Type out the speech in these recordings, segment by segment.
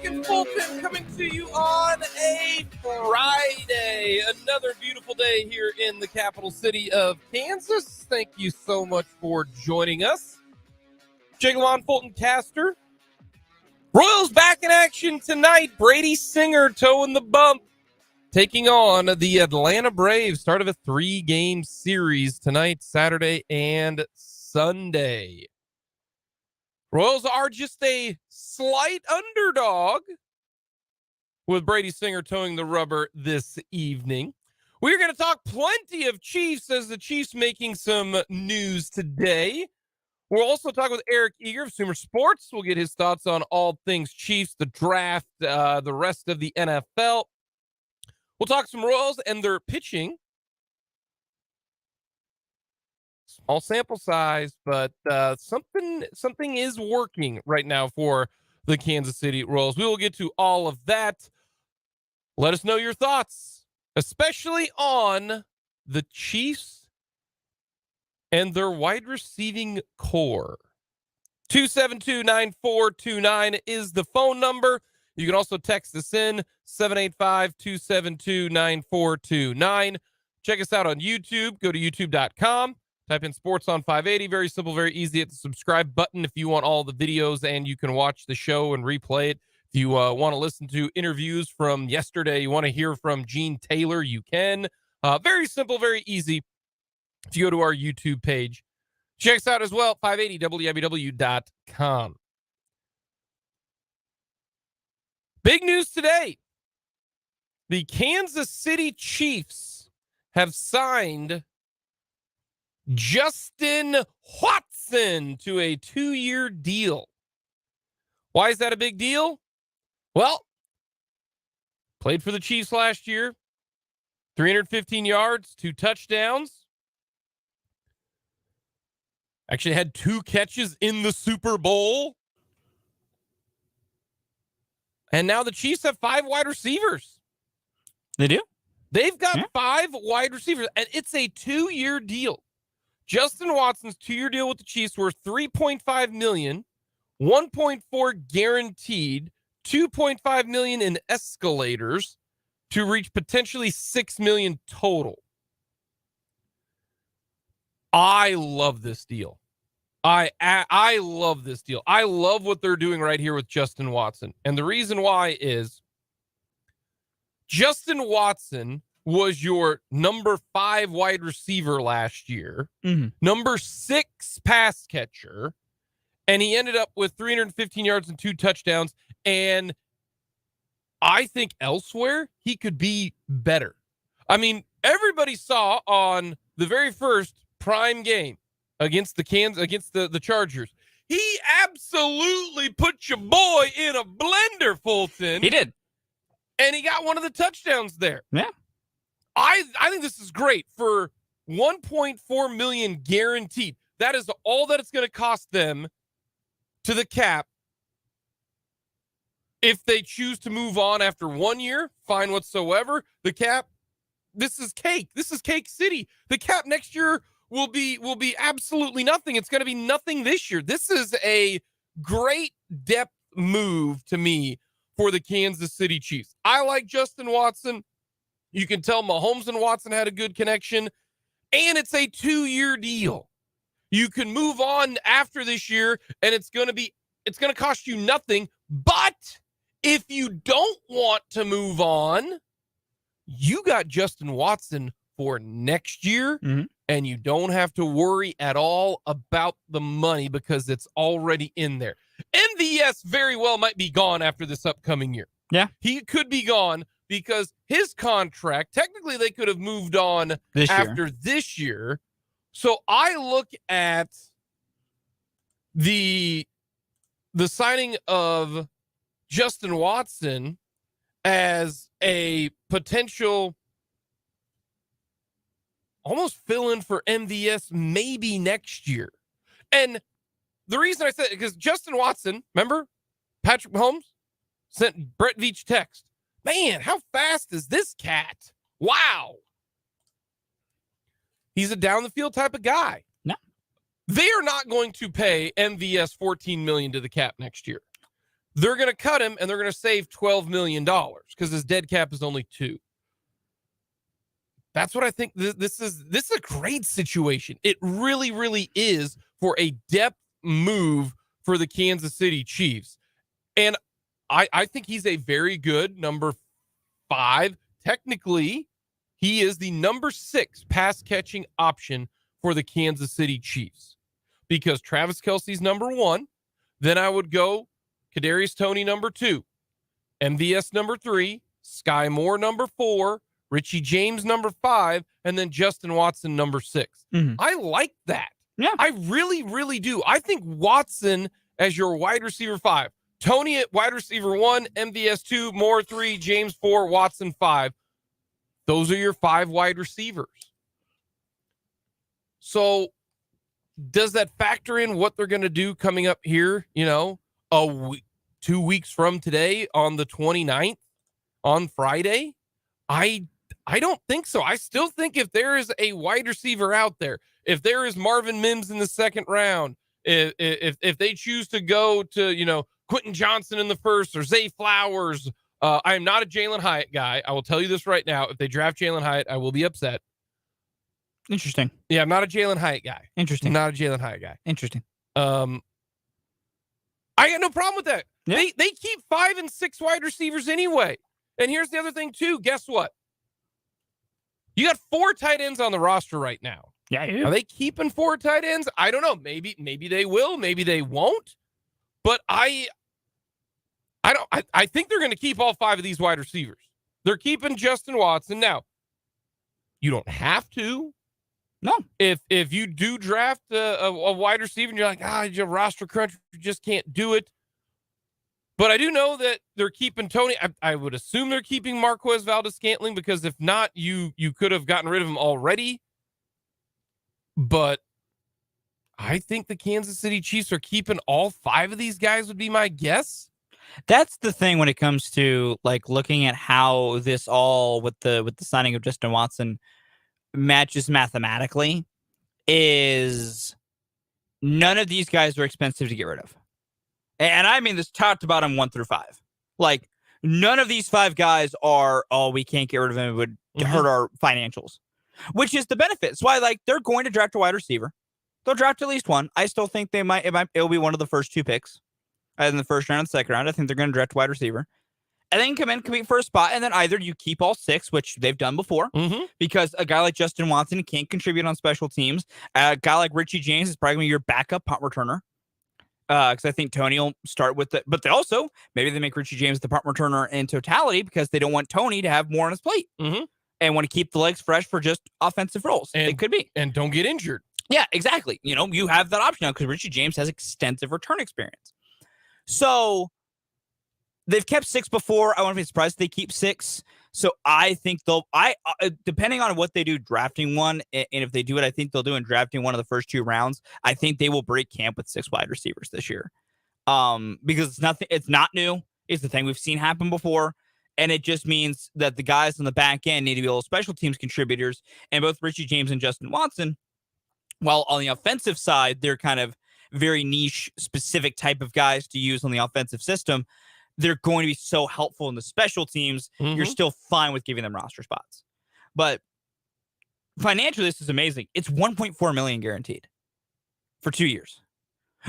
and Fulton coming to you on a Friday. Another beautiful day here in the capital city of Kansas. Thank you so much for joining us. Jake and Fulton caster. Royals back in action tonight. Brady Singer toeing the bump, taking on the Atlanta Braves. Start of a 3-game series tonight, Saturday and Sunday. Royals are just a slight underdog with Brady Singer towing the rubber this evening. We're going to talk plenty of Chiefs as the Chiefs making some news today. We'll also talk with Eric Eager of Sumer Sports. We'll get his thoughts on all things Chiefs, the draft, the rest of the NFL. We'll talk some Royals and their pitching. Small sample size, but something is working right now for the Kansas City Royals. We will get to all of that. Let us know your thoughts, especially on the Chiefs and their wide receiving core. 272-9429 is the phone number. You can also text us in 785-272-9429. Check us out on YouTube. Go to youtube.com. Type in Sports on 580. Very simple, very easy. Hit the subscribe button if you want all the videos, and you can watch the show and replay it. If you want to listen to interviews from yesterday, you want to hear from Gene Taylor, you can. Very simple, very easy. If you go to our YouTube page, check us out as well at 580www.com. Big news today. The Kansas City Chiefs have signed Justin Watson to a 2-year deal. Why is that a big deal? Well, played for the Chiefs last year, 315 yards, 2 touchdowns. Actually had 2 catches in the Super Bowl. And now the Chiefs have 5 wide receivers. They do? They've got 5 wide receivers, and it's a 2-year deal. Justin Watson's 2-year deal with the Chiefs worth $3.5 million, $1.4 guaranteed, $2.5 million in escalators to reach potentially $6 million total. I love this deal. I love this deal. I love what they're doing right here with Justin Watson. And the reason why is Justin Watson was your number 5 wide receiver last year, number 6 pass catcher, and he ended up with 315 yards and 2 touchdowns. And I think elsewhere he could be better. I mean, everybody saw on the very first prime game against the Chargers, he absolutely put your boy in a blender, Fulton. He did. And he got one of the touchdowns there. Yeah. I think this is great for $1.4 million guaranteed. That is all that it's going to cost them to the cap. If they choose to move on after 1 year, fine whatsoever. The cap, this is cake. This is cake city. The cap next year will be absolutely nothing. It's going to be nothing this year. This is a great depth move to me for the Kansas City Chiefs. I like Justin Watson. You can tell Mahomes and Watson had a good connection, and it's a 2-year deal. You can move on after this year, and it's going to cost you nothing. But if you don't want to move on, you got Justin Watson for next year, and you don't have to worry at all about the money because it's already in there. MVS very well might be gone after this upcoming year. Yeah. He could be gone because his contract, technically they could have moved on after this year. So I look at the signing of Justin Watson as a potential almost fill in for MVS maybe next year. And the reason I said it, because Justin Watson, remember, Patrick Mahomes sent Brett Veach text. Man, how fast is this cat? Wow. He's a down the field type of guy. No. They are not going to pay MVS $14 million to the cap next year. they're going to cut him and they're going to save $12 million because his dead cap is only $2 million. That's what I think. This is a great situation. It really, really is for a depth move for the Kansas City Chiefs. And I think he's a very good number 5. Technically, he is the number 6 pass catching option for the Kansas City Chiefs because Travis Kelce's number 1. Then I would go Kadarius Toney number 2, MVS number 3, Sky Moore number 4, Richie James number 5, and then Justin Watson number 6. Mm-hmm. I like that. Yeah. I really, really do. I think Watson as your wide receiver 5, Toney at wide receiver 1, MVS 2, Moore 3, James 4, Watson 5. Those are your 5 wide receivers. So does that factor in what they're going to do coming up here, a week, 2 weeks from today on the 29th on Friday? I don't think so. I still think if there is a wide receiver out there, if there is Marvin Mims in the second round, if they choose to go to, Quentin Johnson in the first or Zay Flowers, I am not a Jalen Hyatt guy. I will tell you this right now. If they draft Jalen Hyatt, I will be upset. Interesting. Yeah, I'm not a Jalen Hyatt guy. Interesting. Not a Jalen Hyatt guy. Interesting. I got no problem with that. Yeah. They keep 5 and 6 wide receivers anyway. And here's the other thing too. Guess what? You got 4 tight ends on the roster right now. Yeah. Are they keeping 4 tight ends? I don't know. Maybe they will. Maybe they won't. But I think they're going to keep all 5 of these wide receivers. They're keeping Justin Watson. Now, you don't have to. No. If you do draft a wide receiver and you're like, your roster crunch, you just can't do it. But I do know that they're keeping Toney. I would assume they're keeping Marquez Valdes-Scantling because if not, you could have gotten rid of him already. But I think the Kansas City Chiefs are keeping all 5 of these guys would be my guess. That's the thing when it comes to looking at how this all with the signing of Justin Watson matches mathematically is none of these guys are expensive to get rid of. And I mean this top to bottom 1 through 5. None of these 5 guys are, we can't get rid of him. It would hurt our financials, which is the benefit. It's why they're going to draft a wide receiver. They'll draft at least one. I still think it'll be one of the first 2 picks in the first round and second round. I think they're going to draft a wide receiver. And then come in, compete for a spot, and then either you keep all 6, which they've done before, because a guy like Justin Watson can't contribute on special teams. A guy like Richie James is probably going to be your backup punt returner, because I think Toney will start with it. But maybe they make Richie James the punt returner in totality because they don't want Toney to have more on his plate and want to keep the legs fresh for just offensive roles. It could be. And don't get injured. Yeah, exactly. You have that option now because Richie James has extensive return experience. So they've kept 6 before. I wouldn't be surprised if they keep 6. So I think depending on what they do drafting one, and if they do it, I think they'll do in drafting one of the first 2 rounds. I think they will break camp with 6 wide receivers this year. Because it's not new. It's the thing we've seen happen before. And it just means that the guys on the back end need to be little special teams contributors. And both Richie James and Justin Watson, while on the offensive side, they're kind of very niche, specific type of guys to use on the offensive system. They're going to be so helpful in the special teams. You're still fine with giving them roster spots. But financially, this is amazing. It's $1.4 million guaranteed for 2 years.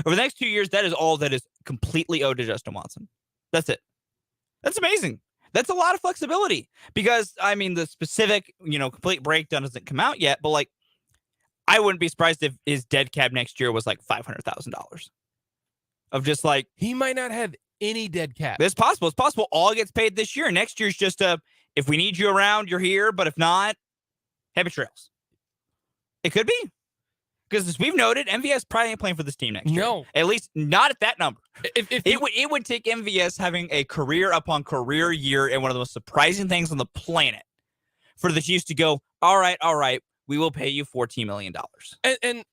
Over the next 2 years, that is all that is completely owed to Justin Watson. That's it. That's amazing. That's a lot of flexibility because, the specific, complete breakdown doesn't come out yet, but I wouldn't be surprised if his dead cap next year was $500,000 of just he might not have any dead cap. It's possible. It's possible all gets paid this year. Next year's just if we need you around, you're here. But if not, happy trails. It could be. Because as we've noted, MVS probably ain't playing for this team next year. No. At least not at that number. It would take MVS having a career upon career year and one of the most surprising things on the planet for the Chiefs to go, all right, we will pay you $14 million. And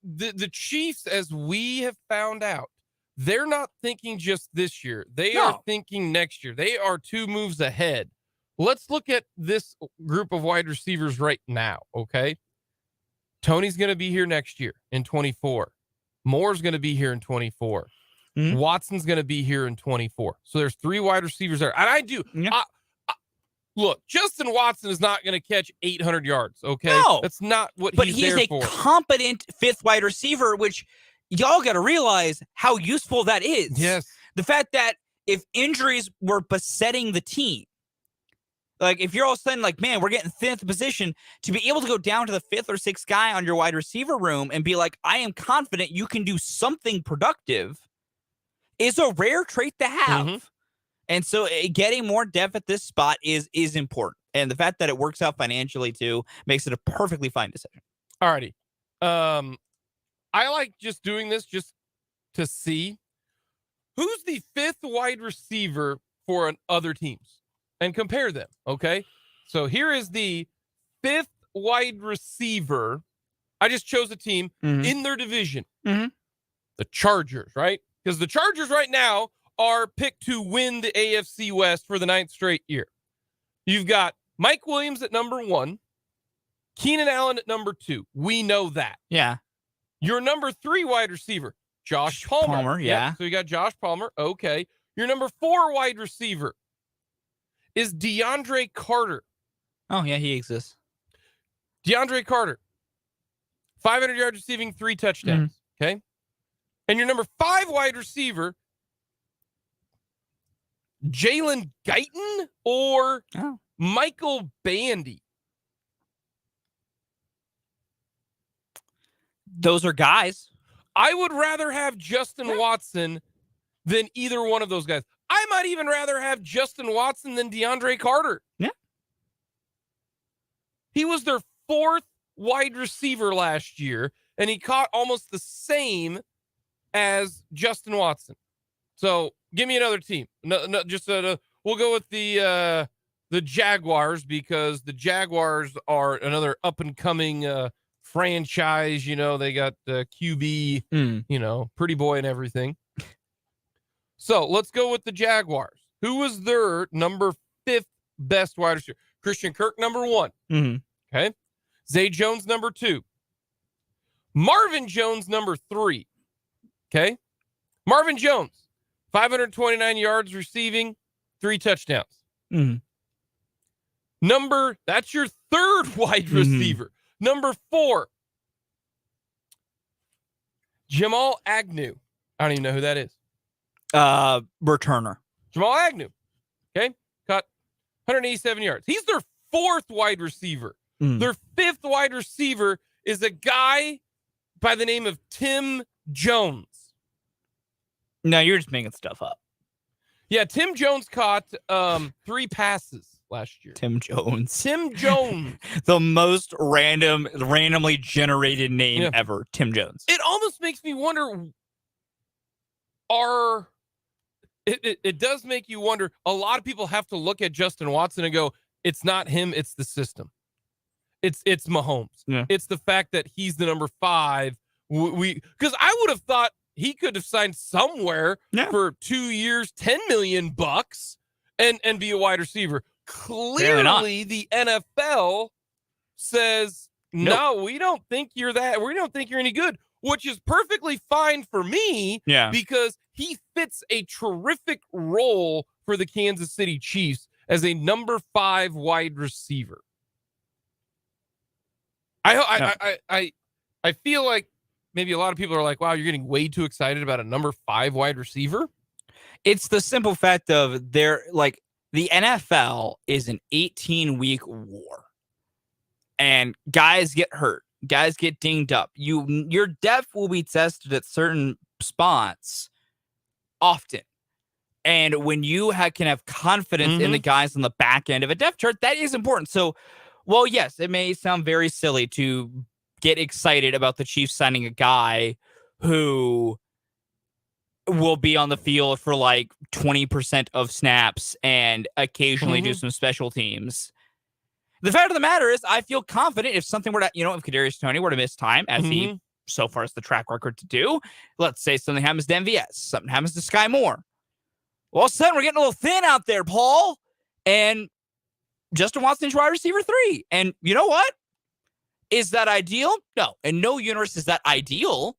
the Chiefs, as we have found out, they're not thinking just this year. They are thinking next year. They are 2 moves ahead. Let's look at this group of wide receivers right now, okay? Toney's going to be here next year in 24. Moore's going to be here in 24. Watson's going to be here in 24. So there's 3 wide receivers there. And I do. Yeah. Look, Justin Watson is not going to catch 800 yards, okay? No. That's not what but he's there for. But he's a competent 5th wide receiver, which y'all got to realize how useful that is. Yes. The fact that if injuries were besetting the team, like if you're all of a sudden like, man, we're getting thin at the position, to be able to go down to the 5th or 6th guy on your wide receiver room and be like, I am confident you can do something productive is a rare trait to have. And so getting more depth at this spot is important. And the fact that it works out financially too makes it a perfectly fine decision. Alrighty. I like just doing this just to see who's the 5th wide receiver for other teams and compare them. Okay. So here is the 5th wide receiver. I just chose a team in their division. The Chargers, right? Because the Chargers right now are picked to win the AFC West for the 9th straight year. You've got Mike Williams at number 1, Keenan Allen at number 2. We know that. Yeah. Your number 3 wide receiver, Josh Palmer. Yeah. So you got Josh Palmer. Okay. Your number 4 wide receiver is DeAndre Carter. Oh, yeah, he exists. DeAndre Carter. 500 yards receiving, 3 touchdowns. Okay. And your number 5 wide receiver, Jalen Guyton or Michael Bandy? Those are guys. I would rather have Justin Watson than either one of those guys. I might even rather have Justin Watson than DeAndre Carter. Yeah. He was their 4th wide receiver last year, and he caught almost the same as Justin Watson. So give me another team. No, just we'll go with the Jaguars, because the Jaguars are another up and coming franchise. You know, they got the QB, you know, pretty boy and everything. So let's go with the Jaguars. Who was their number 5th best wide receiver? Christian Kirk, number 1. Okay. Zay Jones, number 2. Marvin Jones, number 3. Okay. Marvin Jones, 529 yards receiving, 3 touchdowns. That's your 3rd wide receiver. Number 4, Jamal Agnew. I don't even know who that is. Returner. Jamal Agnew. Okay. Caught 187 yards. He's their 4th wide receiver. Their 5th wide receiver is a guy by the name of Tim Jones. No, you're just making stuff up. Yeah, Tim Jones caught 3 passes last year. Tim Jones. The most randomly generated name ever. Tim Jones. It almost makes me wonder, it does make you wonder. A lot of people have to look at Justin Watson and go, it's not him, it's the system. It's Mahomes. Yeah. It's the fact that he's the number 5. Because I would have thought he could have signed somewhere for 2 years, $10 million and be a wide receiver. Clearly, the NFL says, no, we don't think you're that. We don't think you're any good, which is perfectly fine for me because he fits a terrific role for the Kansas City Chiefs as a number 5 wide receiver. I feel like maybe a lot of people are like, wow, you're getting way too excited about a number 5 wide receiver. It's the simple fact of the NFL is an 18-week war, and guys get hurt, guys get dinged up. Your depth will be tested at certain spots often. And when you can have confidence in the guys on the back end of a depth chart, that is important. So, well, yes, it may sound very silly to get excited about the Chiefs signing a guy who will be on the field for like 20% of snaps and occasionally do some special teams. The fact of the matter is, I feel confident if something were to, if Kadarius Toney were to miss time, as he so far has the track record to do, let's say something happens to MVS, something happens to Sky Moore. Well, all of a sudden, we're getting a little thin out there, Paul. And Justin Watson's wide receiver 3. And you know what? Is that ideal? No. In no universe is that ideal.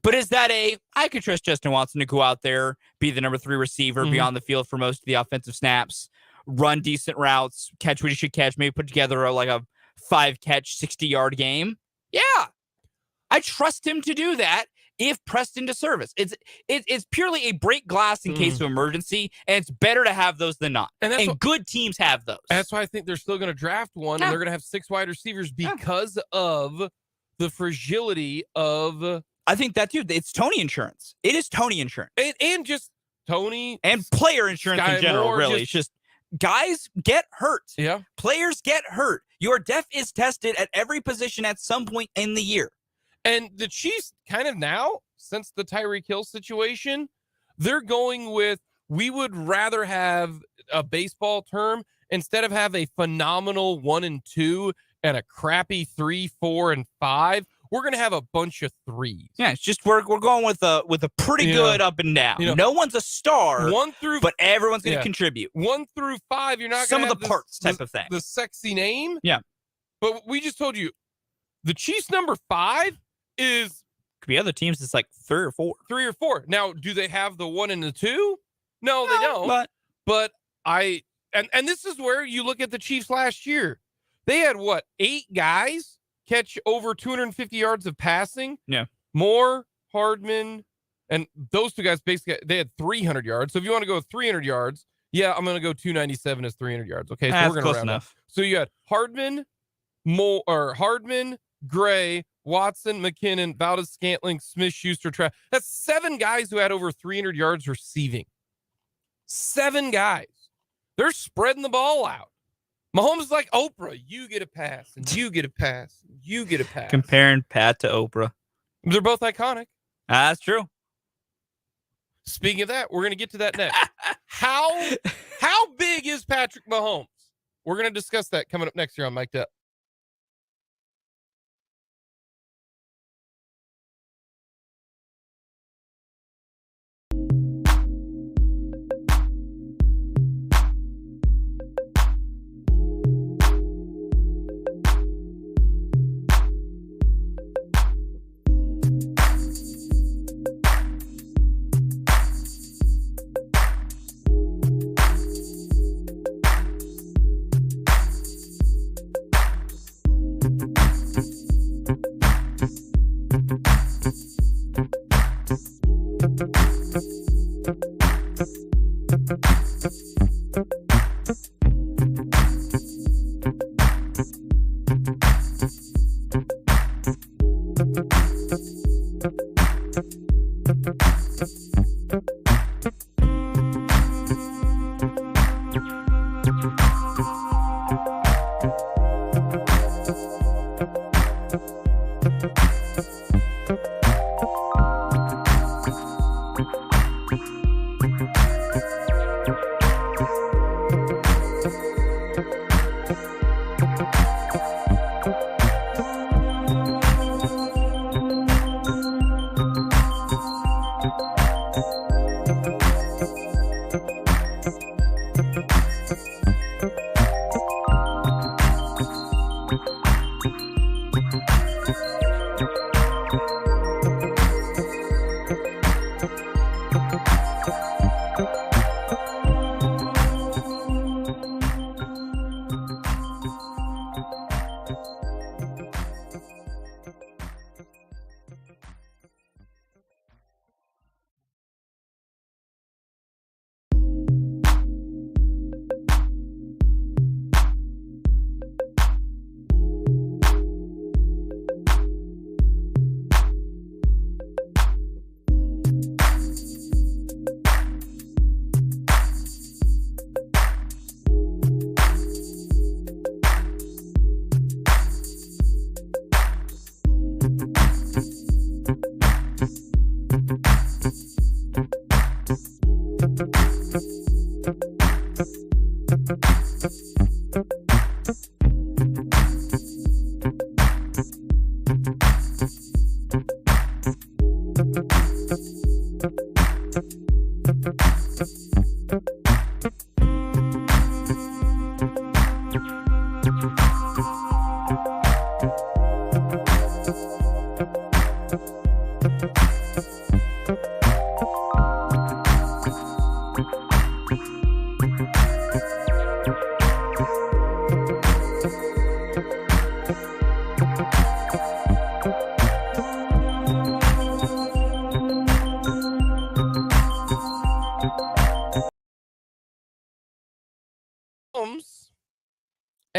But is that I could trust Justin Watson to go out there, be the number 3 receiver, be on the field for most of the offensive snaps, run decent routes, catch what he should catch, maybe put together a 5-catch, 60-yard game? Yeah. I trust him to do that if pressed into service. It's purely a break glass in case of emergency, and it's better to have those than not. And good teams have those. That's why I think they're still going to draft one, and they're going to have 6 wide receivers because of the fragility of... I think that, too. It's Tony insurance. It is Tony insurance. And just Tony... And player insurance in general, really. It's just guys get hurt. Yeah. Players get hurt. Your depth is tested at every position at some point in the year. And the Chiefs kind of now, since the Tyreek Hill situation, they're going with, we would rather have a baseball term instead of have a phenomenal 1 and 2 and a crappy 3, 4, and 5. We're going to have a bunch of 3s. Yeah, it's just we're going with a pretty good up and down. No one's a star, but everyone's going to contribute. 1 through 5, you're not some going to of the parts type of thing. The sexy name. Yeah. But we just told you, the Chiefs number 5 could be other teams. It's 3 or 4. 3 or 4. Now, do they have the 1 and the 2? No, they don't. But and this is where you look at the Chiefs last year. They had 8 guys catch over 250 yards of passing. Yeah. Moore, Hardman, and those 2 guys basically they had 300 yards. So if you want to go 300 yards, I'm going to go 297 as 300 yards. Okay, so we're going to round up. So you got Hardman, Gray, Watson, McKinnon, Valdez-Scantling, Smith-Schuster, that's 7 guys who had over 300 yards receiving. 7 guys. They're spreading the ball out. Mahomes is like Oprah. You get a pass, and you get a pass, and you get a pass. Comparing Pat to Oprah. They're both iconic. That's true. Speaking of that, we're going to get to that next. How big is Patrick Mahomes? We're going to discuss that coming up next year on Mic'd Up.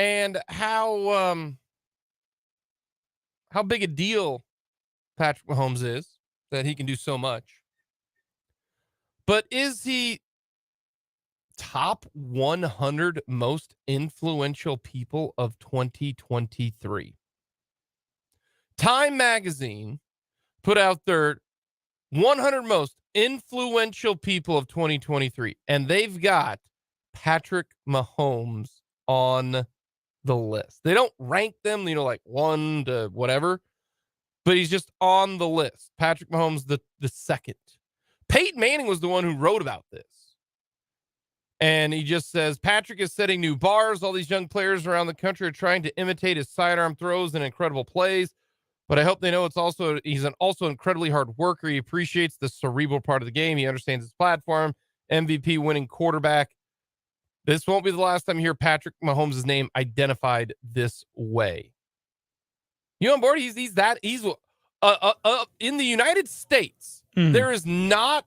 and how big a deal Patrick Mahomes is, that he can do so much. But is he top 100 most influential people of 2023? Time magazine put out their 100 most influential people of 2023, and they've got Patrick Mahomes on the list. They don't rank them, like 1 to whatever, but he's just on the list. Patrick Mahomes, the second. Peyton Manning was the one who wrote about this. And he just says, Patrick is setting new bars. All these young players around the country are trying to imitate his sidearm throws and incredible plays. But I hope they know he's also incredibly hard worker. He appreciates the cerebral part of the game. He understands his platform. MVP winning quarterback. This won't be the last time you hear Patrick Mahomes' name identified this way. You on board? He's in the United States. There is not.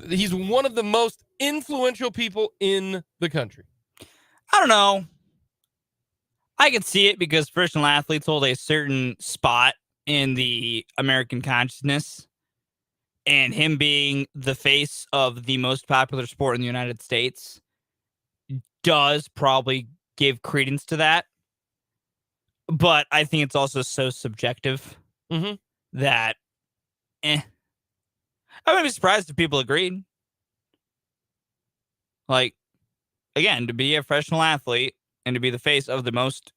He's one of the most influential people in the country. I don't know. I can see it because professional athletes hold a certain spot in the American consciousness, and him being the face of the most popular sport in the United States does probably give credence to that. But I think it's also so subjective that, I wouldn't be surprised if people agreed. Like, again, to be a professional athlete and to be the face of the most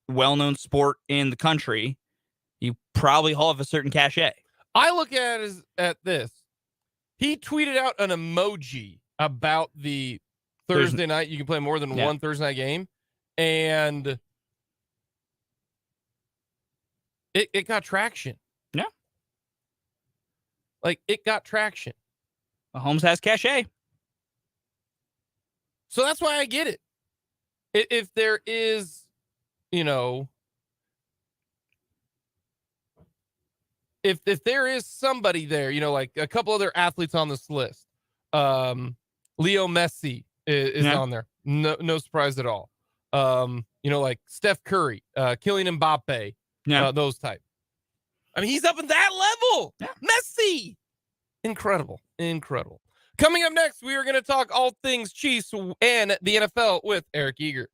well-known sport in the country, you probably have a certain cachet. I look at it at this. He tweeted out an emoji about the Thursday night. You can play more than one Thursday night game. And it got traction. Yeah. Like, it got traction. Mahomes has cachet. So that's why I get it. If there is, if there is somebody there, like a couple other athletes on this list, Leo Messi is on there. No surprise at all. Like Steph Curry, Kylian Mbappe, those type. I mean, he's up at that level. Yeah. Messi. Incredible. Coming up next, we are going to talk all things Chiefs and the NFL with Eric Eager.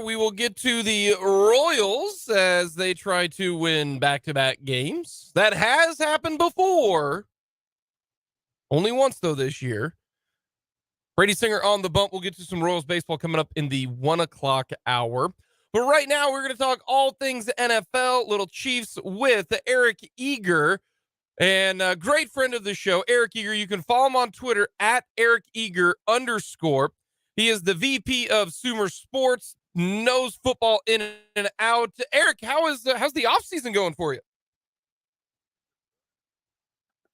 We will get to the Royals as they try to win back-to-back games. That has happened before. Only once, though, this year. Brady Singer on the bump. We'll get to some Royals baseball coming up in the 1 o'clock hour. But right now, we're going to talk all things NFL, Little Chiefs with Eric Eager. And a great friend of the show, Eric Eager. You can follow him on Twitter at Eric Eager _. He is the VP of Sumer Sports, knows football in and out. Eric, how's the offseason going for you?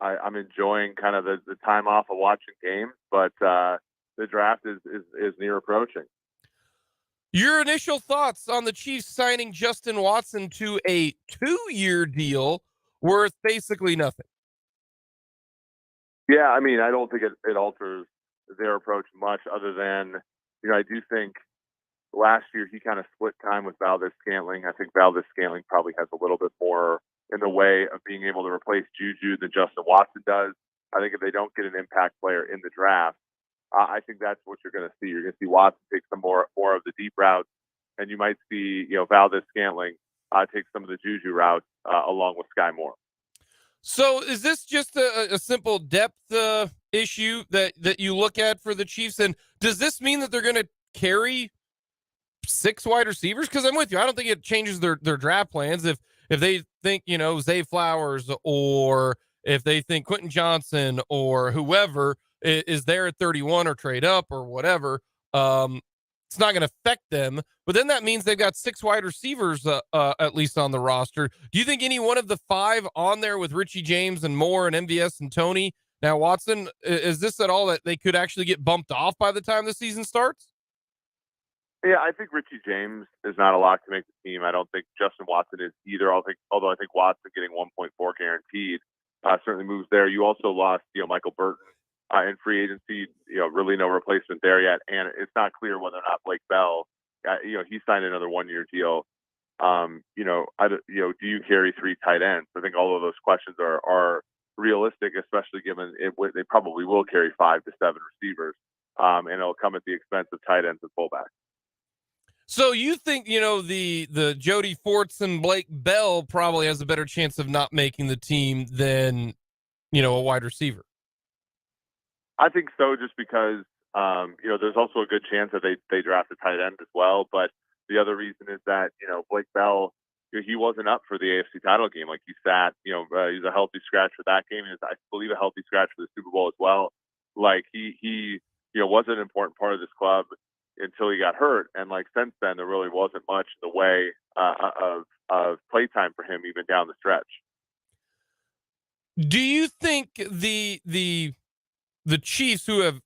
I'm enjoying kind of the time off of watching games, but the draft is near approaching. Your initial thoughts on the Chiefs signing Justin Watson to a 2-year deal worth basically nothing? Yeah, I mean, I don't think it alters their approach much other than, I do think last year he kind of split time with Valdez-Scantling. I think Valdez-Scantling probably has a little bit more in the way of being able to replace Juju than Justin Watson does. I think if they don't get an impact player in the draft, I think that's what you're going to see. You're going to see Watson take some more of the deep routes, and you might see, Valdez-Scantling take some of the Juju routes along with Sky Moore. So is this just a simple depth issue that you look at for the Chiefs? And does this mean that they're going to carry 6 wide receivers? Because I'm with you. I don't think it changes their draft plans. If they think, Zay Flowers, or if they think Quentin Johnson or whoever is there at 31 or trade up or whatever, it's not going to affect them. But then that means they've got 6 wide receivers at least on the roster. Do you think any one of the 5 on there with Richie James and Moore and MVS and Tony, now Watson, is this at all that they could actually get bumped off by the time the season starts? Yeah, I think Richie James is not a lock to make the team. I don't think Justin Watson is either. Although I think Watson getting 1.4 guaranteed certainly moves there. You also lost, Michael Burton in free agency. Really no replacement there yet, and it's not clear whether or not Blake Bell, he signed another 1-year deal. Do you carry 3 tight ends? I think all of those questions are realistic, especially given they probably will carry 5 to 7 receivers, and it'll come at the expense of tight ends and fullbacks. So you think, the Jody Forts and Blake Bell probably has a better chance of not making the team than, a wide receiver? I think so, just because, there's also a good chance that they draft a tight end as well. But the other reason is that, Blake Bell, he wasn't up for the AFC title game. Like, he sat, he's a healthy scratch for that game. And I believe a healthy scratch for the Super Bowl as well. Like, he was an important part of this club until he got hurt. And like since then, there really wasn't much in the way of playtime for him, even down the stretch. Do you think the Chiefs, who have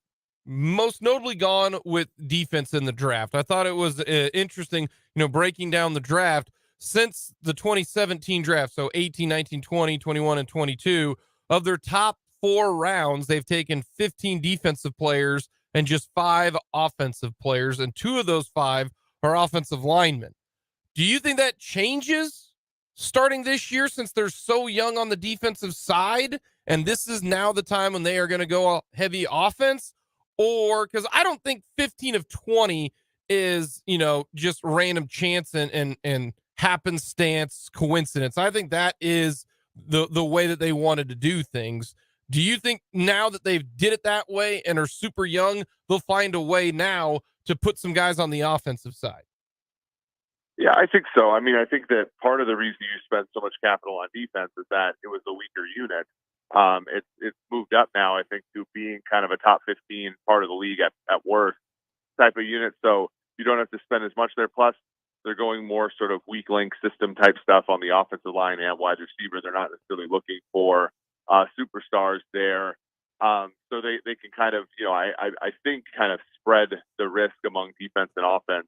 most notably gone with defense in the draft, I thought it was interesting, breaking down the draft since the 2017 draft, so 18, 19, 20, 21, and 22, of their top 4 rounds, they've taken 15 defensive players and just 5 offensive players, and 2 of those 5 are offensive linemen. Do you think that changes starting this year since they're so young on the defensive side, and this is now the time when they are going to go heavy offense? Or because I don't think 15 of 20 is, just random chance and happenstance coincidence. I think that is the way that they wanted to do things. Do you think now that they've did it that way and are super young, they'll find a way now to put some guys on the offensive side? Yeah, I think so. I mean, I think that part of the reason you spend so much capital on defense is that it was a weaker unit. It's moved up now, I think, to being kind of a top 15 part of the league at worst type of unit. So you don't have to spend as much there. Plus, they're going more sort of weak link system type stuff on the offensive line and wide receiver. They're not necessarily looking for superstars there. So they can kind of, I think kind of spread the risk among defense and offense,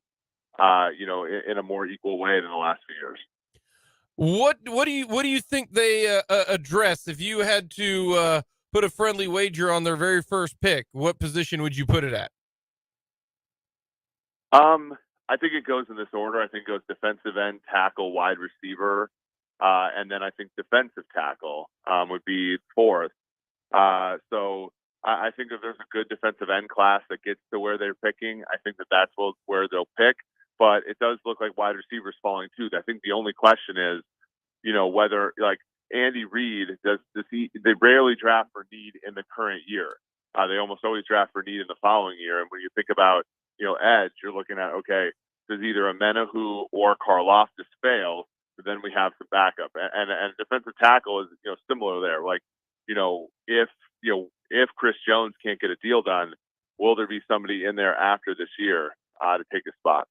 in a more equal way than the last few years. What do you think they address? If you had to put a friendly wager on their very first pick, what position would you put it at? I think it goes in this order. I think it goes defensive end, tackle, wide receiver, and then I think defensive tackle would be fourth. So I think if there's a good defensive end class that gets to where they're picking, I think that's where they'll pick. But it does look like wide receivers falling too. I think the only question is, whether like Andy Reid they rarely draft for need in the current year. They almost always draft for need in the following year. And when you think about, edge, you're looking at, okay, does either a Menahu or Karlaftis fail? But then we have some backup. And defensive tackle is, similar there. Like, if Chris Jones can't get a deal done, will there be somebody in there after this year to take a spot?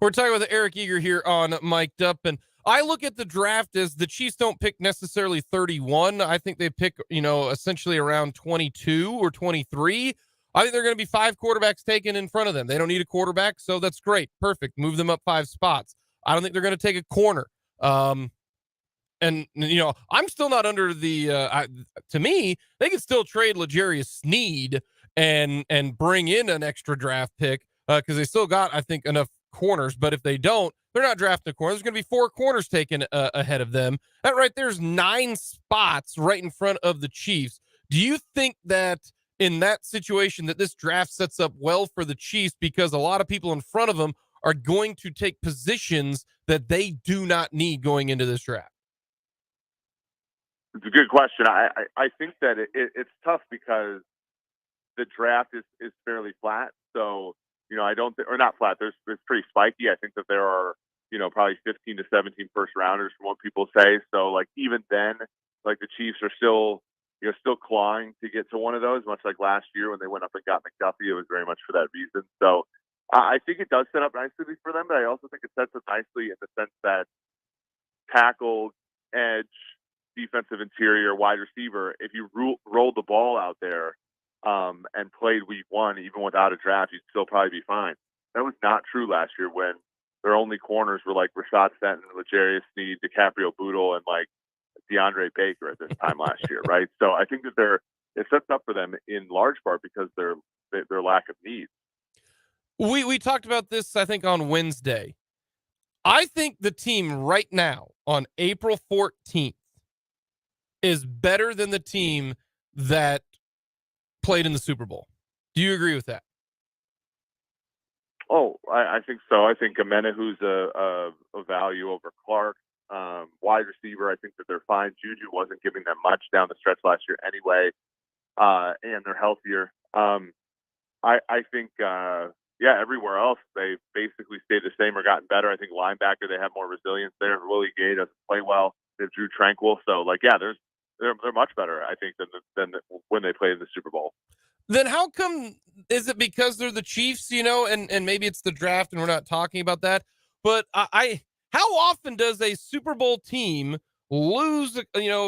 We're talking with Eric Eager here on Mic'd Up, and I look at the draft as the Chiefs don't pick necessarily 31. I think they pick, essentially around 22 or 23. I think they're going to be 5 quarterbacks taken in front of them. They don't need a quarterback, so that's great. Perfect. Move them up 5 spots. I don't think they're going to take a corner. And, I'm still not under the, to me, they could still trade L'Jarius Sneed and bring in an extra draft pick because they still got, I think, enough corners. But if they don't, they're not drafting a corner. There's going to be 4 corners taken ahead of them. That right there's 9 spots right in front of the Chiefs. Do you think that in that situation that this draft sets up well for the Chiefs because a lot of people in front of them are going to take positions that they do not need going into this draft? It's a good question. I think that it's tough because the draft is fairly flat. So, I don't think, or not flat. It's pretty spiky. I think that there are, probably 15 to 17 first rounders from what people say. So like, even then, like the Chiefs are still clawing to get to one of those, much like last year when they went up and got McDuffie. It was very much for that reason. So I think it does set up nicely for them, but I also think it sets up nicely in the sense that tackle, edge, defensive interior, wide receiver, if you rolled the ball out there and played week 1, even without a draft, you'd still probably be fine. That was not true last year when their only corners were like Rashad Fenton, L'Jarius Sneed, DiCaprio Bootle, and like DeAndre Baker at this time last year, right? So I think that it sets up for them in large part because their lack of needs. We talked about this, I think, on Wednesday. I think the team right now on April 14th is better than the team that played in the Super Bowl. Do you agree with that? Oh, I think so. I think Menahu's a value over Clark. Wide receiver, I think that they're fine. Juju wasn't giving them much down the stretch last year anyway, and they're healthier. I think, everywhere else they basically stayed the same or gotten better. I think linebacker, they have more resilience there. Willie Gay doesn't play well. They have Drew Tranquil. So, they're much better, I think, than when they played in the Super Bowl. Then how come is it because they're the Chiefs, and maybe it's the draft and we're not talking about that, but how often does a Super Bowl team lose,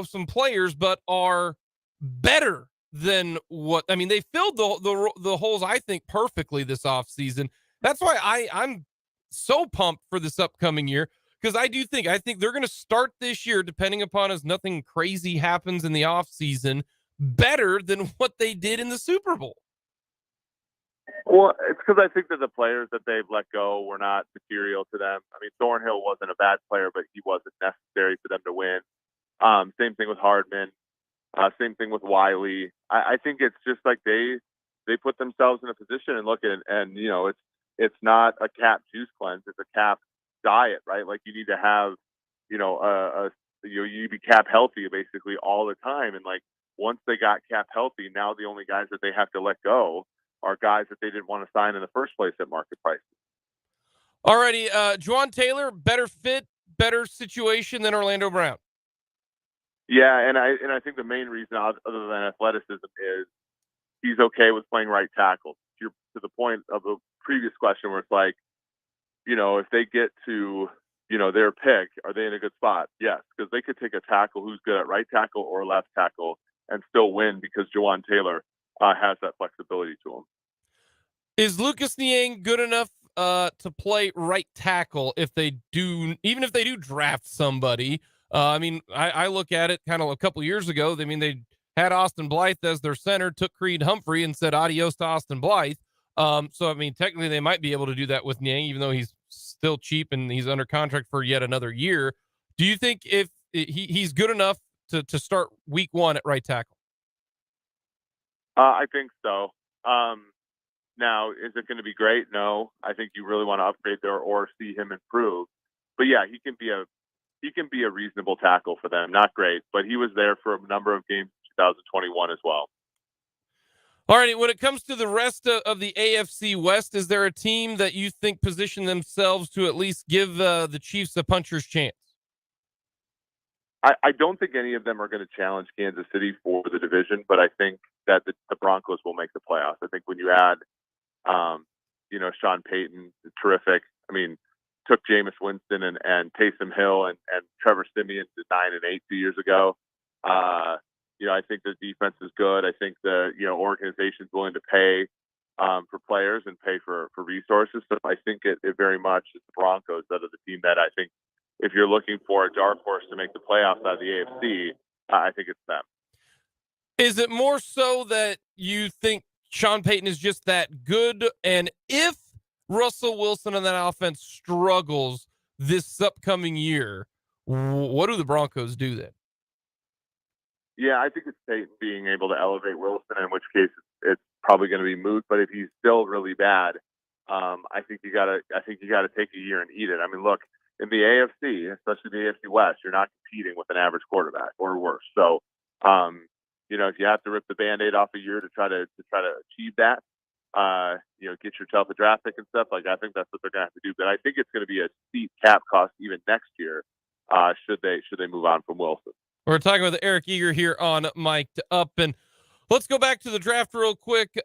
some players, but are better than what, I mean, they filled the holes, I think, perfectly this offseason. That's why I'm so pumped for this upcoming year. Because I think they're going to start this year, depending upon as nothing crazy happens in the offseason, better than what they did in the Super Bowl. Well, it's because I think that the players that they've let go were not material to them. I mean, Thornhill wasn't a bad player, but he wasn't necessary for them to win. Same thing with Hardman. Same thing with Wiley. I think it's just like they put themselves in a position and look at, and it's not a cap juice cleanse. It's a cap diet, right? Like you need to have, you be cap healthy basically all the time. And like once they got cap healthy, now the only guys that they have to let go are guys that they didn't want to sign in the first place at market prices. Alrighty, Juwan Taylor, better fit, better situation than Orlando Brown. Yeah, and I think the main reason, other than athleticism, is he's okay with playing right tackle. To the point of the previous question, where it's like, if they get to their pick, are they in a good spot? Yes, because they could take a tackle who's good at right tackle or left tackle and still win because Juwan Taylor has that flexibility to him. Is Lucas Niang good enough to play right tackle even if they do draft somebody? I mean, I look at it kind of a couple years ago. I mean, they had Austin Blythe as their center, took Creed Humphrey and said adios to Austin Blythe. So, I mean, technically they might be able to do that with Niang, even though he's still cheap and he's under contract for yet another year. Do you think if he's good enough to start week one at right tackle? I think so. Now, is it going to be great? No. I think you really want to upgrade there or see him improve. But yeah, he can be a reasonable tackle for them. Not great, but he was there for a number of games in 2021 as well. All righty. When it comes to the rest of the AFC West, is there a team that you think position themselves to at least give the Chiefs a puncher's chance? I don't think any of them are going to challenge Kansas City for the division, but I think that the Broncos will make the playoffs. I think when you add, Sean Payton, terrific. I mean, took Jameis Winston and Taysom Hill and Trevor Siemian to 9-8 2 years ago. I think the defense is good. I think the organization's willing to pay for players and pay for resources. So I think it very much is the Broncos that are the team that I think, if you're looking for a dark horse to make the playoffs out of the AFC, I think it's them. Is it more so that you think Sean Payton is just that good? And if Russell Wilson and that offense struggles this upcoming year, what do the Broncos do then? Yeah, I think it's Payton being able to elevate Wilson, in which case it's probably going to be moot. But if he's still really bad, I think you got to take a year and eat it. I mean, look, in the AFC, especially the AFC West, you're not competing with an average quarterback or worse. So, if you have to rip the Band-Aid off a year to try to achieve that, get yourself a draft pick and stuff, like I think that's what they're going to have to do. But I think it's going to be a steep cap cost even next year, should they move on from Wilson. We're talking with Eric Eager here on Mic'd Up, and let's go back to the draft real quick.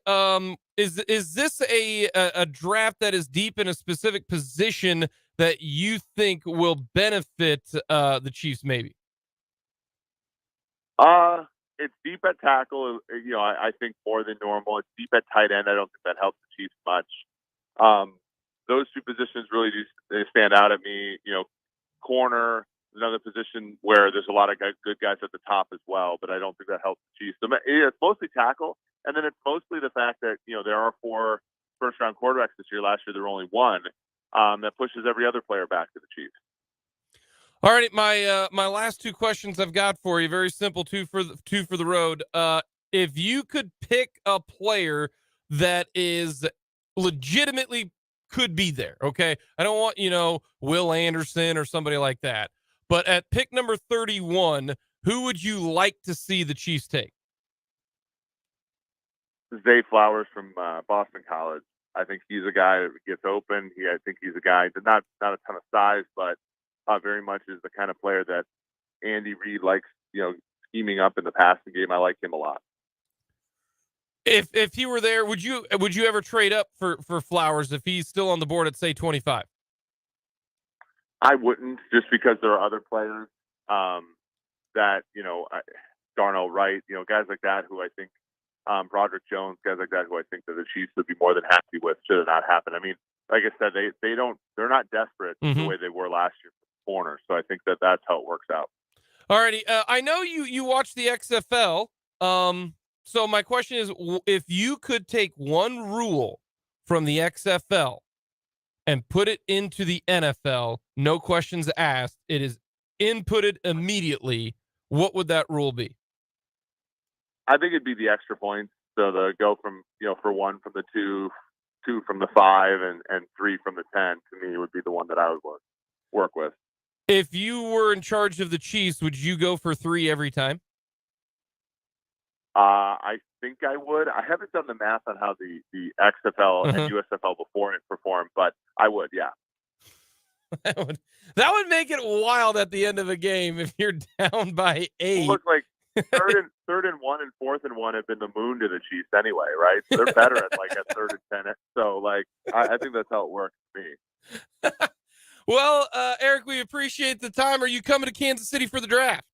Is this a draft that is deep in a specific position that you think will benefit the Chiefs? Maybe. It's deep at tackle. I think more than normal. It's deep at tight end. I don't think that helps the Chiefs much. Those two positions really do stand out at me. Corner, another position where there's a lot of good guys at the top as well, but I don't think that helps the Chiefs. So it's mostly tackle, and then it's mostly the fact that there are 4 first-round quarterbacks this year. Last year there were only 1. That pushes every other player back to the Chiefs. All right, my last 2 questions I've got for you, very simple, two for the road. If you could pick a player that is legitimately could be there, okay? I don't want, Will Anderson or somebody like that. But at pick number 31, who would you like to see the Chiefs take? Zay Flowers from Boston College. I think he's a guy that gets open. I think he's a guy that not a ton of size, but very much is the kind of player that Andy Reid likes, scheming up in the passing game. I like him a lot. If he were there, would you ever trade up for Flowers if he's still on the board at say 25? I wouldn't, just because there are other players that, Darnell Wright, guys like that who I think, Broderick Jones, guys like that who I think that the Chiefs would be more than happy with should it not happen. I mean, like I said, they're not desperate the way they were last year for corners. So I think that's how it works out. Alrighty, I know you watch the XFL. So my question is, if you could take one rule from the XFL and put it into the NFL, no questions asked, it is inputted immediately, what would that rule be? I think it'd be the extra points. So the go from, for 1 from the 2 from the 5, and 3 from the 10, to me would be the one that I would work with. If you were in charge of the Chiefs, would you go for 3 every time? I think I would. I haven't done the math on how the XFL and USFL before it performed, but I would, yeah. That would make it wild at the end of a game if you're down by 8. It looks like third and 1 and 4th and 1 have been the moon to the Chiefs anyway, right? So they're better at 3rd and 10. So I think that's how it works for me. Well, Eric, we appreciate the time. Are you coming to Kansas City for the draft?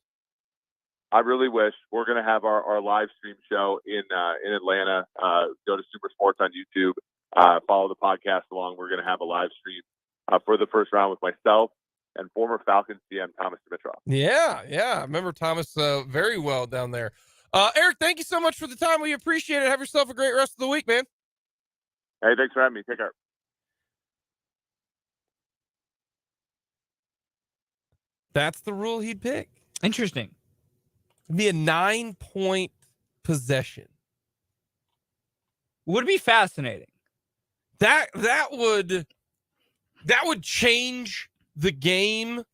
I really wish. We're going to have our live stream show in Atlanta. Go to Super Sports on YouTube. Follow the podcast along. We're going to have a live stream for the first round with myself and former Falcons GM Thomas Dimitrov. Yeah. I remember Thomas very well down there. Eric, thank you so much for the time. We appreciate it. Have yourself a great rest of the week, man. Hey, thanks for having me. Take care. That's the rule he'd pick. Interesting. It'd be a 9-point possession. Would be fascinating. That would change the game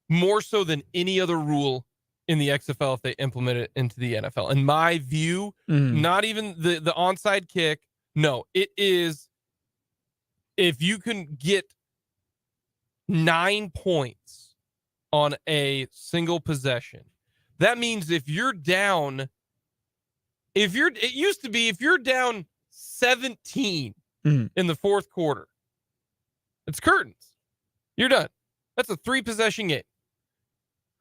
more so than any other rule in the XFL if they implement it into the NFL. In my view, not even the onside kick. No, it is if you can get 9 points on a single possession. That means if you're down, it used to be if you're down 17 in the 4th quarter, it's curtains. You're done. That's a 3-possession game.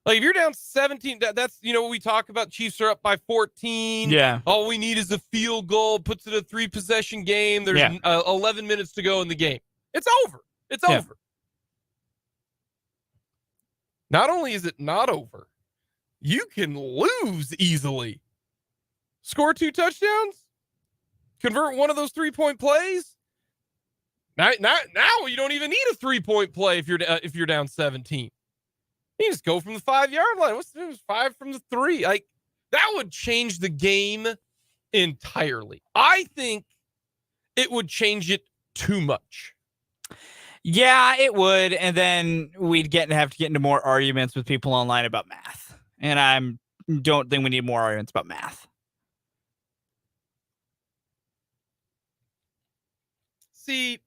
Like if you're down 17, that's, we talk about Chiefs are up by 14. Yeah. All we need is a field goal, puts it a 3-possession game. There's 11 minutes to go in the game. It's over. It's over. Not only is it not over, you can lose easily. Score 2 touchdowns, convert one of those 3-point plays. Now you don't even need a 3-point play if you're down 17. You just go from the 5-yard line. What's 5 from the 3? Like that would change the game entirely. I think it would change it too much. Yeah, it would, and then we'd have to get into more arguments with people online about math. And I don't think we need more arguments about math. See,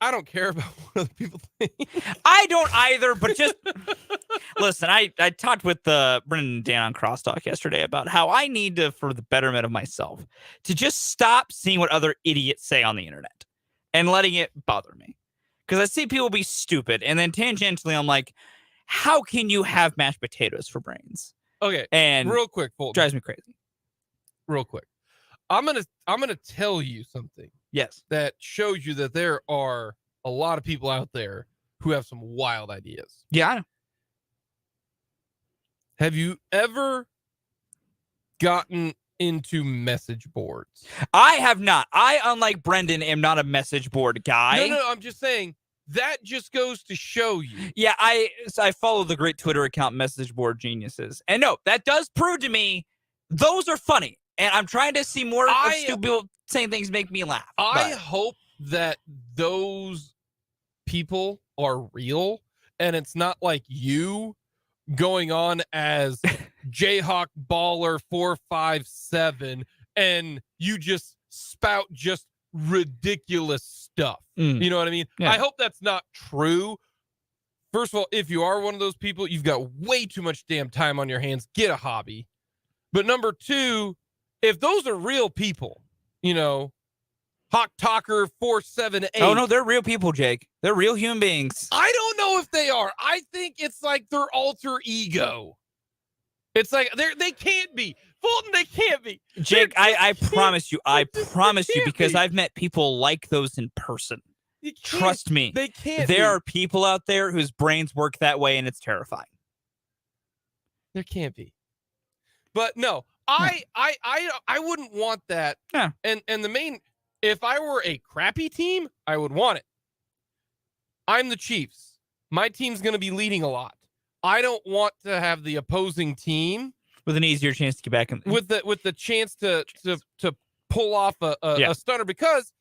I don't care about what other people think. I don't either, but just listen, I talked with Brendan and Dan on Crosstalk yesterday about how I need to, for the betterment of myself, to just stop seeing what other idiots say on the internet and letting it bother me. Because I see people be stupid, and then tangentially I'm like, how can you have mashed potatoes for brains? Okay, and real quick, Fulton. Drives me crazy. Real quick. I'm gonna tell you something. Yes. That shows you that there are a lot of people out there who have some wild ideas. Yeah, I know. Have you ever gotten into message boards? I have not. I, unlike Brendan, am not a message board guy. No, I'm just saying that just goes to show you. Yeah, I follow the great Twitter account Message Board Geniuses. And no, that does prove to me those are funny. And I'm trying to see more stupid people saying things make me laugh. I hope that those people are real and it's not like you going on as Jayhawk Baller 457 and you just spout just ridiculous stuff. You know what I mean? Yeah. I hope that's not true. First of all, if you are one of those people, you've got way too much damn time on your hands. Get a hobby. But number 2, if those are real people, Hawk Talker 478. Oh no, they're real people, Jake. They're real human beings. I don't know if they are. I think it's like their alter ego. It's like they can't be. Fulton, they can't be. Jake, I promise you, because be. I've met people like those in person. Trust me. They can't There are people out there whose brains work that way, and it's terrifying. There can't be. But no, I wouldn't want that. Yeah. And if I were a crappy team, I would want it. I'm the Chiefs. My team's going to be leading a lot. I don't want to have the opposing team with an easier chance to get back in with the chance to pull off a stunner, because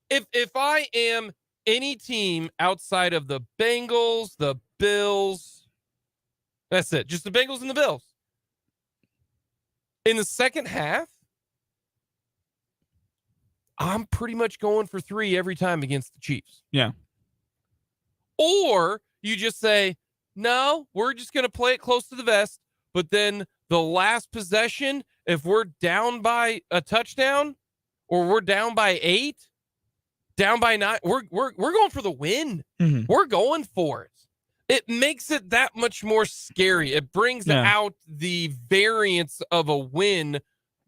if I am any team outside of the Bengals, the Bills, that's it, just the Bengals and the Bills. In the second half, I'm pretty much going for 3 every time against the Chiefs. Yeah. Or you just say, no, we're just going to play it close to the vest. But then the last possession, if we're down by a touchdown or we're down by 8, down by 9, we're going for the win. Mm-hmm. We're going for it. It makes it that much more scary. It brings out the variance of a win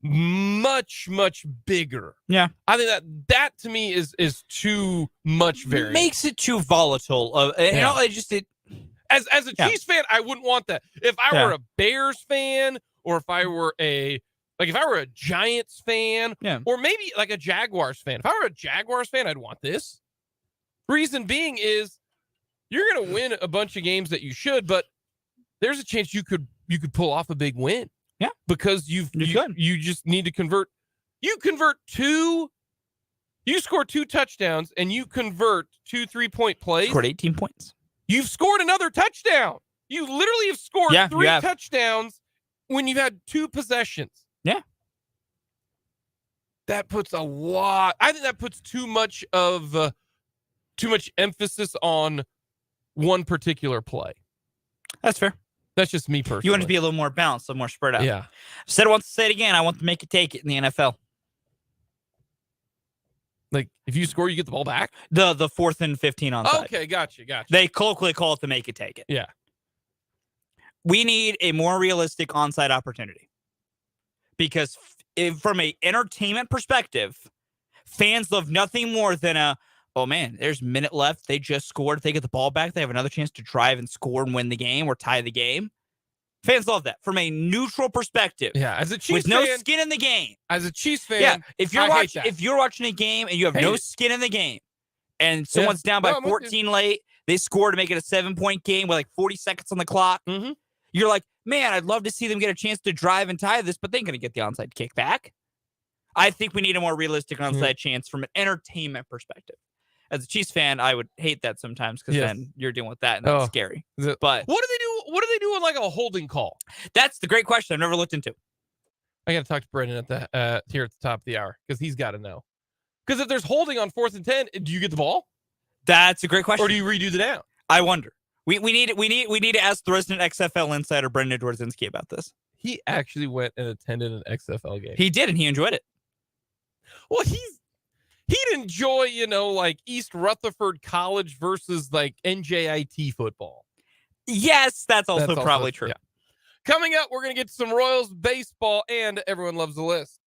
much, much bigger. Yeah. I think that to me is too much variance. Makes it too volatile. As a Chiefs fan, I wouldn't want that. If I were a Bears fan, or if I were a Giants fan, or maybe like a Jaguars fan. If I were a Jaguars fan, I'd want this. Reason being is you're going to win a bunch of games that you should, but there's a chance you could pull off a big win. Yeah, because you just need to convert. You score 2 touchdowns and you convert 2 3-point plays. Scored 18 points. You've scored another touchdown. You literally have scored 3 touchdowns when you've had 2 possessions. Yeah. That puts I think that puts too much emphasis on one particular play. That's fair. That's just me personally. You want it to be a little more balanced, a little more spread out. Yeah. I've said it once, say it again. I want to make it take it in the NFL. Like, if you score, you get the ball back? The 4th and 15 onside. Okay, gotcha. They colloquially call it the make it take it. Yeah. We need a more realistic onside opportunity. Because from an entertainment perspective, fans love nothing more than oh man, there's a minute left. They just scored. If they get the ball back, they have another chance to drive and score and win the game or tie the game. Fans love that. From a neutral perspective. Yeah, as a Chiefs fan. With no fan, skin in the game. As a Chiefs fan, yeah, if you're watching a game and you have no skin in the game and someone's down by 14 late, they score to make it a 7-point game with like 40 seconds on the clock. Mm-hmm. You're like, man, I'd love to see them get a chance to drive and tie this, but they ain't going to get the onside kick back. I think we need a more realistic onside chance from an entertainment perspective. As a Chiefs fan, I would hate that sometimes because then you're dealing with that and that's scary. But what do they do? What do they do with like a holding call? That's the great question I've never looked into. I got to talk to Brendan at the here at the top of the hour because he's got to know. Because if there's holding on 4th and 10, do you get the ball? That's a great question. Or do you redo the down? I wonder. We need to ask the resident XFL insider Brendan Dworzinski about this. He actually went and attended an XFL game. He did, and he enjoyed it. Well, he'd enjoy, like East Rutherford College versus like NJIT football. Yes, that's also probably true. Yeah. Coming up, we're going to get to some Royals baseball, and everyone loves the list.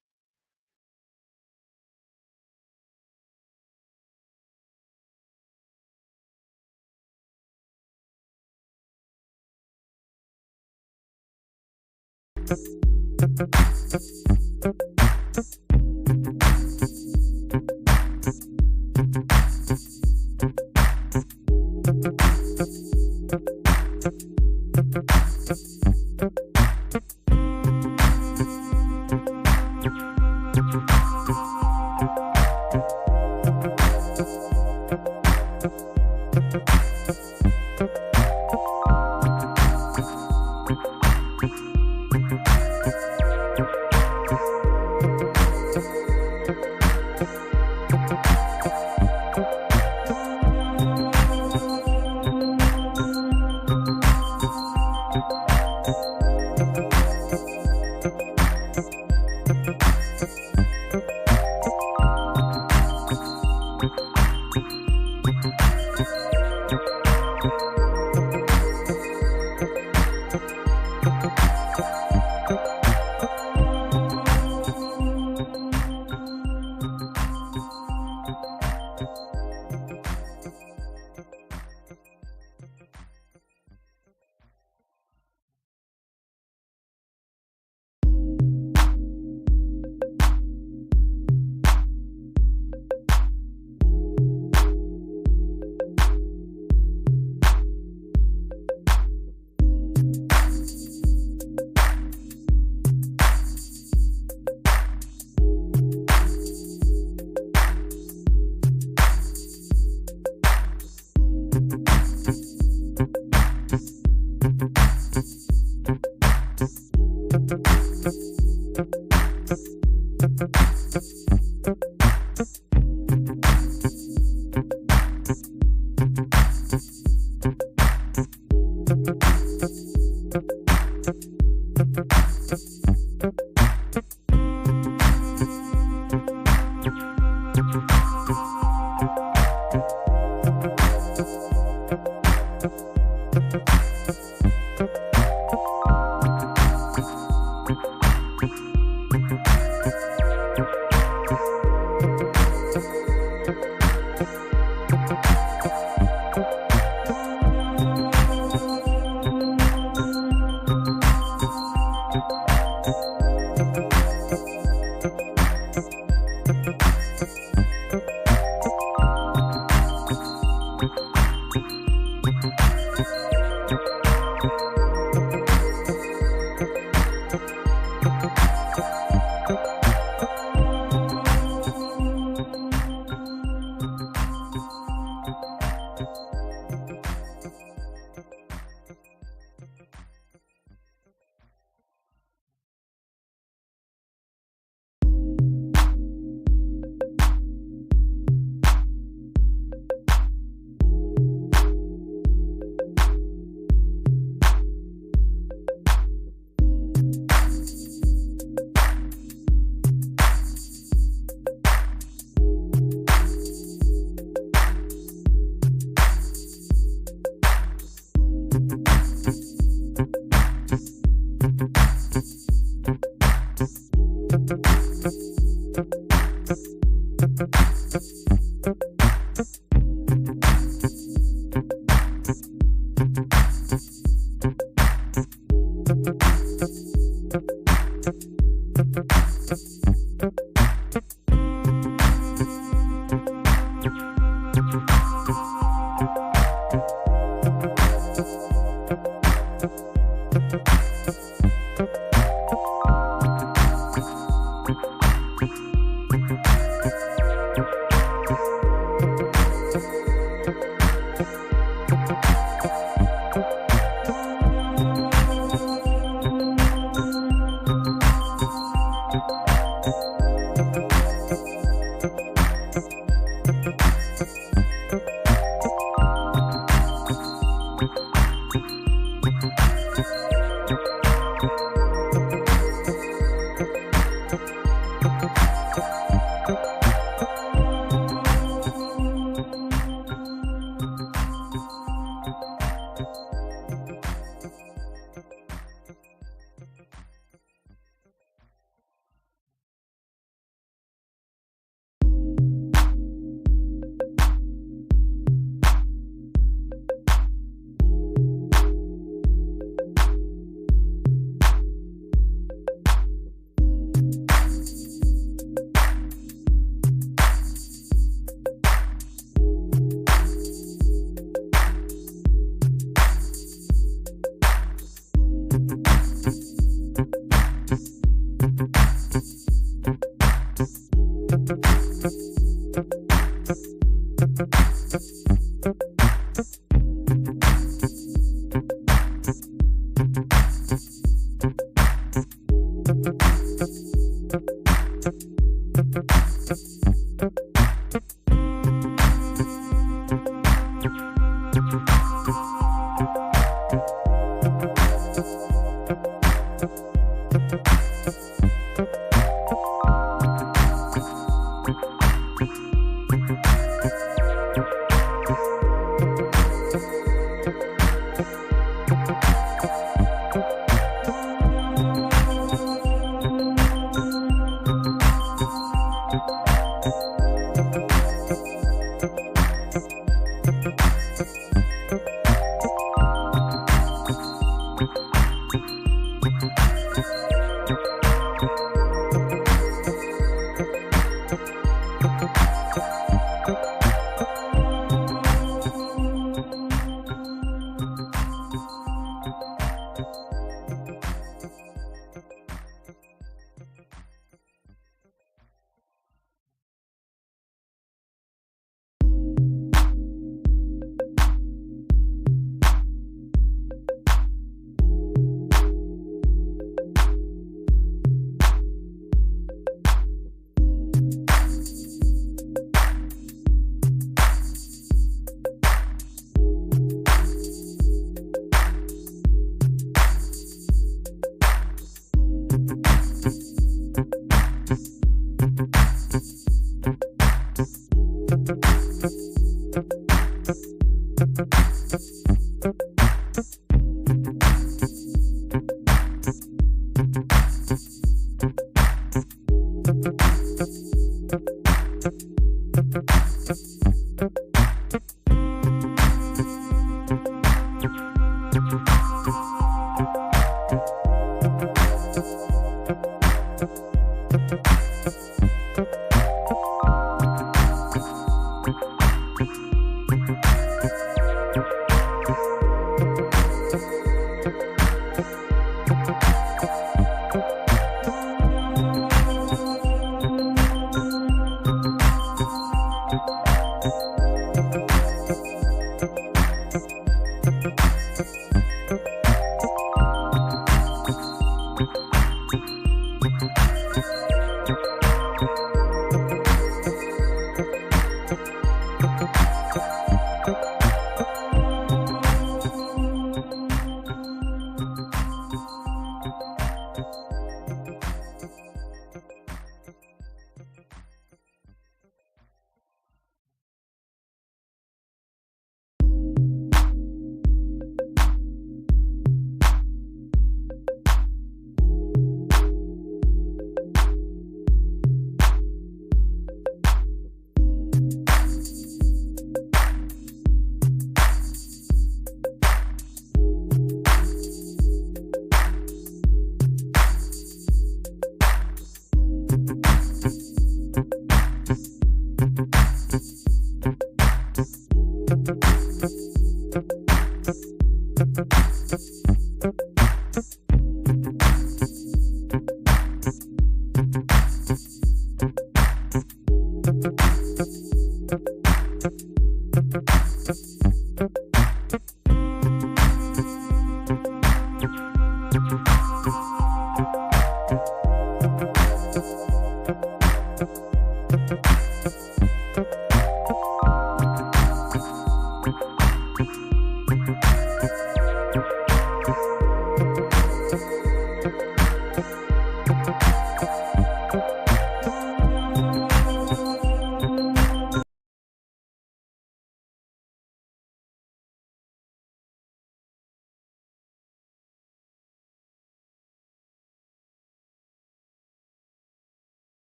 Number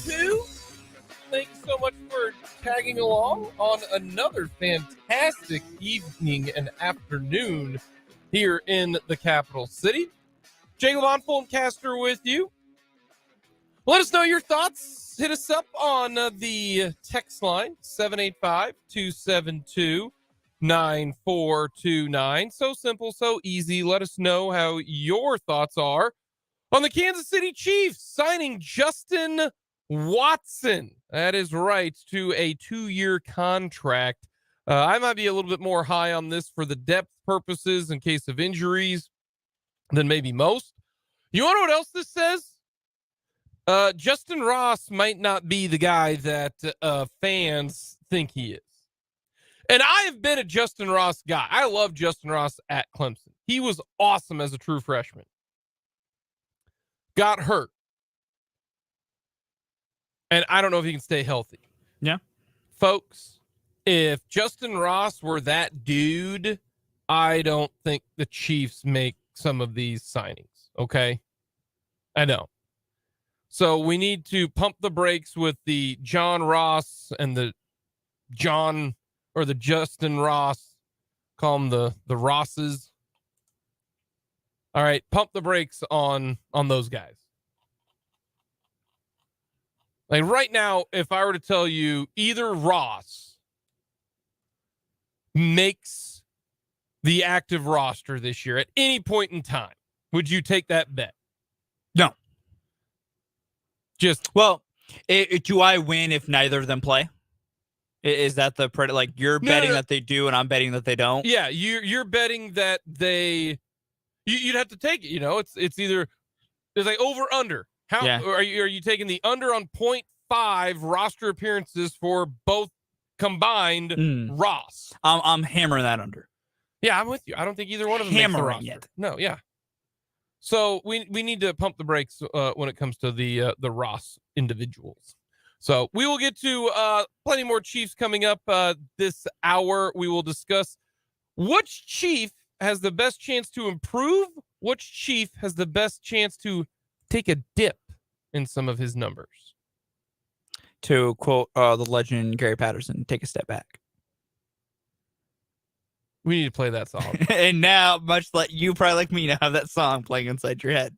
2. Thanks so much for tagging along on another fantastic evening and afternoon here in the capital city. Jake and Fulton Caster with you. Let us know your thoughts. Hit us up on the text line, 785-272-9429. So simple, so easy. Let us know how your thoughts are on the Kansas City Chiefs signing Justin Watson. That is right, to a 2-year contract. I might be a little bit more high on this for the depth purposes in case of injuries than maybe most. You want to know what else this says? Justin Ross might not be the guy that fans think he is. And I have been a Justin Ross guy. I love Justin Ross at Clemson. He was awesome as a true freshman. Got hurt. And I don't know if he can stay healthy. Yeah. Folks, If Justin Ross were that dude, I don't think the Chiefs make some of these signings. Okay. I know. So we need to pump the brakes with the John Ross and the Justin Ross. Call them the Rosses. All right. Pump the brakes on those guys. Like right now, if I were to tell you either Ross makes the active roster this year at any point in time, would you take that bet? No. Just do I win if neither of them play? Is that the like you're betting that they do and I'm betting that they don't? Yeah, you're betting that you'd have to take it. You know, it's either there's like over under. How are you taking the under on 0.5 roster appearances for both combined Ross? I'm hammering that under. Yeah, I'm with you. I don't think either one of them hammering makes the roster. No, yeah. So we need to pump the brakes when it comes to the Ross individuals. So we will get to plenty more Chiefs coming up this hour. We will discuss which Chief has the best chance to improve, which Chief has the best chance to take a dip in some of his numbers. To quote the legend Gary Patterson, take a step back. We need to play that song. And now, much like you probably like me, now have that song playing inside your head.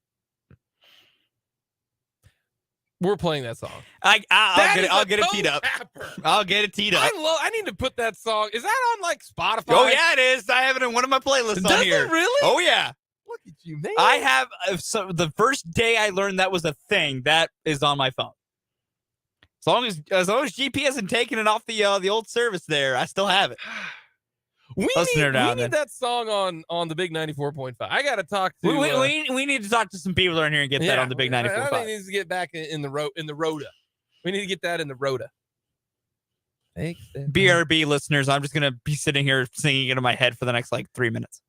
We're playing that song. I'll get it teed up. Tapper. I'll get it teed up. I need to put that song. Is that on like Spotify? Oh yeah, it is. I have it in one of my playlists on here. Does it really? Oh yeah. Look at you, man. I have. So the first day I learned that was a thing, that is on my phone. As long as GP hasn't taken it off the old service there, I still have it. We need that song on the big 94.5. I got to talk to. We need to talk to some people around here and get that on the big 94.5. I think it needs to get back in the Rhoda. We need to get that in the Rhoda. BRB listeners, I'm just gonna be sitting here singing it in my head for the next like 3 minutes.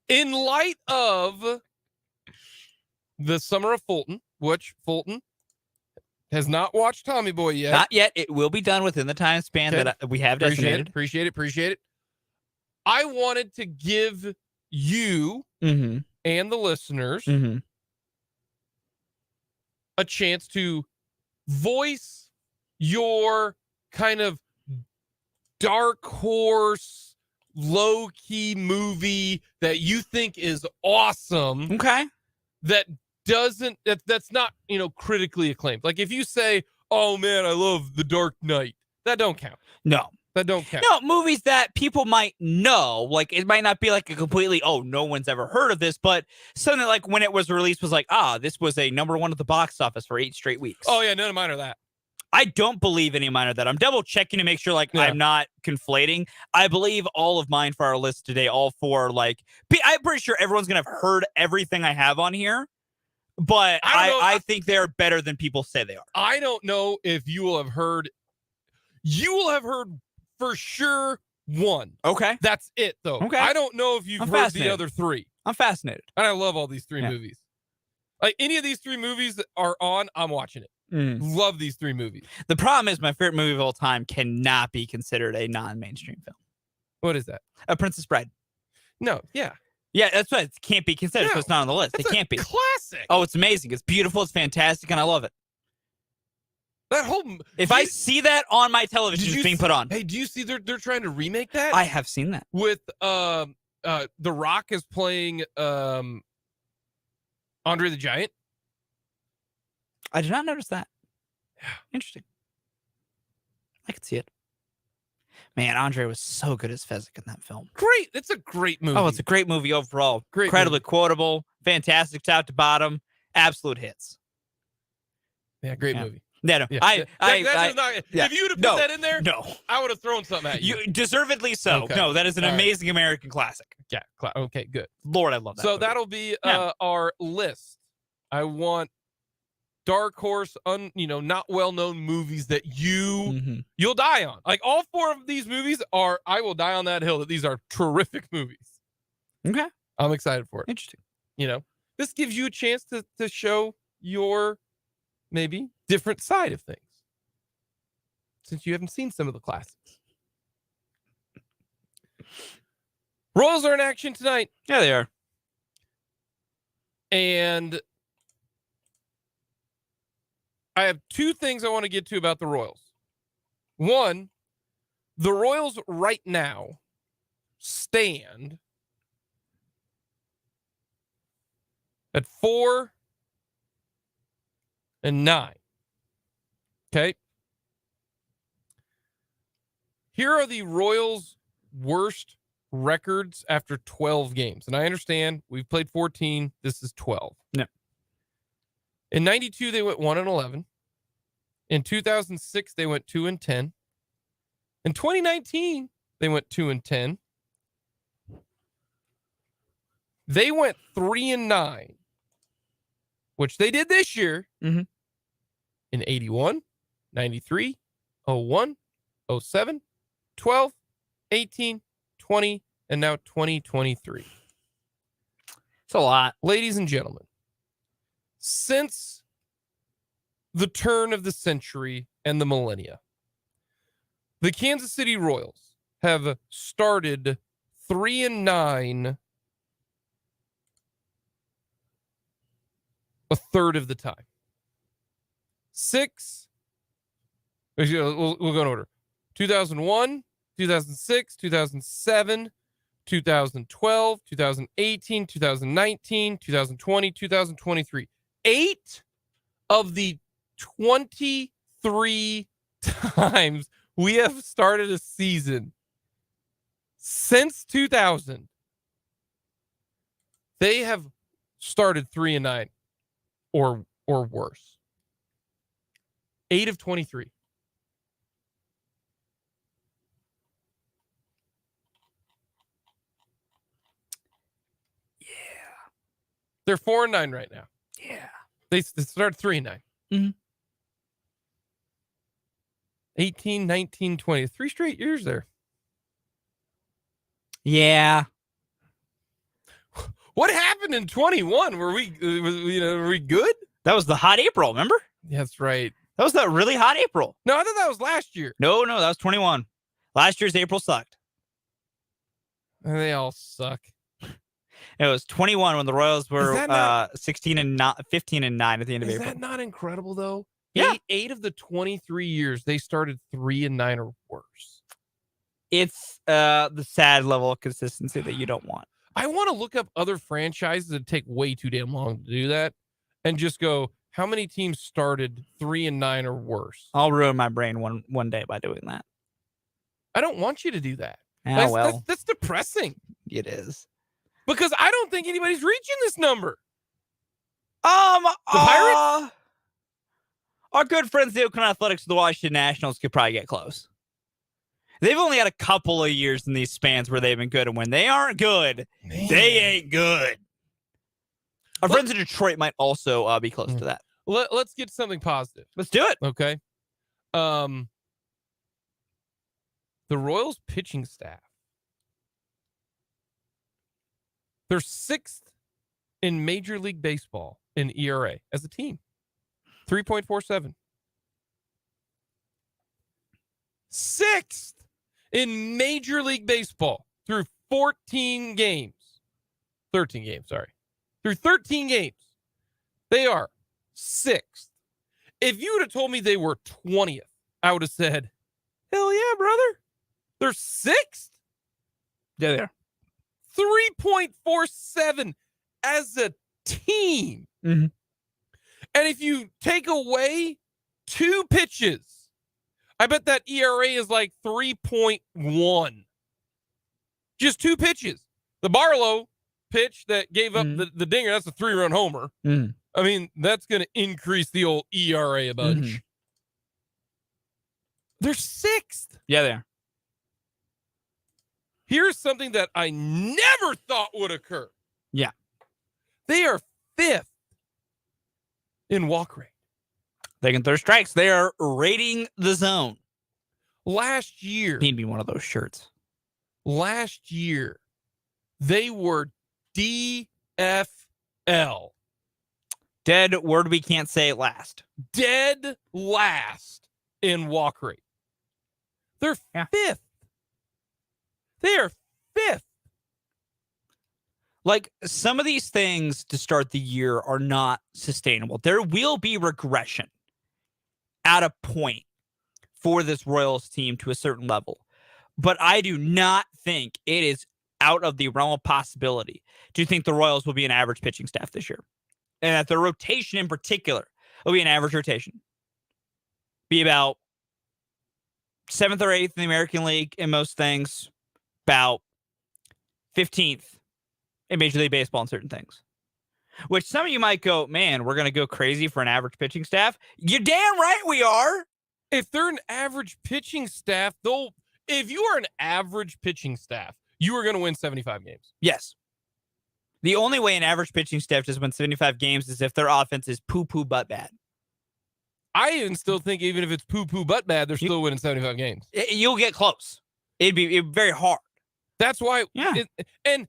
In light of the Summer of Fulton, which Fulton has not watched Tommy Boy yet. Not yet. It will be done within the time span that we have designated. Appreciate it. I wanted to give you and the listeners a chance to voice your kind of dark horse, low-key movie that you think is awesome. Okay. That's not, critically acclaimed. Like if you say, oh man, I love The Dark Knight, that don't count. No. That don't count. No, movies that people might know, like it might not be like a completely, no one's ever heard of this, but something like when it was released was like, this was a #1 at the box office for 8 straight weeks. Oh yeah, none of mine are that. I don't believe any of mine are that. I'm double checking to make sure I'm not conflating. I believe all of mine for our list today, all 4, I'm pretty sure everyone's going to have heard everything I have on here, but I think they're better than people say they are. I don't know if you will have heard for sure 1. Okay. That's it, though. Okay. I don't know if you've heard the other 3. I'm fascinated. And I love all these 3 movies. Like, any of these 3 movies that are on, I'm watching it. Love these 3 movies. The problem is my favorite movie of all time cannot be considered a non-mainstream film. What is that? A Princess Bride. No, yeah. Yeah, that's why it can't be considered, so it's not on the list. It can't be. Classic. Oh, it's amazing. It's beautiful. It's fantastic, and I love it. That whole if I see that on my television it's being put on. Hey, do you see they're trying to remake that? I have seen that. With The Rock is playing Andre the Giant. I did not notice that. Yeah. Interesting. I could see it. Man, Andre was so good as Fezzik in that film. Great. It's a great movie. Oh, it's a great movie overall. Great Incredibly quotable. Fantastic top to bottom. Absolute hits. Yeah, great movie. Yeah, no. Yeah. If you'd have put that in there, no, I would have thrown something at you. Deservedly so. Okay. No, that is an amazing American classic. Yeah. Okay, good. Lord, I love that. So movie. that'll be our list. I want dark horse, not well-known movies that you'll die on. Like all 4 of these movies I will die on that hill that these are terrific movies. Okay. I'm excited for it. Interesting. This gives you a chance to show your maybe different side of things since you haven't seen some of the classics. Royals are in action tonight. Yeah, they are. And I have two things I want to get to about the Royals. One, the Royals right now stand at 4-9. Okay. Here are the Royals' worst records after 12 games. And I understand we've played 14. This is 12. No. In 92, they went 1-11. In 2006, they went 2-10. In 2019, they went 2-10. They went 3-9, which they did this year Mm-hmm. in 81, 93, 01, 07, 12, 18, 20, and now 2023. It's a lot. Ladies and gentlemen, since the turn of the century and the millennia, the Kansas City Royals have started 3-9 a third of the time. We'll go in order. 2001, 2006, 2007, 2012, 2018, 2019, 2020, 2023. 8 of the 23 times we have started a season since 2000, they have started 3-9 or worse. 8 of 23. They're 4-9 right now. Yeah. They started 3-9. Mhm. 18, 19, 20. 3 straight years there. Yeah. What happened in 21? Were we good? That was the hot April, remember? That's right. That was that really hot April. No, I thought that was last year. No, that was 21. Last year's April sucked. They all suck. It was 21 when the Royals were not, 15 and 9 at the end of April. Is that not incredible, though? Yeah. 8 of the 23 years, they started 3-9 or worse. It's the sad level of consistency that you don't want. I want to look up other franchises that take way too damn long to do that and just go, how many teams started 3-9 or worse? I'll ruin my brain one day by doing that. I don't want you to do that. That's depressing. It is. Because I don't think anybody's reaching this number. The Pirates? Our good friends, the Oakland Athletics of the Washington Nationals, could probably get close. They've only had a couple of years in these spans where they've been good, and when they aren't good, they ain't good. Our friends in Detroit might also be close to that. Let's get something positive. Let's do it. Okay. The Royals pitching staff. They're 6th in Major League Baseball in ERA as a team. 3.47. 6th in Major League Baseball through 13 games. Through 13 games. They are 6th. If you would have told me they were 20th, I would have said, hell yeah, brother. They're 6th. Yeah, they are. 3.47 as a team. Mm-hmm. And if you take away 2 pitches, I bet that ERA is like 3.1. Just 2 pitches. The Barlow pitch that gave up the dinger, that's a 3-run homer. Mm-hmm. I mean, that's going to increase the old ERA a bunch. Mm-hmm. They're 6th. Yeah, they are. Here's something that I never thought would occur. Yeah. They are 5th in walk rate. They can throw strikes. They are raiding the zone. Last year. Need me one of those shirts. Last year, they were DFL. Dead word we can't say last. Dead last in walk rate. They're 5th. They are Like, some of these things to start the year are not sustainable. There will be regression at a point for this Royals team to a certain level. But I do not think it is out of the realm of possibility to think the Royals will be an average pitching staff this year. And that the rotation in particular will be an average rotation. Be about 7th or 8th in the American League in most things. About 15th in Major League Baseball in certain things. Which some of you might go, man, we're going to go crazy for an average pitching staff. You're damn right we are. If they're an average pitching staff, if you are an average pitching staff, you are going to win 75 games. Yes. The only way an average pitching staff does win 75 games is if their offense is poo-poo but bad. I even still think even if it's poo-poo but bad, they're still winning 75 games. You'll get close. It'd be very hard. That's why. Yeah. And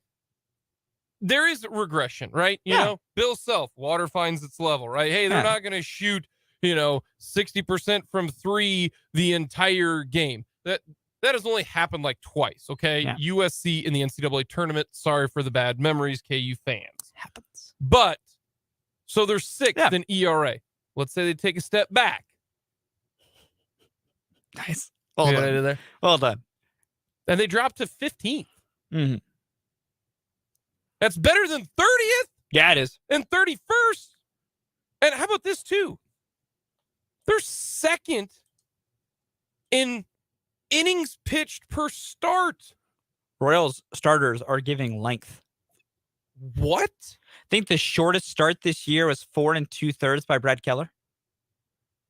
there is regression, right? You know, Bill Self, water finds its level, right? Hey, they're not going to shoot, 60% from 3 the entire game. That has only happened like twice, okay? Yeah. USC in the NCAA tournament. Sorry for the bad memories, KU fans. Happens. But, so they're 6th in ERA. Let's say they take a step back. Nice. Well done. There. Well done. And they drop to 15th. Mm-hmm. That's better than 30th Yeah, it is. and 31st. And how about this, too? They're 2nd in innings pitched per start. Royals starters are giving length. What? I think the shortest start this year was 4 2/3 by Brad Keller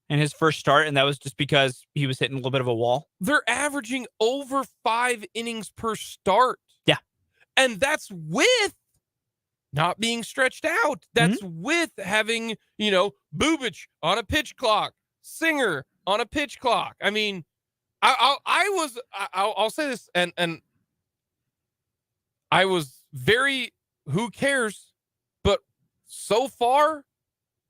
in his first start, and that was just because he was hitting a little bit of a wall. They're averaging over 5 innings per start. Yeah. And that's with not being stretched out. That's with having, Bubich on a pitch clock, Singer on a pitch clock. I mean, I'll say this, and I was very, who cares? But so far,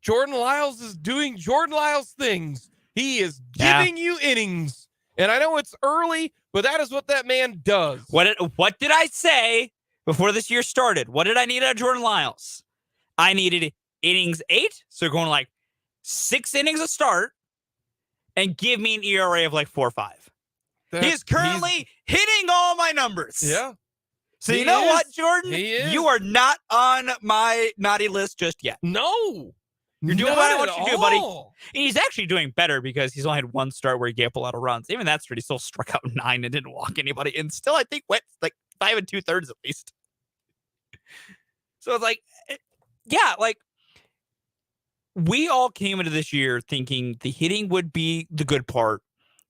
Jordan Lyles is doing Jordan Lyles things. He is giving you innings. And I know it's early, but that is what that man does. What did I say before this year started? What did I need out of Jordan Lyles? I needed innings 8, so going like 6 innings a start, and give me an ERA of like 4 or 5. He is currently hitting all my numbers. Yeah. So you know what, Jordan? He is. You are not on my naughty list just yet. No. You're doing what I want you to do, buddy. And he's actually doing better because he's only had 1 start where he gave up a lot of runs. Even that start, he still struck out 9 and didn't walk anybody. And still, I think, went like 5 2/3 at least. So it's like, we all came into this year thinking the hitting would be the good part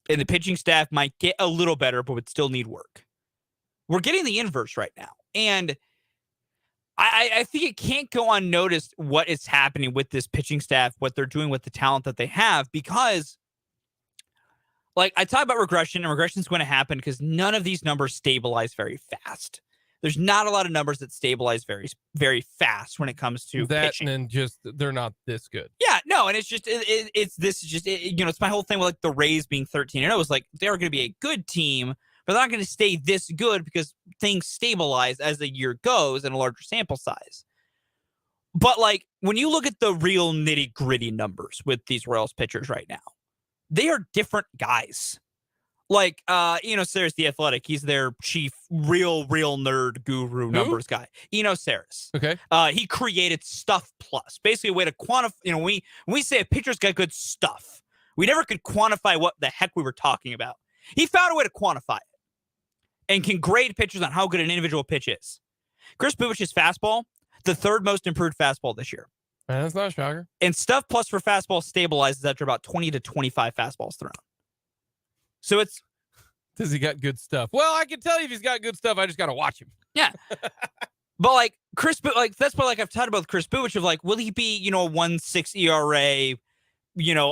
and the pitching staff might get a little better, but would still need work. We're getting the inverse right now. And I think it can't go unnoticed what is happening with this pitching staff, what they're doing with the talent that they have, because like I talk about regression, and regression is going to happen because none of these numbers stabilize very fast. There's not a lot of numbers that stabilize very, very fast when it comes to that pitching. And just they're not this good. Yeah, no, and it's just it's my whole thing with like the Rays being 13-0. It was like they're going to be a good team, but they're not going to stay this good because things stabilize as the year goes in a larger sample size. But like when you look at the real nitty gritty numbers with these Royals pitchers right now, they are different guys. Like, Saris the Athletic, he's their chief real nerd guru numbers guy. Saris. Okay. He created Stuff Plus, basically a way to quantify, when we say a pitcher's got good stuff, we never could quantify what the heck we were talking about. He found a way to quantify it and can grade pitchers on how good an individual pitch is. Chris Bubich's fastball, the 3rd most improved fastball this year. Man, that's not a shocker. And Stuff Plus for fastball stabilizes after about 20 to 25 fastballs thrown. So it's... Does he got good stuff? Well, I can tell you if he's got good stuff. I just got to watch him. Yeah. But like that's what like I've talked about with Chris Bubich of like, will he be, a 1.6 ERA,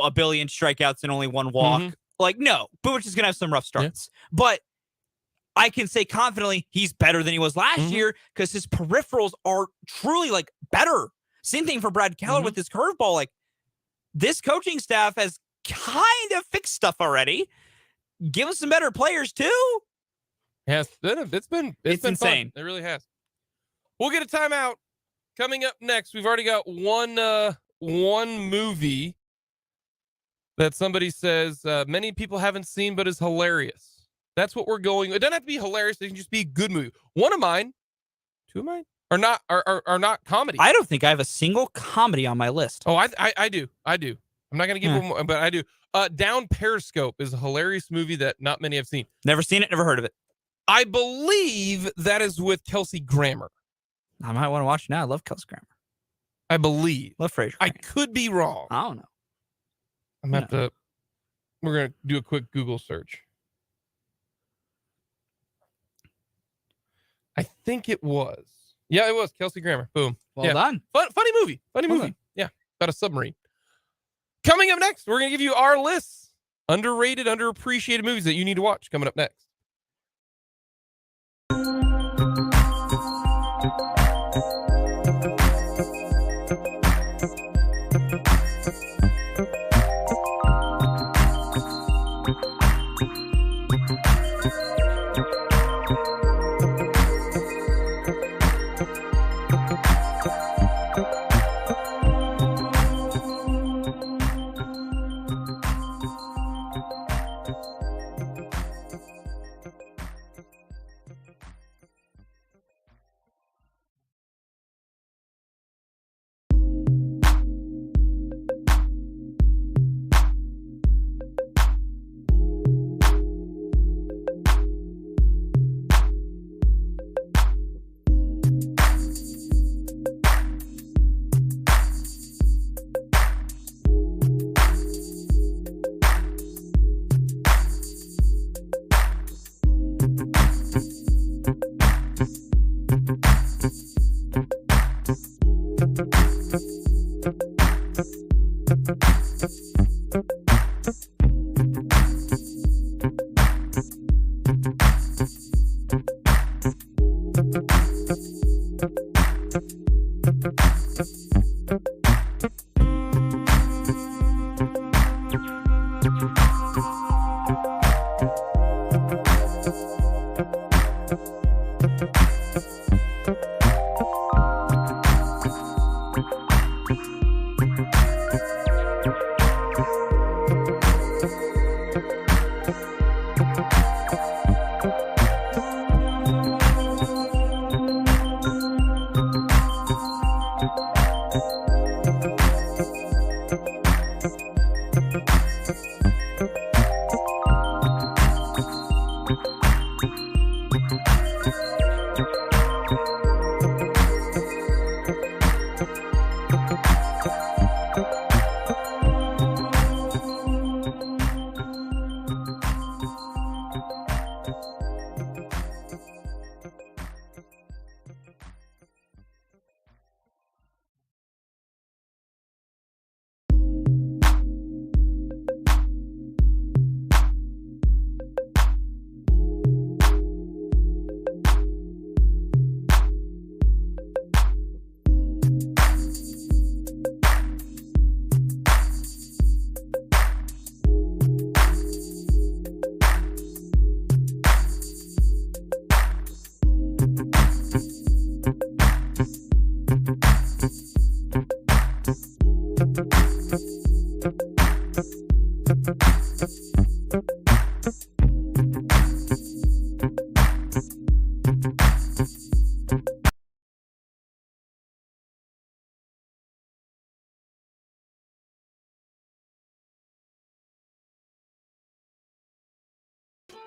a billion strikeouts and only 1 walk? Mm-hmm. Like, no, Bubich is going to have some rough starts. Yeah. But I can say confidently he's better than he was last year because his peripherals are truly like better. Same thing for Brad Keller with his curveball. Like this coaching staff has kind of fixed stuff already. Give us some better players too. Yes, it's been insane. Fun. It really has. We'll get a timeout. Coming up next, we've already got one movie that somebody says many people haven't seen but is hilarious. That's what we're going. It doesn't have to be hilarious. It can just be a good movie. One of mine, two of mine, are not comedy. I don't think I have a single comedy on my list. Oh, I do. I'm not gonna give one more, but I do. Down Periscope is a hilarious movie that not many have seen. Never seen it. Never heard of it. I believe that is with Kelsey Grammer. I might want to watch it now. I love Kelsey Grammer. I believe. Love Frasier. I could be wrong. I don't know. I'm gonna have to. We're gonna do a quick Google search. I think it was. Yeah, it was Kelsey Grammer. Boom. Well done. Funny movie. Funny movie. Yeah, about a submarine. Coming up next, we're gonna give you our lists. Underrated, underappreciated movies that you need to watch. Coming up next.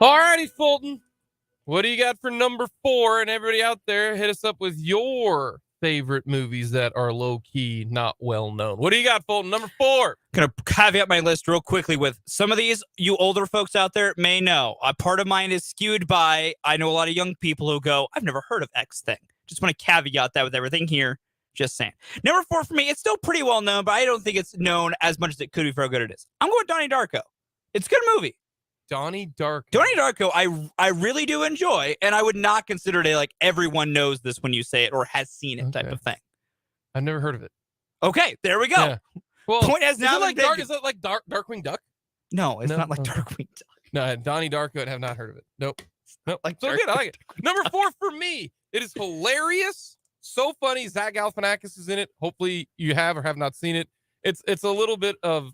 Alrighty, Fulton. What do you got for number 4? And everybody out there, hit us up with your favorite movies that are low-key, not well-known. What do you got, Fulton? Number 4. Gonna caveat my list real quickly with some of these you older folks out there may know. A part of mine is skewed by, I know a lot of young people who go, I've never heard of X thing. Just want to caveat that with everything here. Just saying. Number 4 for me, it's still pretty well known, but I don't think it's known as much as it could be for how good it is. I'm going with Donnie Darko. It's a good movie. Donnie Darko. Donnie Darko, I really do enjoy, and I would not consider it a, like, everyone knows this when you say it or has seen it type of thing. I've never heard of it. Okay, there we go. Yeah. Well, Point has now been taken. Is it like Darkwing Duck? No, it's not like Darkwing Duck. No, Donnie Darko, I have not heard of it. Nope. Like so good. I like it. Number 4 for me. It is hilarious. So funny. Zach Galifianakis is in it. Hopefully you have or have not seen it. It's a little bit of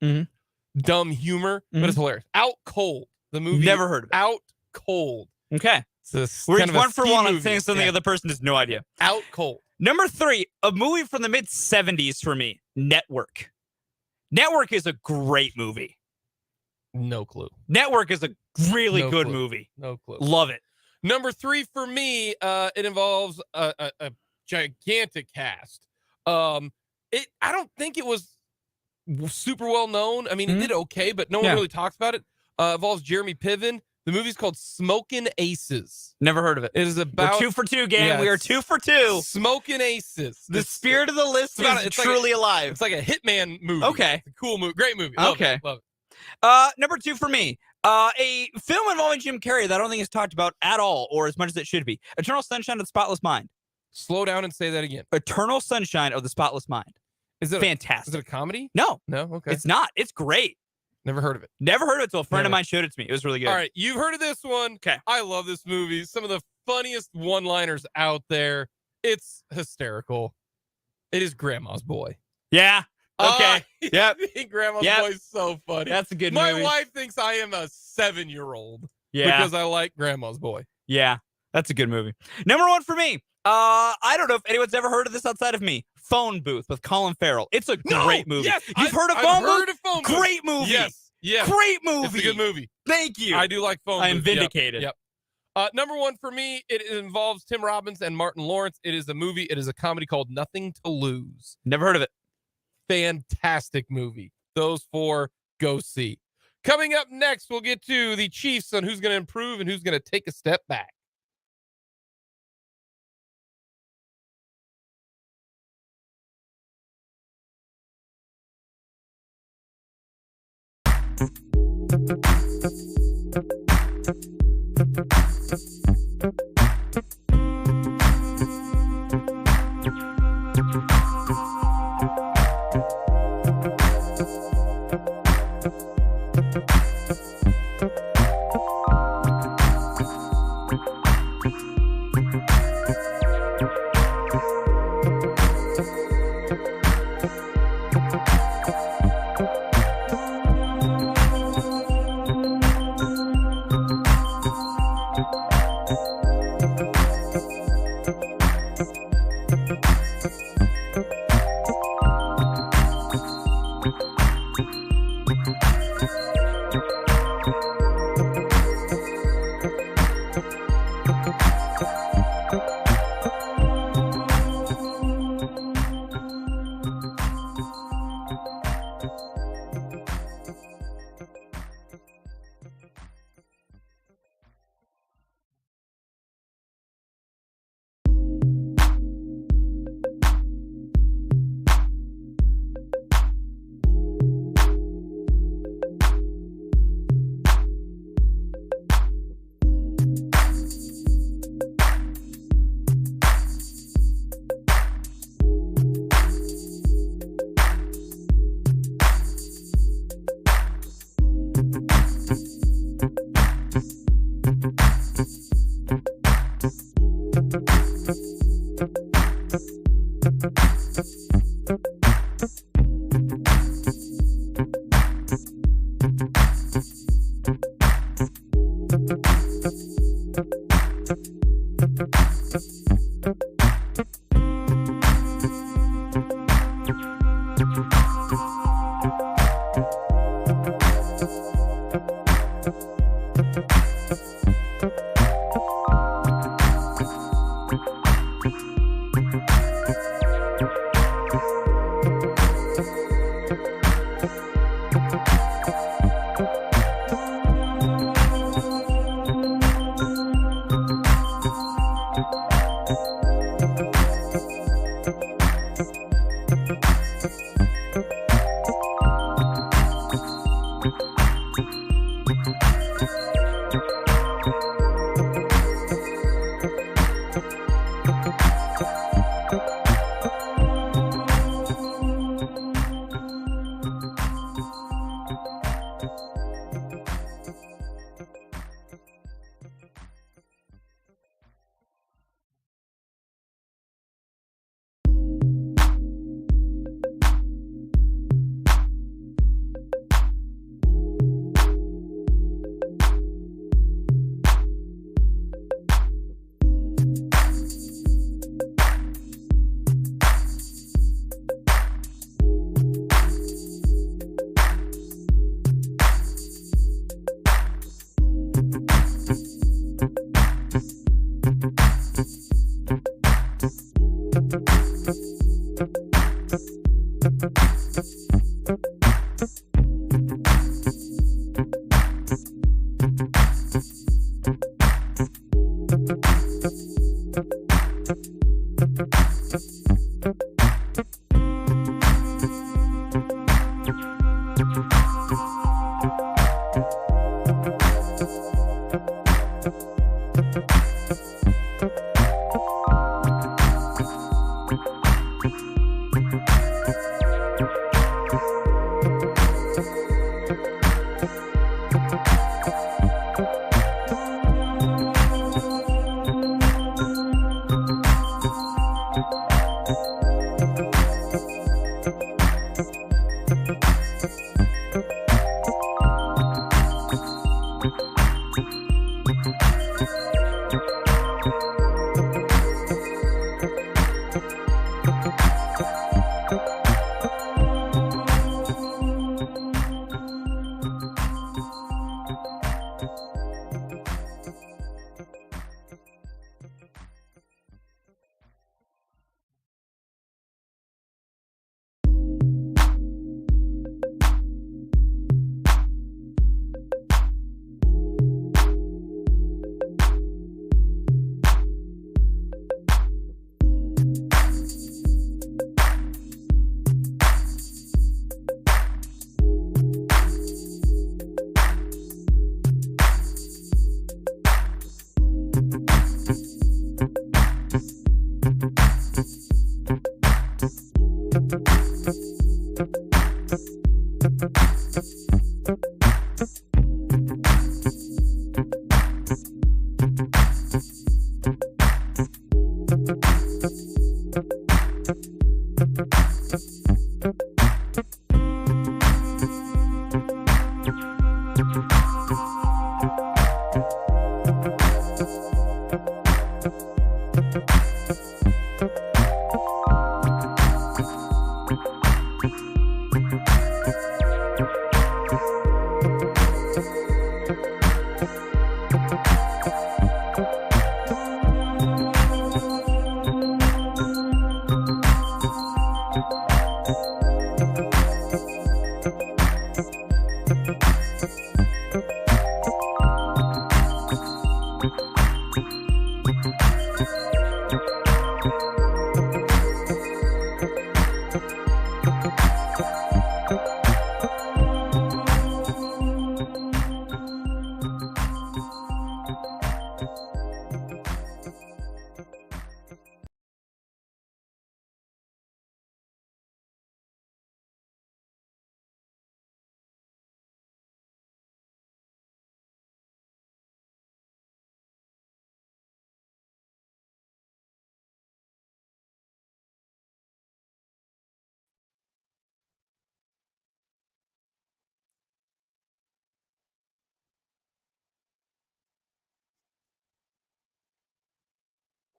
dumb humor, but it's hilarious. Out Cold, the movie. Never heard of it. Out Cold. Okay. We're each one for one on saying something the other person has no idea. Out Cold. Number 3, a movie from the mid-'70s for me, Network. Network is a great movie. No clue. Network is a really good movie. No clue. Love it. Number 3 for me, it involves a gigantic cast. I don't think it was super well known. I mean, it did okay, but no one really talks about it. Involves Jeremy Piven. The movie's called Smokin' Aces. Never heard of it. It is about... We're 2 for 2, gang. We are 2 for 2. Smokin' Aces. The spirit of the list is truly alive. It's like a Hitman movie. Okay. It's a cool movie. Great movie. Love it. Number 2 for me. A film involving Jim Carrey that I don't think is talked about at all or as much as it should be. Eternal Sunshine of the Spotless Mind. Slow down and say that again. Eternal Sunshine of the Spotless Mind. Is it fantastic? Is it a comedy? No. No? Okay. It's not. It's great. Never heard of it. Never heard of it until a friend of mine showed it to me. It was really good. All right. You've heard of this one. Okay. I love this movie. Some of the funniest one-liners out there. It's hysterical. It is Grandma's Boy. Yeah. Okay. Yep. Grandma's Boy is so funny. That's a good movie. My wife thinks I am a 7-year-old. Yeah. Because I like Grandma's Boy. Yeah. That's a good movie. Number 1 for me. I don't know if anyone's ever heard of this outside of me. Phone Booth with Colin Farrell. It's a great movie. Yes, You've heard of Phone Booth? Great movie. Yes. Yes. Great movie. It's a good movie. Thank you. I do like Phone Booth. I am vindicated. Yep. Number 1 for me, it involves Tim Robbins and Martin Lawrence. It is a movie. It is a comedy called Nothing to Lose. Never heard of it. Fantastic movie. Those 4, go see. Coming up next, we'll get to the Chiefs on who's going to improve and who's going to take a step back.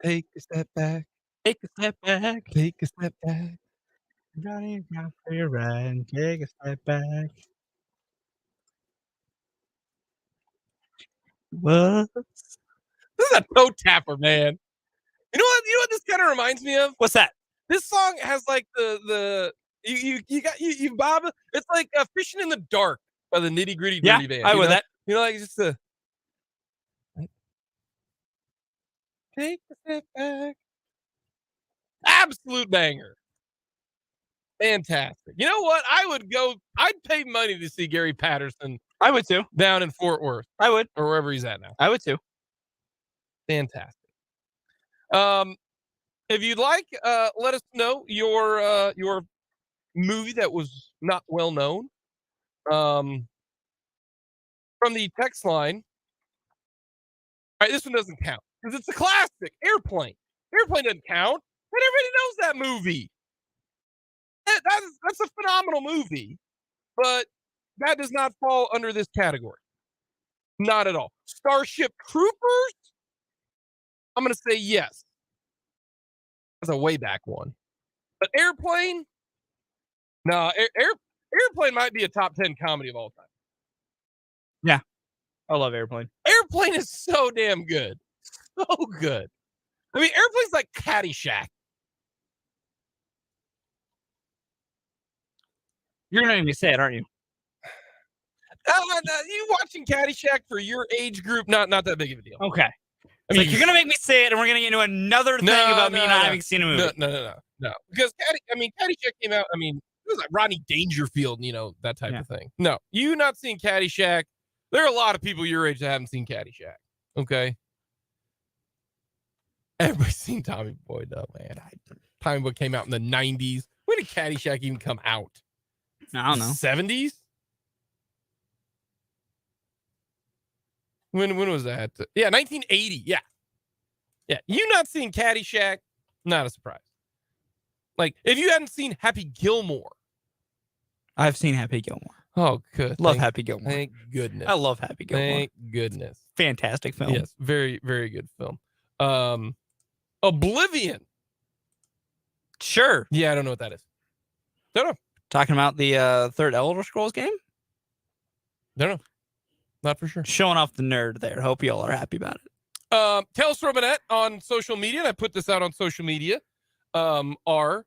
Take a step back. Take a step back. Take a step back. Running down for your ride. Take a step back. What? This is a toe tapper, man. You know what? You know what this kind of reminds me of? What's that? This song has like the you Bob. It's like fishing in the dark by the Nitty Gritty Yeah, Dirty Band. I you with know? that. You know, like just a take a step back. Absolute banger. Fantastic. You know what? I'd pay money to see Gary Patterson I would too. down in Fort Worth I would. or wherever he's at now. I would too. Fantastic. If you'd like, let us know your movie that was not well known. From the text line. All right, this one doesn't count because it's a classic. Airplane. Airplane doesn't count. But everybody knows that movie. That's a phenomenal movie, but that does not fall under this category. Not at all. Starship Troopers. I'm going to say yes. That's a way back one. But Airplane. No, Airplane might be a top 10 comedy of all time. Yeah, I love Airplane. Airplane is so damn good. So good. I mean, Airplane's like Caddyshack. You're going to make me say it, aren't you? You watching Caddyshack for your age group, not that big of a deal. Okay. I mean, you're going to make me say it, and we're going to get into another thing about me not having seen a movie. No. Because Caddyshack came out, it was like Rodney Dangerfield, that type of thing. No, you not seeing Caddyshack. There are a lot of people your age that haven't seen Caddyshack. Okay. Everybody's seen Tommy Boy, though, man. Tommy Boy came out in the 90s. When did Caddyshack even come out? I don't know. 70s? When was that? Yeah, 1980. Yeah. Yeah. You not seeing Caddyshack, not a surprise. Like, if you hadn't seen Happy Gilmore. I've seen Happy Gilmore. Oh, good. Love Happy Gilmore. Thank goodness. I love Happy Gilmore. Thank goodness. Fantastic film. Yes, very, very good film. Oblivion. Sure. Yeah, I don't know what that is. Don't know. Talking about the third Elder Scrolls game? Don't know. Not for sure. Showing off the nerd there. Hope you all are happy about it. Tales from Annette on social media, and I put this out on social media. Our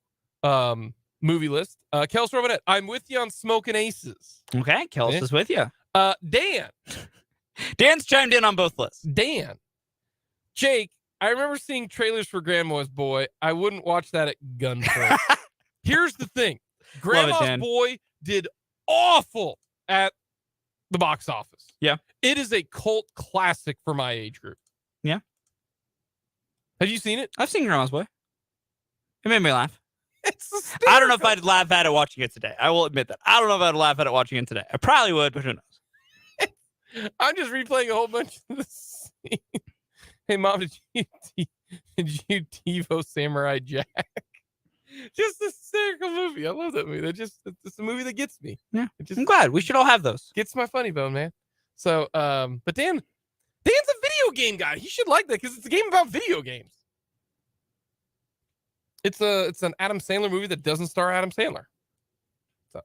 movie list. Kels from Annette, I'm with you on Smoking Aces. Okay, Kels is with you. Dan. Dan's chimed in on both lists. Dan. Jake, I remember seeing trailers for Grandma's Boy. I wouldn't watch that at gunpoint. Here's the thing. Grandma's Boy did awful at the box office. Yeah. It is a cult classic for my age group. Yeah. Have you seen it? I've seen Grandma's Boy. It made me laugh. It's hysterical. I don't know if I'd laugh at it watching it today. I will admit that. I don't know if I'd laugh at it watching it today. I probably would, but who knows? I'm just replaying a whole bunch of the scene. Hey, Mom, did you TiVo Samurai Jack? Just a hysterical movie. I love that movie. It's a movie that gets me. Yeah, I'm glad. We should all have those. Gets my funny bone, man. So, but Dan's a video game guy. He should like that because it's a game about video games. It's an Adam Sandler movie that doesn't star Adam Sandler. So,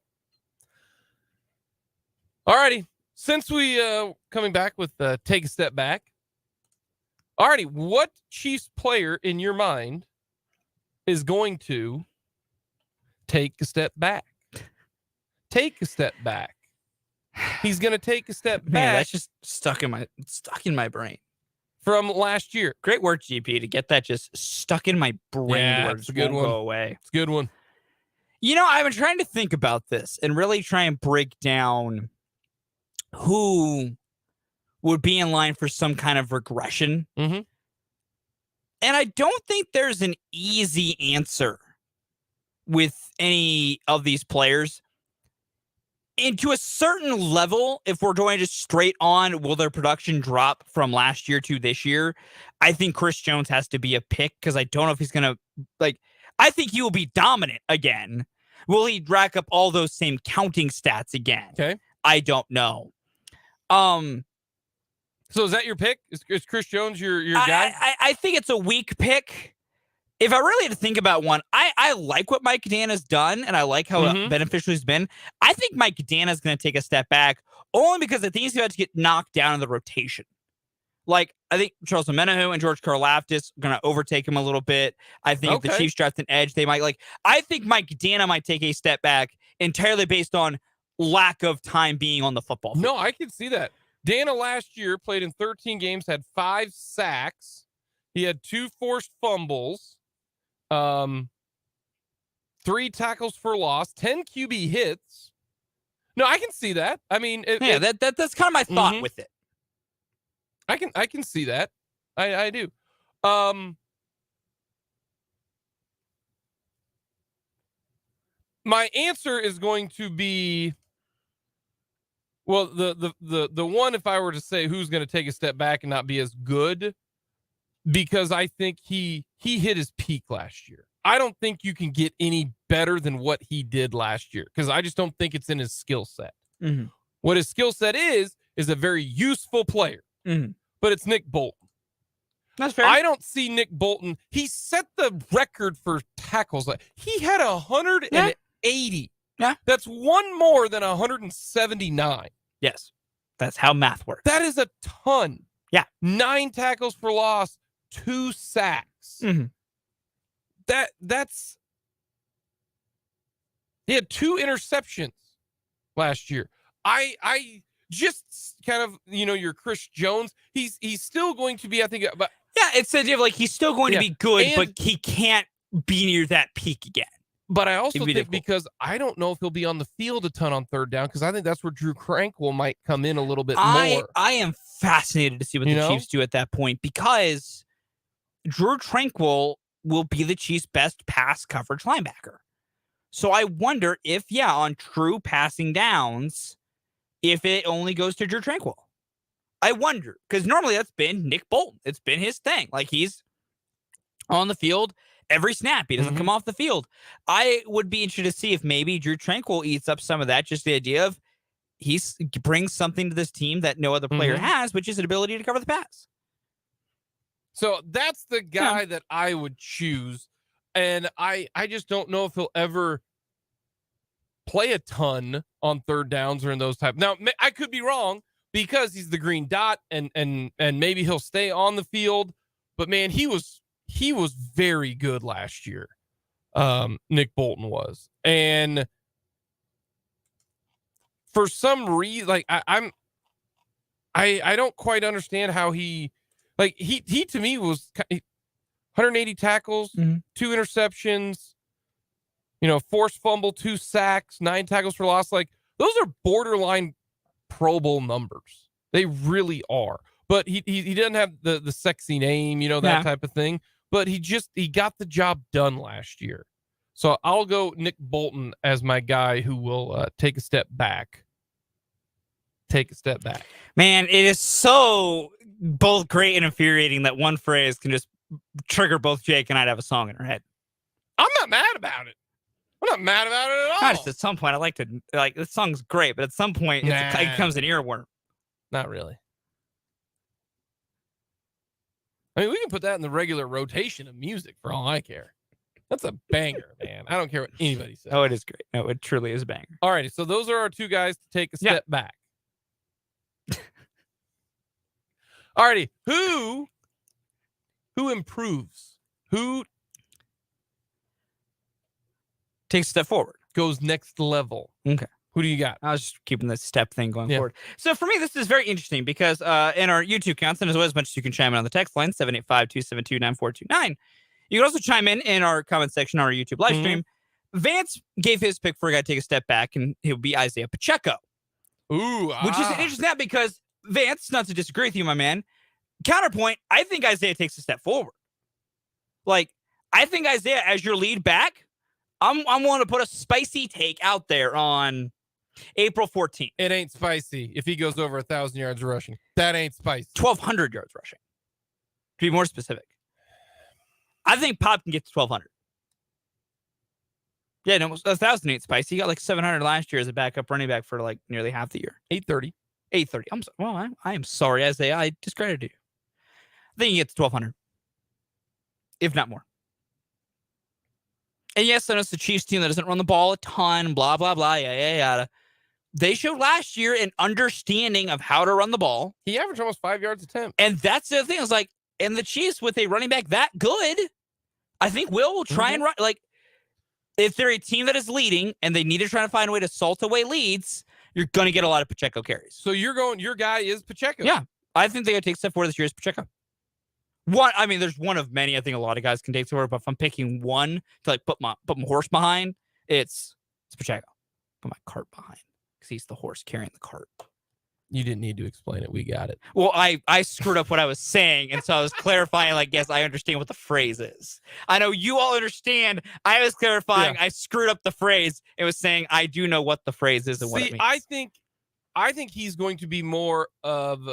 alrighty. Since we coming back with Take a Step Back. Alrighty, what Chiefs player in your mind is going to take a step back? Take a step back. He's going to take a step back. Man, that's just stuck in my brain. From last year. Great work, GP, to get that just stuck in my brain. Yeah, where it's a good one. Go away. It's a good one. You know, I've been trying to think about this and really try and break down who would be in line for some kind of regression. Mm-hmm. And I don't think there's an easy answer with any of these players. And to a certain level, if we're going just straight on, will their production drop from last year to this year? I think Chris Jones has to be a pick because I don't know if he's going to, I think he will be dominant again. Will he rack up all those same counting stats again? Okay. I don't know. So is that your pick? Is Chris Jones your guy? I think it's a weak pick. If I really had to think about one, I like what Mike Dana's done, and I like how beneficial he's been. I think Mike Dana's going to take a step back, only because I think he's going to get knocked down in the rotation. Like, I think Charles Omenihu and George Karlaftis are going to overtake him a little bit. I think if the Chiefs draft an edge, they might I think Mike Dana might take a step back entirely based on lack of time being on the football field. No, I can see that. Dana last year played in 13 games, had 5 sacks. He had 2 forced fumbles, 3 tackles for loss, 10 QB hits. No, I can see that. I mean, that's kind of my thought with it. I can see that. I do. My answer is going to be, well, the one, if I were to say who's going to take a step back and not be as good, because I think he hit his peak last year. I don't think you can get any better than what he did last year because I just don't think it's in his skill set. Mm-hmm. What his skill set is a very useful player, but it's Nick Bolton. That's fair. I don't see Nick Bolton. He set the record for tackles. He had 180. Yeah. That's one more than 179. Yes. That's how math works. That is a ton. Yeah. 9 tackles for loss, 2 sacks. Mm-hmm. That's he had 2 interceptions last year. I just kind of, your Chris Jones, he's still going to be, I think, but yeah, it's the idea of he's still going to be good, but he can't be near that peak again. But I also think because I don't know if he'll be on the field a ton on third down, because I think that's where Drew Crankle might come in a little bit more. I am fascinated to see what the Chiefs do at that point, because Drew Tranquil will be the Chiefs' best pass coverage linebacker. So I wonder if, on true passing downs, if it only goes to Drew Tranquil. I wonder, because normally that's been Nick Bolton. It's been his thing. Like, he's on the field every snap. He doesn't come off the field. I would be interested to see if maybe Drew Tranquil eats up some of that, just the idea of he brings something to this team that no other player has, which is an ability to cover the pass. So that's the guy that I would choose. And I just don't know if he'll ever play a ton on third downs or in those type. Now, I could be wrong because he's the green dot and maybe he'll stay on the field. But man, he was very good last year. Nick Bolton was. And for some reason, like I don't quite understand how he to me was 180 tackles, 2 interceptions, forced fumble, 2 sacks, 9 tackles for loss. Like, those are borderline Pro Bowl numbers. They really are. But he doesn't have the sexy name, that type of thing. But he got the job done last year. So I'll go Nick Bolton as my guy who will take a step back. Man, it is so both great and infuriating that one phrase can just trigger both Jake and I to have a song in our head. I'm not mad about it. I'm not mad about it at all. Just at some point, I like to, this song's great, but at some point, it becomes an earworm. Not really. I mean, we can put that in the regular rotation of music for all I care. That's a banger, man. I don't care what anybody says. Oh, it is great. No, it truly is a banger. All righty, so those are our 2 guys to take a step back. All righty, who improves? Who takes a step forward? Goes next level? Okay. Who do you got? I was just keeping the step thing going forward. So for me, this is very interesting because in our YouTube accounts, and as well as much as you can chime in on the text line, 785-272-9429. You can also chime in our comment section on our YouTube live stream. Vance gave his pick for a guy to take a step back, and he'll be Isaiah Pacheco. Ooh, which is interesting because Vance, not to disagree with you, my man. Counterpoint, I think Isaiah takes a step forward. Like, I think Isaiah, as your lead back, I'm willing to put a spicy take out there on April 14th. It ain't spicy if he goes over 1,000 yards rushing. That ain't spicy. 1,200 yards rushing. To be more specific. I think Pop can get to 1,200. Yeah, no, 1,000 ain't spicy. He got like 700 last year as a backup running back for like nearly half the year. 830. 830. I am sorry, Isaiah. I discredited you. I think he gets 1,200. If not more. And yes, I know it's the Chiefs team that doesn't run the ball a ton, blah, blah, blah, yada. They showed last year an understanding of how to run the ball. He averaged almost 5 yards a attempt. And that's the other thing. I was like, and the Chiefs with a running back that good, I think will try and run. Like, if they're a team that is leading and they need to try to find a way to salt away leads, you're going to get a lot of Pacheco carries. So your guy is Pacheco. Yeah. I think they got to take a step forward this year is Pacheco. There's one of many. I think a lot of guys can take forward, but if I'm picking one to like put my horse behind, it's Pacheco. Put my cart behind because he's the horse carrying the cart. You didn't need to explain it. We got it. Well, I screwed up what I was saying, and so I was clarifying, like, yes, I understand what the phrase is. I know you all understand. I was clarifying. Yeah. I screwed up the phrase. It was saying I do know what the phrase is and what it means. I think he's going to be more of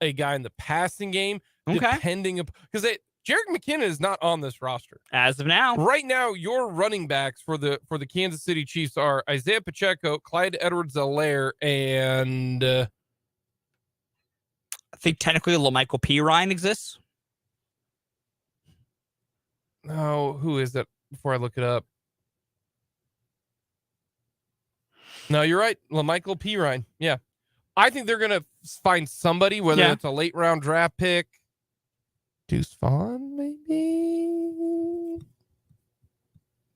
a guy in the passing game, depending upon because Jerick McKinnon is not on this roster as of now. Right now, your running backs for the Kansas City Chiefs are Isaiah Pacheco, Clyde Edwards-Helaire, and I think technically LaMichael Pirine exists. No, who is that? Before I look it up. No, you're right. LaMichael Pirine. Yeah. I think they're going to find somebody, whether it's a late round draft pick. Deuce Vaughn,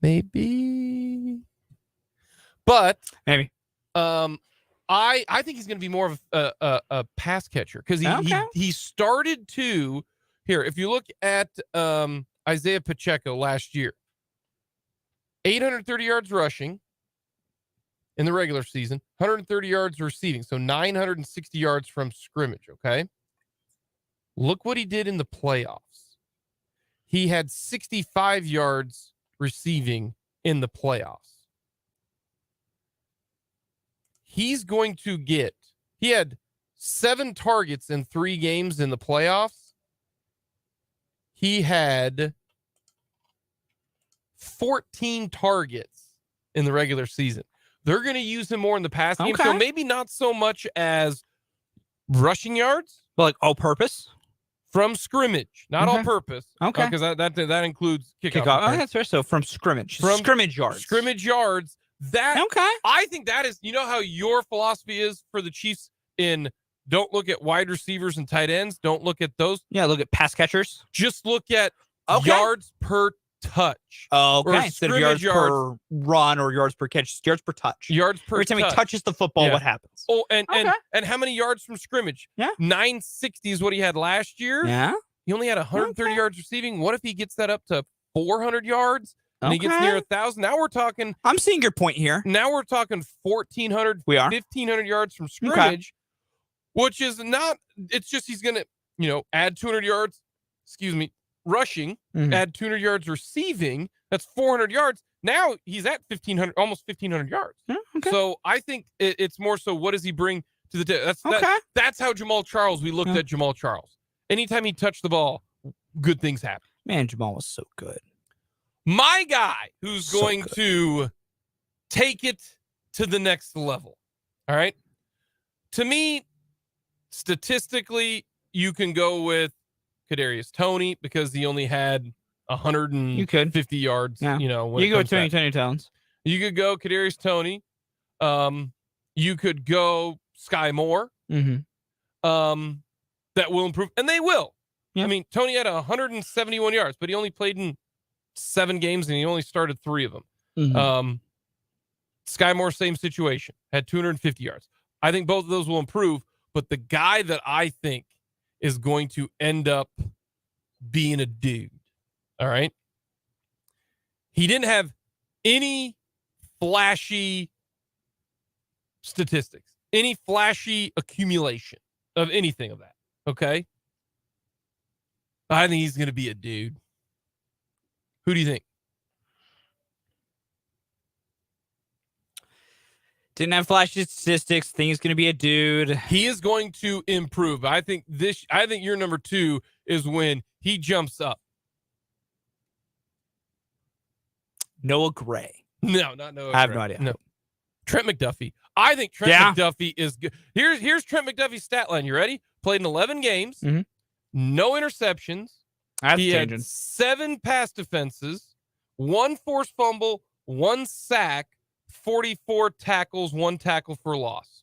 maybe. But maybe. I think he's going to be more of a pass catcher because he started to here. If you look at Isaiah Pacheco last year, 830 yards rushing in the regular season, 130 yards receiving, so 960 yards from scrimmage. Okay. Look what he did in the playoffs. He had 65 yards receiving in the playoffs. He's going to get, he had 7 targets in 3 games in the playoffs. He had 14 targets in the regular season. They're going to use him more in the pass game, so maybe not so much as rushing yards, but like all purpose from scrimmage, not all purpose. Okay, because that includes kickoff. Oh, that's fair. So from scrimmage yards. Scrimmage yards. That okay. I think that is. You know how your philosophy is for the Chiefs in don't look at wide receivers and tight ends. Don't look at those. Yeah, look at pass catchers. Just look at yards per touch. Okay, instead of yards per run or yards per catch, yards per touch. Yards per Every time touch. he touches the football, what happens? Oh, and how many yards from scrimmage? Yeah. 960 is what he had last year. Yeah. He only had 130 yards receiving. What if he gets that up to 400 yards and he gets near 1,000? Now we're talking. I'm seeing your point here. Now we're talking 1,400, 1,500 yards from scrimmage, which is not. It's just he's going to, add 200 yards. Rushing, add 200 yards receiving. That's 400 yards. Now he's at 1,500, almost 1,500 yards. So I think it's more so what does he bring to the table? That's how Jamal Charles, we looked at Jamal Charles. Anytime he touched the ball, good things happen. Man, Jamal was so good. My guy who's going to take it to the next level. All right. To me, statistically, you can go with Kadarius Toney because he only had 150 yards. Yeah. When you go with Tony Towns. You could go Kadarius Toney. You could go Sky Moore. That will improve, and they will. Yeah. I mean, Toney had 171 yards, but he only played in 7 games, and he only started 3 of them. Sky Moore, same situation, had 250 yards. I think both of those will improve, but the guy that I think is going to end up being a dude. All right. He didn't have any flashy statistics, any flashy accumulation of anything of that. Okay. I think he's going to be a dude. Who do you think? Didn't have flashy statistics. Think he's going to be a dude. He is going to improve. I think your number 2 is when he jumps up. Noah Gray. No, not Noah Gray. I have no idea. No. Trent McDuffie. I think Trent McDuffie is good. Here's Trent McDuffie's stat line. You ready? Played in 11 games. No interceptions. He had 7 pass defenses, 1 forced fumble, 1 sack, 44 tackles, 1 tackle for loss.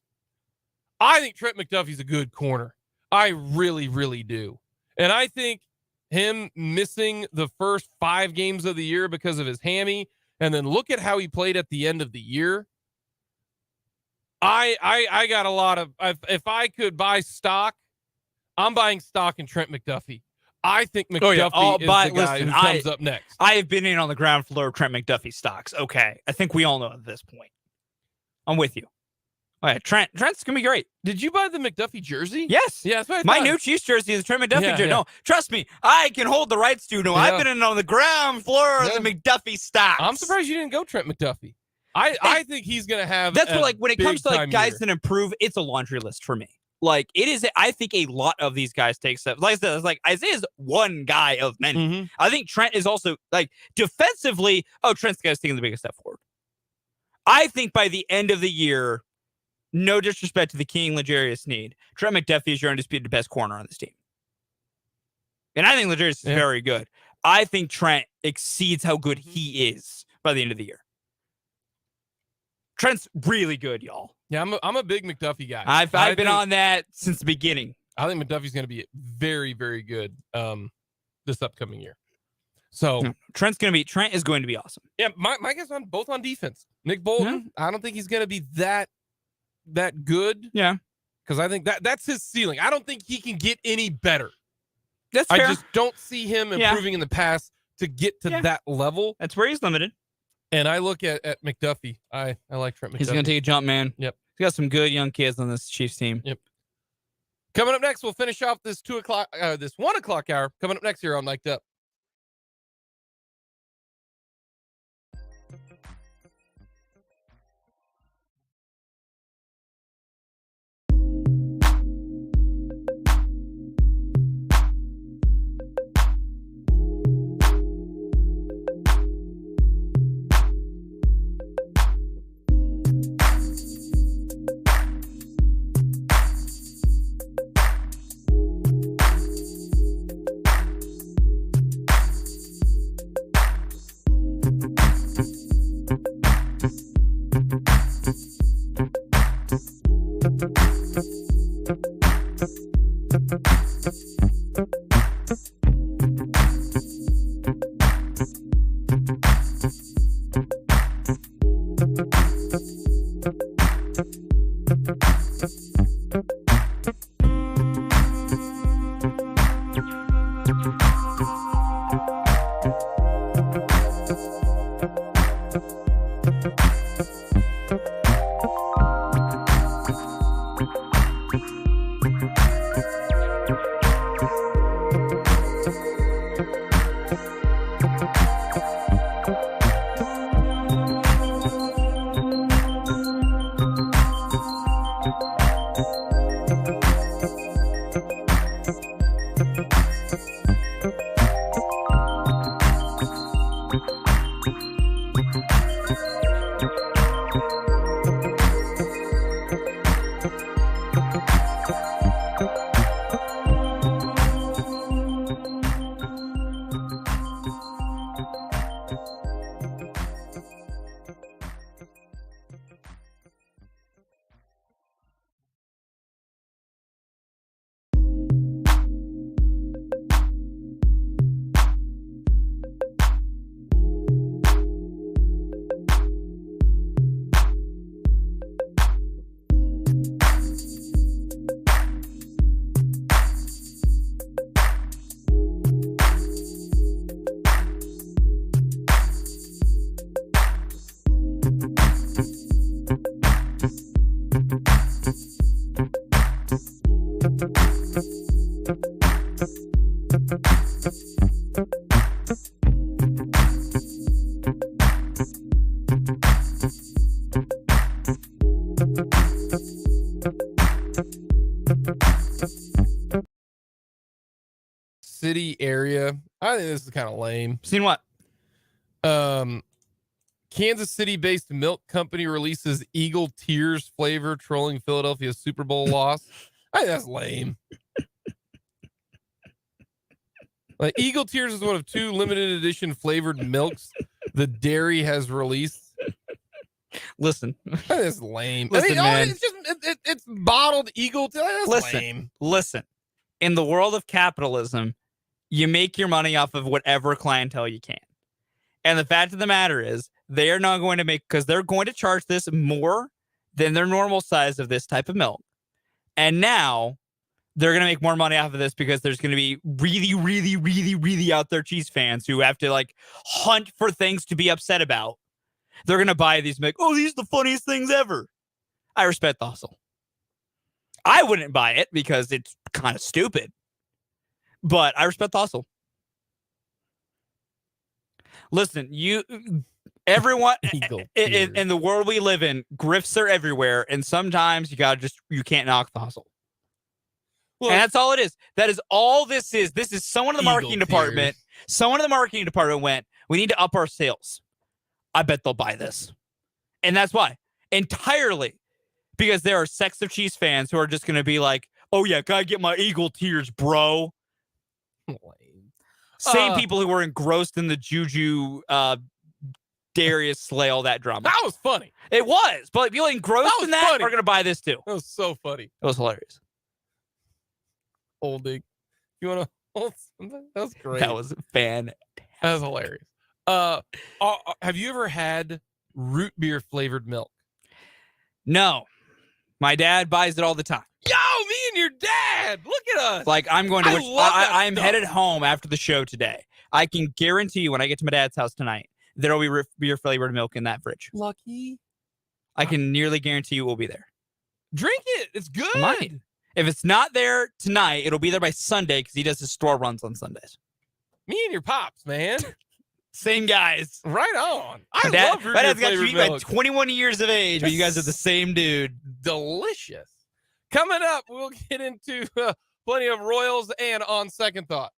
I think Trent McDuffie's a good corner. I really, really do. And I think him missing the first 5 games of the year because of his hammy, and then look at how he played at the end of the year. I got a lot of, if I could buy stock, I'm buying stock in Trent McDuffie. I think McDuffie is the guy who comes up next. I have been in on the ground floor of Trent McDuffie stocks. Okay. I think we all know at this point. I'm with you. All right, Trent's going to be great. Did you buy the McDuffie jersey? Yes. Yeah, that's what I My thought. new Chiefs jersey is the Trent McDuffie jersey. No, trust me. I can hold the rights to. No, I've been in on the ground floor of the McDuffie stocks. I'm surprised you didn't go Trent McDuffie. I think he's going to have That's what, when it comes to guys year. that improve, it's a laundry list for me. It is, I think a lot of these guys take steps. Like I said, it's Isaiah's one guy of many. I think Trent is also, defensively, Trent's the guy's taking the biggest step forward. I think by the end of the year, no disrespect to the King L'Jarius Sneed, Trent McDuffie is your undisputed best corner on this team. And I think L'Jarius is very good. I think Trent exceeds how good he is by the end of the year. Trent's really good, y'all. Yeah, I'm a big McDuffie guy. I've been on that since the beginning. I think McDuffie's going to be very, very good this upcoming year. So Trent is going to be awesome. Yeah, my guess on both on defense. Nick Bolton, I don't think he's going to be that good. Yeah, because I think that's his ceiling. I don't think he can get any better. That's fair. I just don't see him improving in the past to get to that level. That's where he's limited. And I look at McDuffie. I like Trent McDuffie. He's going to take a jump, man. Yep. He's got some good young kids on this Chiefs team. Yep. Coming up next, we'll finish off this 1 o'clock hour. Coming up next here on Mic'd Up. City area. I think this is kind of lame. Seen what? Kansas City-based milk company releases Eagle Tears flavor trolling Philadelphia Super Bowl loss. I think that's lame. Like, Eagle Tears is one of 2 limited edition flavored milks the dairy has released. Listen, that's lame. Listen, man. It's just it's bottled Eagle Tears. That's lame. Listen. In the world of capitalism, you make your money off of whatever clientele you can. And the fact of the matter is, they are not going to make, because they're going to charge this more than their normal size of this type of milk. And now they're going to make more money off of this because there's going to be really, really, really, really out there cheese fans who have to like hunt for things to be upset about. They're going to buy these and be like, oh, these are the funniest things ever. I respect the hustle. I wouldn't buy it because it's kind of stupid, but I respect the hustle. Listen, everyone in the world we live in, grifts are everywhere, and sometimes you can't knock the hustle. Well, and that's all it is. That is all this is. This is someone in the marketing department. Someone in the marketing department went, we need to up our sales. I bet they'll buy this. And that's why. Entirely. Because there are sects of cheese fans who are just going to be like, oh, yeah, gotta get my Eagle Tears, bro. Same people who were engrossed in the Juju Darius Slay, all that drama. That was funny. It was. But people engrossed in that are going to buy this too. That was so funny. It was hilarious. Holding. You want to hold something? That was great. That was fantastic. That was hilarious. Have you ever had root beer flavored milk? No. My dad buys it all the time. Yo, me and your dad. Look at us. Like, I'm going to I'm headed home after the show today. I can guarantee you when I get to my dad's house tonight, there will be root beer flavored milk in that fridge. Lucky. I can nearly guarantee you it will be there. Drink it. It's good. Mine. If it's not there tonight, it'll be there by Sunday because he does his store runs on Sundays. Me and your pops, man. Same guys. Right on. I love root beer got flavored you by milk. 21 years of age, but you guys are the same dude. Delicious. Coming up, we'll get into plenty of Royals and On Second Thought.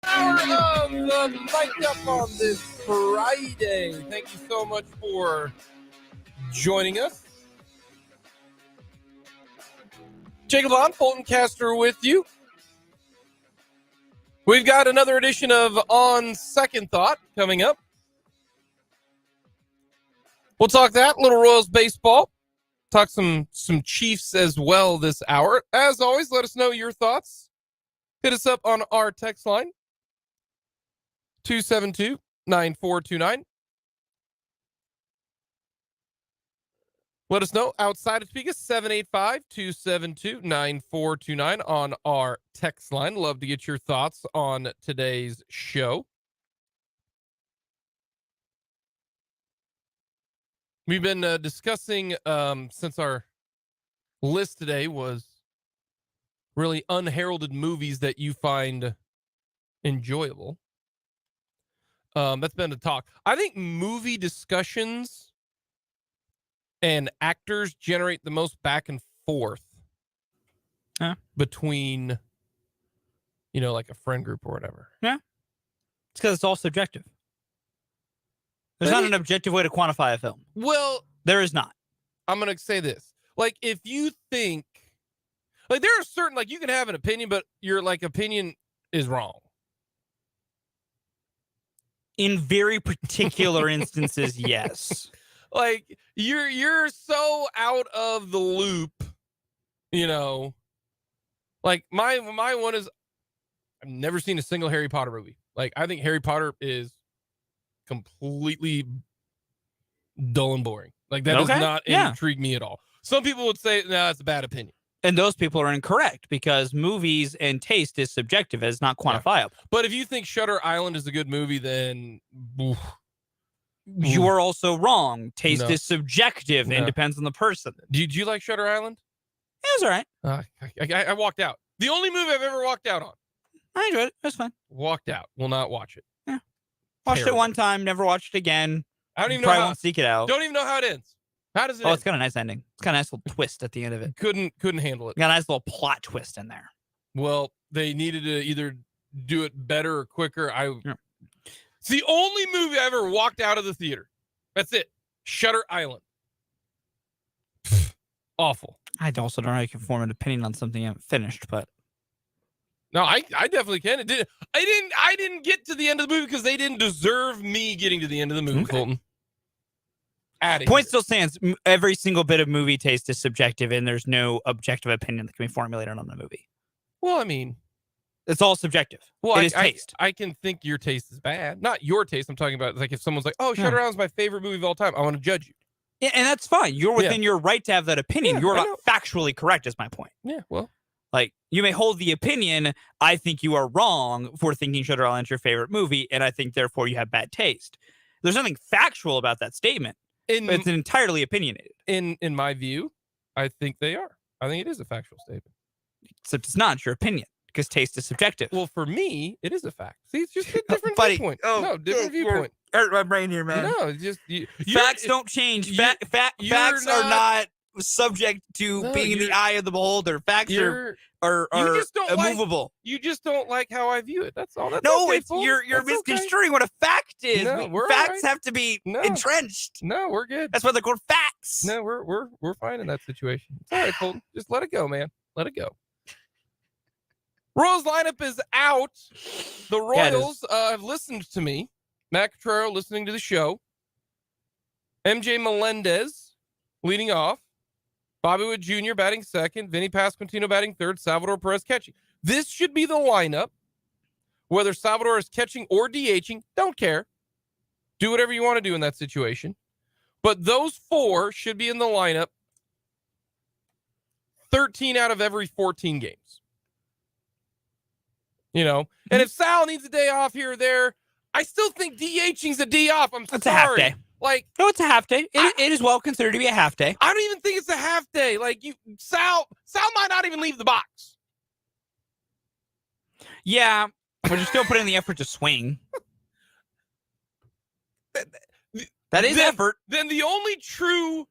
Hour of the Mic'd Up on this Friday. Thank you so much for joining us. Jake and Fulton Caster with you. We've got another edition of On Second Thought coming up. We'll talk that, Little Royals baseball. Talk some Chiefs as well this hour. As always, let us know your thoughts. Hit us up on our text line, 272-9429. Let us know outside of Topeka, 785-272-9429 on our text line. Love to get your thoughts on today's show. We've been discussing, since our list today was really unheralded movies that you find enjoyable. That's been the talk. I think movie discussions and actors generate the most back and forth between, like a friend group or whatever. Yeah. It's because it's all subjective. There's not an objective way to quantify a film. Well, there is not. I'm going to say this. Like, if you think, like, there are certain, like, you can have an opinion, but your, like, opinion is wrong. In very particular instances, yes. Like, you're so out of the loop, Like, my one is, I've never seen a single Harry Potter movie. Like, I think Harry Potter is completely dull and boring. Like, that does not intrigue me at all. Some people would say, it's a bad opinion. And those people are incorrect because movies and taste is subjective, it's not quantifiable. Yeah. But if you think Shutter Island is a good movie, then you are also wrong. Taste is subjective and depends on the person. Did you like Shutter Island? It was all right. I walked out. The only movie I've ever walked out on. I enjoyed it. It was fun. Walked out. Will not watch it. Yeah. Watched it one time. Never watched it again. I don't even know how. Won't seek it out. Don't even know how it ends. How does it end? It's got a nice ending. It's got a nice little twist at the end of it. Couldn't handle it. Got a nice little plot twist in there. Well, they needed to either do it better or quicker. It's the only movie I ever walked out of the theater. That's it. Shutter Island. Awful. I also don't know how you can form an opinion on something you haven't finished, but no, I definitely can. I didn't get to the end of the movie because they didn't deserve me getting to the end of the movie, Fulton. Out of Point here. still stands. Every single bit of movie taste is subjective, and there's no objective opinion that can be formulated on the movie. Well, I mean, It's all subjective. well, It is taste. I can think your taste is bad. Not your taste. I'm talking about like if someone's like, "Oh, Shutter Island's my favorite movie of all time," I want to judge you. Yeah, and that's fine. You're within your right to have that opinion. Yeah, You're I not know. factually correct, is my point. Yeah, well, Like, you may hold the opinion, I think you are wrong for thinking Shutter Island's your favorite movie, and I think, therefore, you have bad taste. There's nothing factual about that statement. It's entirely opinionated. In my view, I think they are. I think it is a factual statement. Except it's not your opinion, because taste is subjective. Well, for me, it is a fact. See, it's just a different Buddy, viewpoint. oh, No, different viewpoint. Hurt my brain here, man. No, it's just Facts don't change. Facts are not subject to being in the eye of the beholder. Facts are just don't immovable. You just don't like how I view it. That's all. That's No, okay, it's Fulton. you're That's misconstruing what a fact is. No, we're facts all right. have to be entrenched. No, we're good. That's why they're called facts. No, we're fine in that situation. It's all right, Fulton. Just let it go, man. Let it go. Royals lineup is out. The Royals have listened to me. Matt Catrero listening to the show. MJ Melendez leading off. Bobby Witt Jr. batting second. Vinny Pasquantino batting third. Salvador Perez catching. This should be the lineup. Whether Salvador is catching or DHing, don't care. Do whatever you want to do in that situation. But those four should be in the lineup 13 out of every 14 games. You know? And if Sal needs a day off here or there, I still think DHing's a day off. It's sorry. a half day. Like, no, it's a half day. It is well considered to be a half day. I don't even think it's a half day. Like Sal might not even leave the box. Yeah, but you're still putting in the effort to swing. That is effort. Then the only true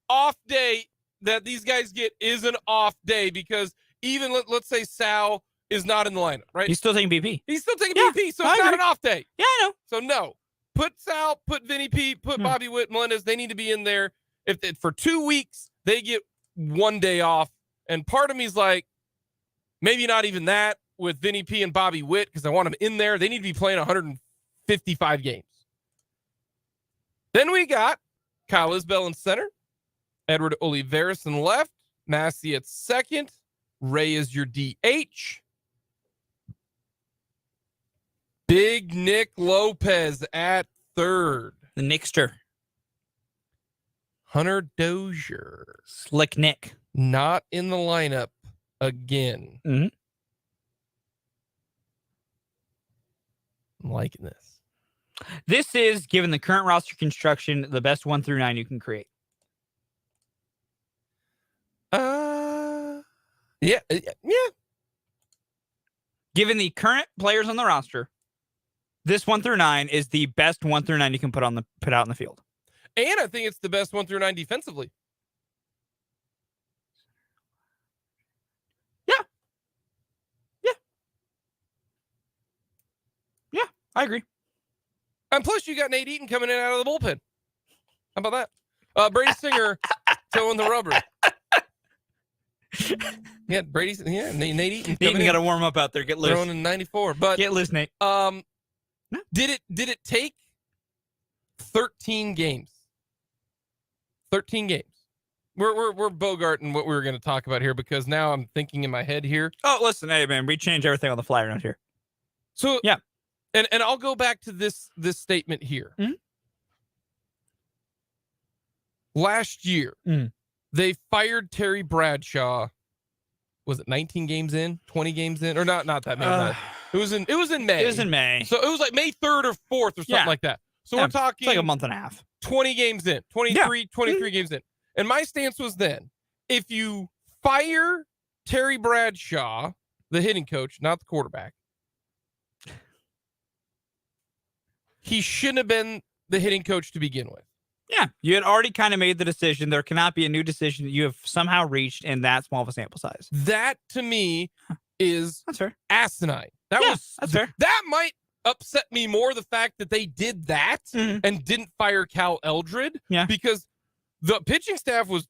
off day that these guys get is an off day because even let's say Sal is not in the lineup, right? He's still taking BP. He's still taking BP, so it's not an off day. Yeah, I know. So no. Put Sal, put Vinny P, put Bobby Witt, Melendez. They need to be in there. If for 2 weeks, they get 1 day off. And part of me is like, maybe not even that with Vinny P and Bobby Witt because I want them in there. They need to be playing 155 games. Then we got Kyle Isbell in center, Edward Olivares in left, Massey at second, Ray is your DH. Big Nick Lopez at third. The Nickster. Hunter Dozier. Slick Nick. Not in the lineup again. Mm-hmm. I'm liking this. This is, given the current roster construction, the best 1 through 9 you can create. Yeah. Given the current players on the roster, this 1 through 9 is the best 1 through 9 you can put out in the field. And I think it's the best 1 through 9 defensively. Yeah, I agree. And plus, you got Nate Eaton coming in out of the bullpen. How about that? Brady Singer towing the rubber. Yeah, Nate Eaton. Eaton got to warm up out there. Get loose. Throwing in 94. But get loose, Nate. Did it take 13 games? 13 games. We're bogarting what we were going to talk about here because now I'm thinking in my head here. Oh, listen, hey man, we change everything on the fly around here. So yeah, and I'll go back to this statement here. Mm-hmm. Last year, they fired Terry Bradshaw. Was it 19 games in, 20 games in, or not that many? It was in May. It was in May. So it was like May 3rd or 4th or something like that. So we're talking it's like a month and a half. 20 games in, 23 games in. And my stance was then, if you fire Terry Bradshaw, the hitting coach, not the quarterback, he shouldn't have been the hitting coach to begin with. Yeah, you had already kind of made the decision. There cannot be a new decision that you have somehow reached in that small of a sample size. That, to me, is that's fair. Asinine. That's fair. That might upset me more, the fact that they did that and didn't fire Cal Eldred. Yeah. Because the pitching staff was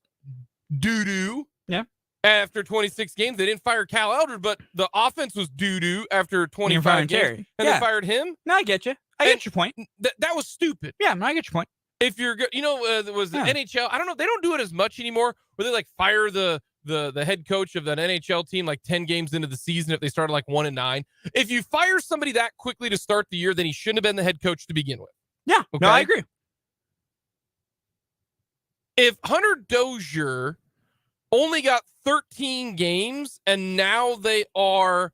doo-doo. Yeah. After 26 games, they didn't fire Cal Eldred, but the offense was doo-doo after 25 games. Terry. And they fired him. No, I get you. I get your point. That was stupid. Yeah, no, I get your point. if you're, there was the NHL. I don't know. They don't do it as much anymore. Where they like fire the head coach of an NHL team like 10 games into the season if they started like 1-9. If you fire somebody that quickly to start the year, then he shouldn't have been the head coach to begin with. Yeah, okay? No, I agree. If Hunter Dozier only got 13 games and now they are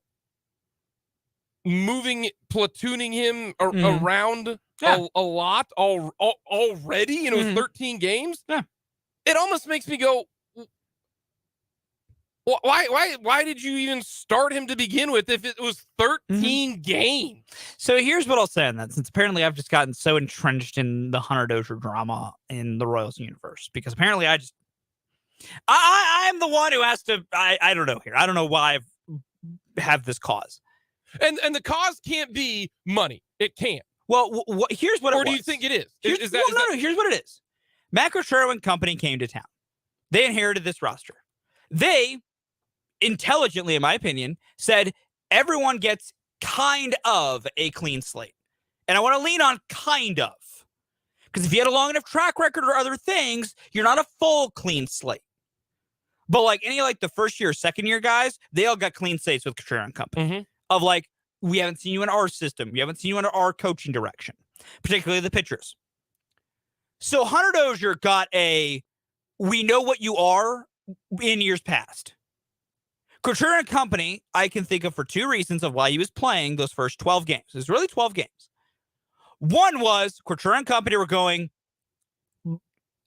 platooning him around a lot already, and it was 13 games. Yeah. It almost makes me go, why did you even start him to begin with if it was 13 games? So here's what I'll say on that, since apparently I've just gotten so entrenched in the Hunter Dozier drama in the Royals universe, because apparently I'm the one who has to, I don't know here. I don't know why I have this cause. And the cause can't be money. It can't. Well, here's what it was. Or do you think it is? Here's what it is. Matt Cochero and company came to town. They inherited this roster. They intelligently, in my opinion, said everyone gets kind of a clean slate. And I want to lean on kind of. Because if you had a long enough track record or other things, you're not a full clean slate. But like any like the first year or second year guys, they all got clean slates with Cochero and company. Of like, we haven't seen you in our system. We haven't seen you under our coaching direction, particularly the pitchers. So Hunter Dozier got we know what you are in years past. Cochero and company, I can think of for two reasons of why he was playing those first 12 games. It was really 12 games. One was Cochero and company were going,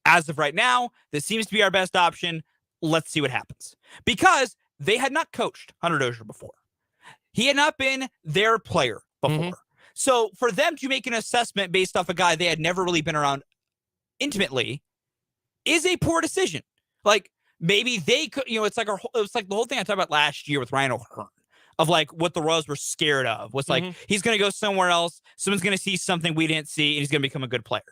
as of right now, this seems to be our best option. Let's see what happens. Because they had not coached Hunter Dozier before. He had not been their player before. So for them to make an assessment based off a guy they had never really been around intimately is a poor decision. Like, maybe they could, it's like the whole thing I talked about last year with Ryan O'Hearn of like what the Royals were scared of was like, he's going to go somewhere else. Someone's going to see something we didn't see and he's going to become a good player.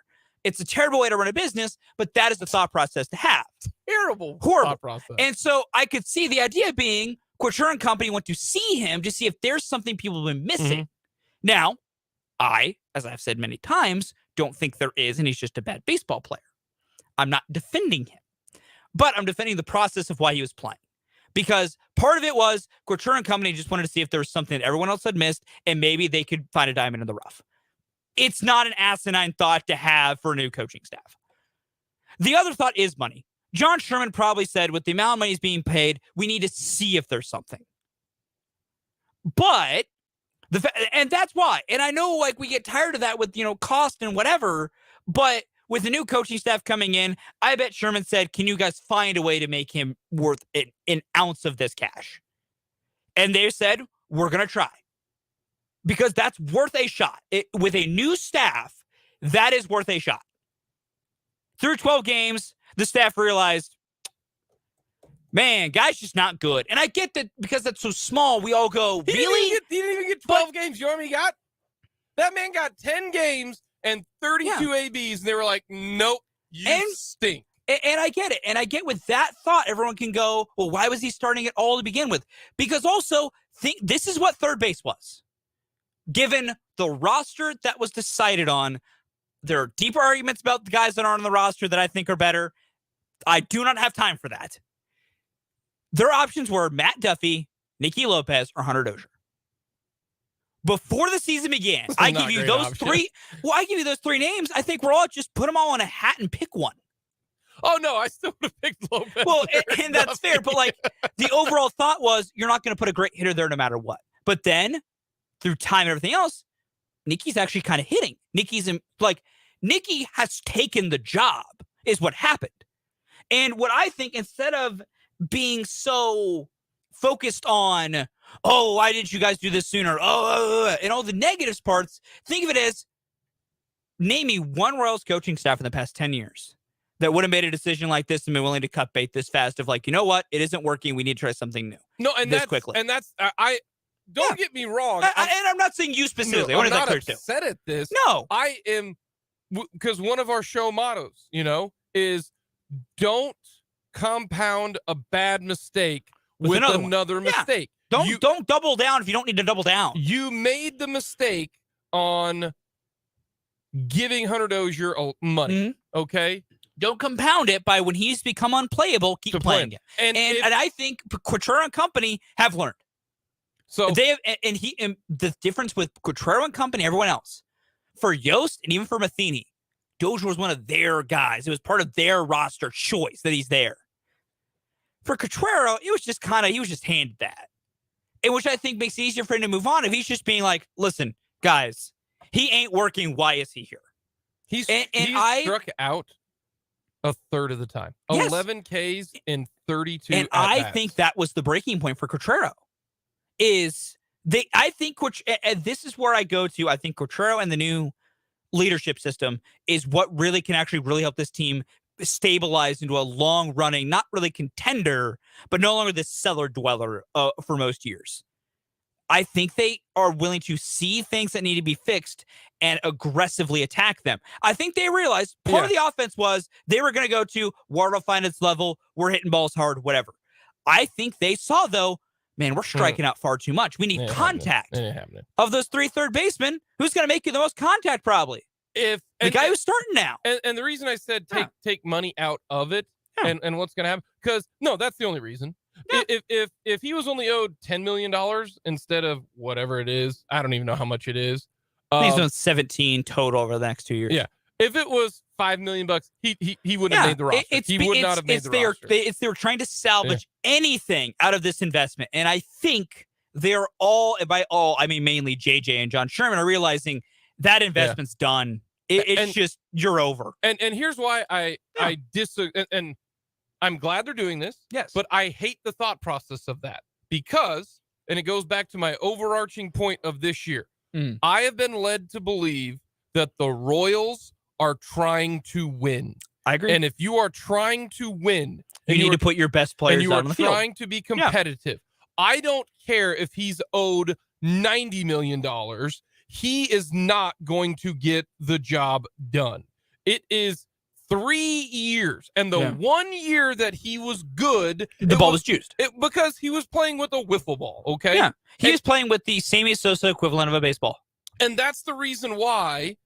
It's a terrible way to run a business, but that is the thought process to have. Horrible thought process. And so I could see the idea being Cochero and company went to see him to see if there's something people have been missing. Now, I, as I've said many times, don't think there is, and he's just a bad baseball player. I'm not defending him, but I'm defending the process of why he was playing. Because part of it was Cochero and company just wanted to see if there was something that everyone else had missed, and maybe they could find a diamond in the rough. It's not an asinine thought to have for a new coaching staff. The other thought is money. John Sherman probably said, with the amount of money he's being paid, we need to see if there's something. But, and that's why. And I know, like, we get tired of that with, cost and whatever, but with the new coaching staff coming in, I bet Sherman said, can you guys find a way to make him worth an ounce of this cash? And they said, we're going to try. Because that's worth a shot. With a new staff, that is worth a shot. Through 12 games, the staff realized, man, guy's just not good. And I get that because that's so small, we all go, really? He didn't even get 12 games. You know what I mean? That man got 10 games and 32 ABs, and they were like, nope, you stink. And I get it. And I get with that thought, everyone can go, well, why was he starting it all to begin with? Because also, this is what third base was. Given the roster that was decided on, there are deeper arguments about the guys that aren't on the roster that I think are better. I do not have time for that. Their options were Matt Duffy, Nicky Lopez, or Hunter Dozier. Before the season began, I give you those three. Well, I give you those three names. I think we're all just put them all in a hat and pick one. Oh, no, I still would have picked Lopez. Well, and that's fair. But like the overall thought was you're not going to put a great hitter there no matter what. But then through time and everything else, Nicky's actually kind of hitting. Nicky has taken the job is what happened. And what I think, instead of being so focused on, oh, why didn't you guys do this sooner? And all the negative parts, think of it as, name me one Royals coaching staff in the past 10 years that would have made a decision like this and been willing to cut bait this fast of like, you know what? It isn't working. We need to try something new. No, and this quickly. And that's, don't get me wrong. And I'm not saying you specifically. I'm not upset at this. No. I am, because one of our show mottos, is don't compound a bad mistake with another mistake. Don't double down if you don't need to double down. You made the mistake on giving Hunter Dozier money. Okay. Don't compound it by when he's become unplayable, keep playing it. And I think Quatrero and company have learned. So they have, and the difference with Quatrero and company, everyone else, for Yost and even for Matheny, Dozier was one of their guys. It was part of their roster choice that he's there. For Quatrero, it was just he was just handed that. And which I think makes it easier for him to move on if he's just being like, listen, guys, he ain't working. Why is he here? He's struck out a third of the time. Yes. 11 Ks in 32 And I think that was the breaking point for Quatrero. I think and this is where I go to. I think Quatrero and the new leadership system is what really can actually really help this team stabilize into a long-running, not really contender, but no longer this cellar dweller for most years. I think they are willing to see things that need to be fixed and aggressively attack them. I think they realized part of the offense was they were going to go to water find its level, we're hitting balls hard, whatever. I think they saw, though, man, we're striking out far too much. We need contact of those 3 third basemen. Who's going to make you the most contact, probably? The guy who's starting now. And the reason I said take money out of it and what's going to happen, because, no, that's the only reason. Yeah. If he was only owed $10 million instead of whatever it is, I don't even know how much it is. He's doing 17 total over the next 2 years. Yeah. If it was $5 million, he wouldn't have made the roster. He would not have made the roster. They were trying to salvage anything out of this investment. And I think they're all, by all, I mean mainly JJ and John Sherman, are realizing that investment's done. It's just, you're over. And here's why I disagree. And I'm glad they're doing this. Yes. But I hate the thought process of that because, and it goes back to my overarching point of this year, I have been led to believe that the Royals are trying to win. I agree. And if you are trying to win, you need to put your best players out on the field. And you are trying to be competitive. Yeah. I don't care if he's owed $90 million. He is not going to get the job done. It is 3 years. And the 1 year that he was good, the ball was juiced. Because he was playing with a wiffle ball, okay? Yeah. He was playing with the Sammy Sosa equivalent of a baseball. And that's the reason why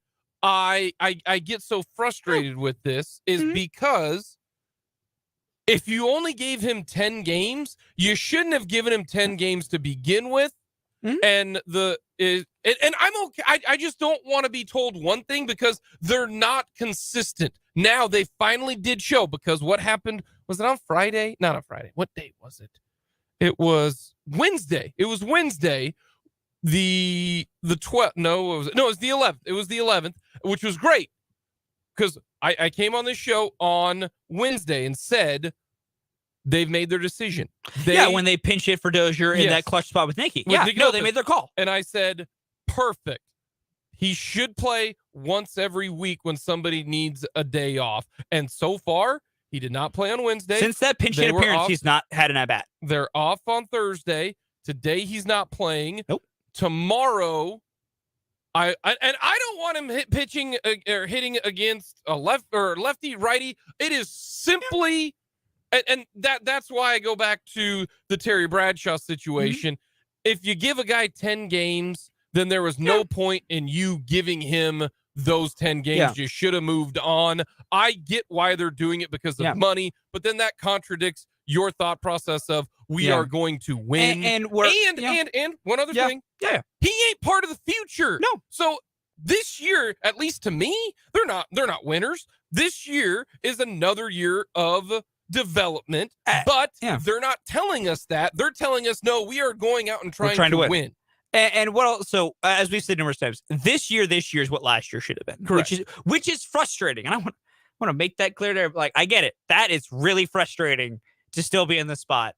I get so frustrated with this is because if you only gave him 10 games, you shouldn't have given him 10 games to begin with. And and I'm okay. I just don't want to be told one thing because they're not consistent. Now they finally did show, because what happened, was it on Friday? Not on Friday. What day was it? It was Wednesday. It was Wednesday. The 12th. No, it was the 11th. It was the 11th, which was great because I came on this show on Wednesday and said they've made their decision. When they pinch hit for Dozier in that clutch spot with Nicky. They made their call. And I said, perfect. He should play once every week when somebody needs a day off. And so far, he did not play on Wednesday. Since that pinch hit appearance, he's not had an at-bat. They're off on Thursday. Today, he's not playing. Nope. Tomorrow, I don't want him pitching or hitting against a lefty, righty. It is simply... And that's why I go back to the Terry Bradshaw situation. If you give a guy 10 games, then there was no point in you giving him those 10 games. You should have moved on. I get why they're doing it because of money, but then that contradicts your thought process of we are going to win. And one other thing. Yeah. He ain't part of the future. No. So this year, at least to me, they're not winners. This year is another year of development, but they're not telling us that. They're telling us, no, we are going out and trying to win. And what else? So as we've said numerous times, this year is what last year should have been. Correct. Which is frustrating. And I want to make that clear there. Like, I get it. That is really frustrating to still be in the spot.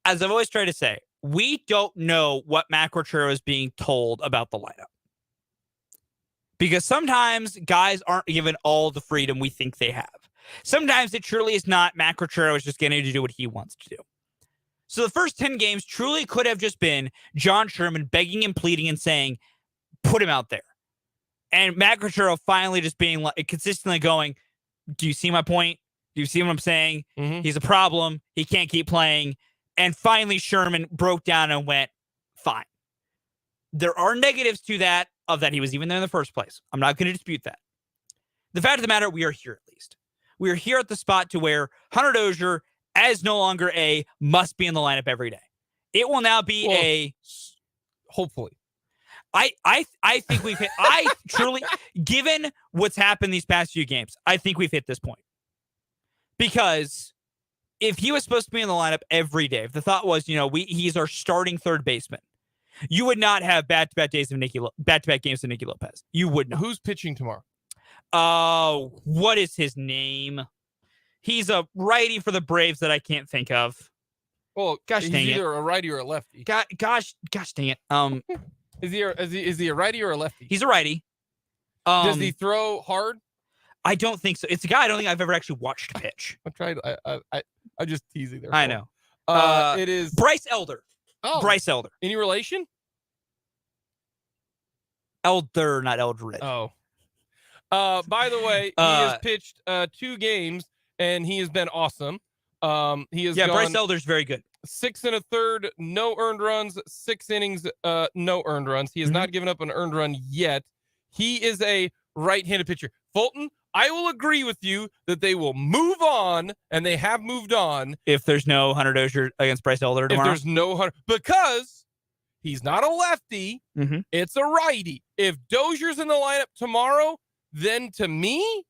As I've always tried to say, we don't know what Matt Quatrero is being told about the lineup. Because sometimes guys aren't given all the freedom we think they have. Sometimes it truly is not. Matt Quatrero is just getting to do what he wants to do. So the first 10 games truly could have just been John Sherman begging and pleading and saying, put him out there. And Matt Quatrero finally just being like, consistently going, do you see my point? Do you see what I'm saying? He's a problem. He can't keep playing. And finally Sherman broke down and went, fine. there are negatives to that, of that he was even there in the first place. I'm not going to dispute that. The fact of the matter, we are here at least. We are here at the spot to where Hunter Dozier, as no longer a, must be in the lineup every day. It will now be hopefully. I think we've hit, I truly, given what's happened these past few games, I think we've hit this point. Because if he was supposed to be in the lineup every day, if the thought was, he's our starting third baseman, you would not have back-to-back games of Nicky Lopez. You would not. Who's pitching tomorrow? What is his name? He's a righty for the Braves that I can't think of. Well, gosh dang it. He's either a righty or a lefty. Gosh dang it. Is he a righty or a lefty? He's a righty. Does he throw hard? I don't think so. It's a guy I don't think I've ever actually watched pitch. I'm trying. I'm just teasing there. I know. It is Bryce Elder. Oh, Bryce Elder. Any relation? Elder, not Eldred. Oh. By the way, he has pitched 2 games and he has been awesome. He has gone Bryce Elder's very good. 6 1/3, no earned runs, 6 innings, no earned runs. He has not given up an earned run yet. He is a right-handed pitcher. Fulton, I will agree with you that they will move on, and they have moved on. If there's no Hunter Dozier against Bryce Elder tomorrow? If there's no Hunter, because he's not a lefty, it's a righty. If Dozier's in the lineup tomorrow, then to me,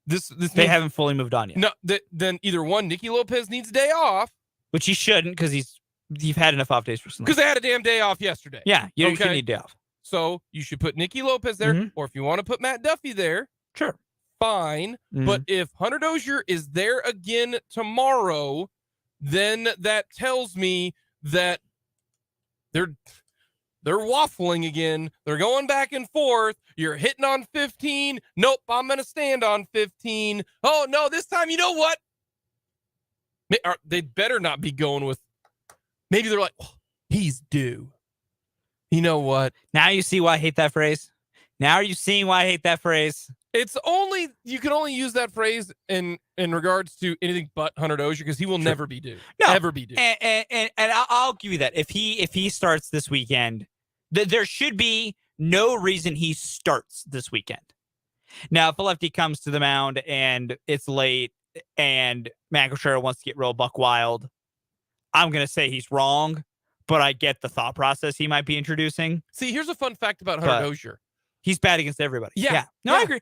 they haven't fully moved on yet. No, then either one, Nicky Lopez needs a day off. Which he shouldn't, because you've had enough off days recently. Because they had a damn day off yesterday. Yeah, you shouldn't need a day off. So you should put Nicky Lopez there, or if you want to put Matt Duffy there, sure, fine. But if Hunter Dozier is there again tomorrow, then that tells me that they're waffling again. They're going back and forth. You're hitting on 15. Nope, I'm going to stand on 15. Oh, no, this time, you know what? They better not be going with, maybe they're like, oh, he's due. You know what? Now you see why I hate that phrase? Now are you seeing why I hate that phrase? It's only, you can only use that phrase in regards to anything but Hunter Dozier, because he will never be due. Never be due. And I'll give you that. If he starts this weekend, there should be no reason he starts this weekend. Now, if a lefty comes to the mound and it's late and Matt Contreras wants to get real buck wild, I'm going to say he's wrong, but I get the thought process he might be introducing. See, here's a fun fact about Hunter Dozier. He's bad against everybody. Yeah. No, I agree.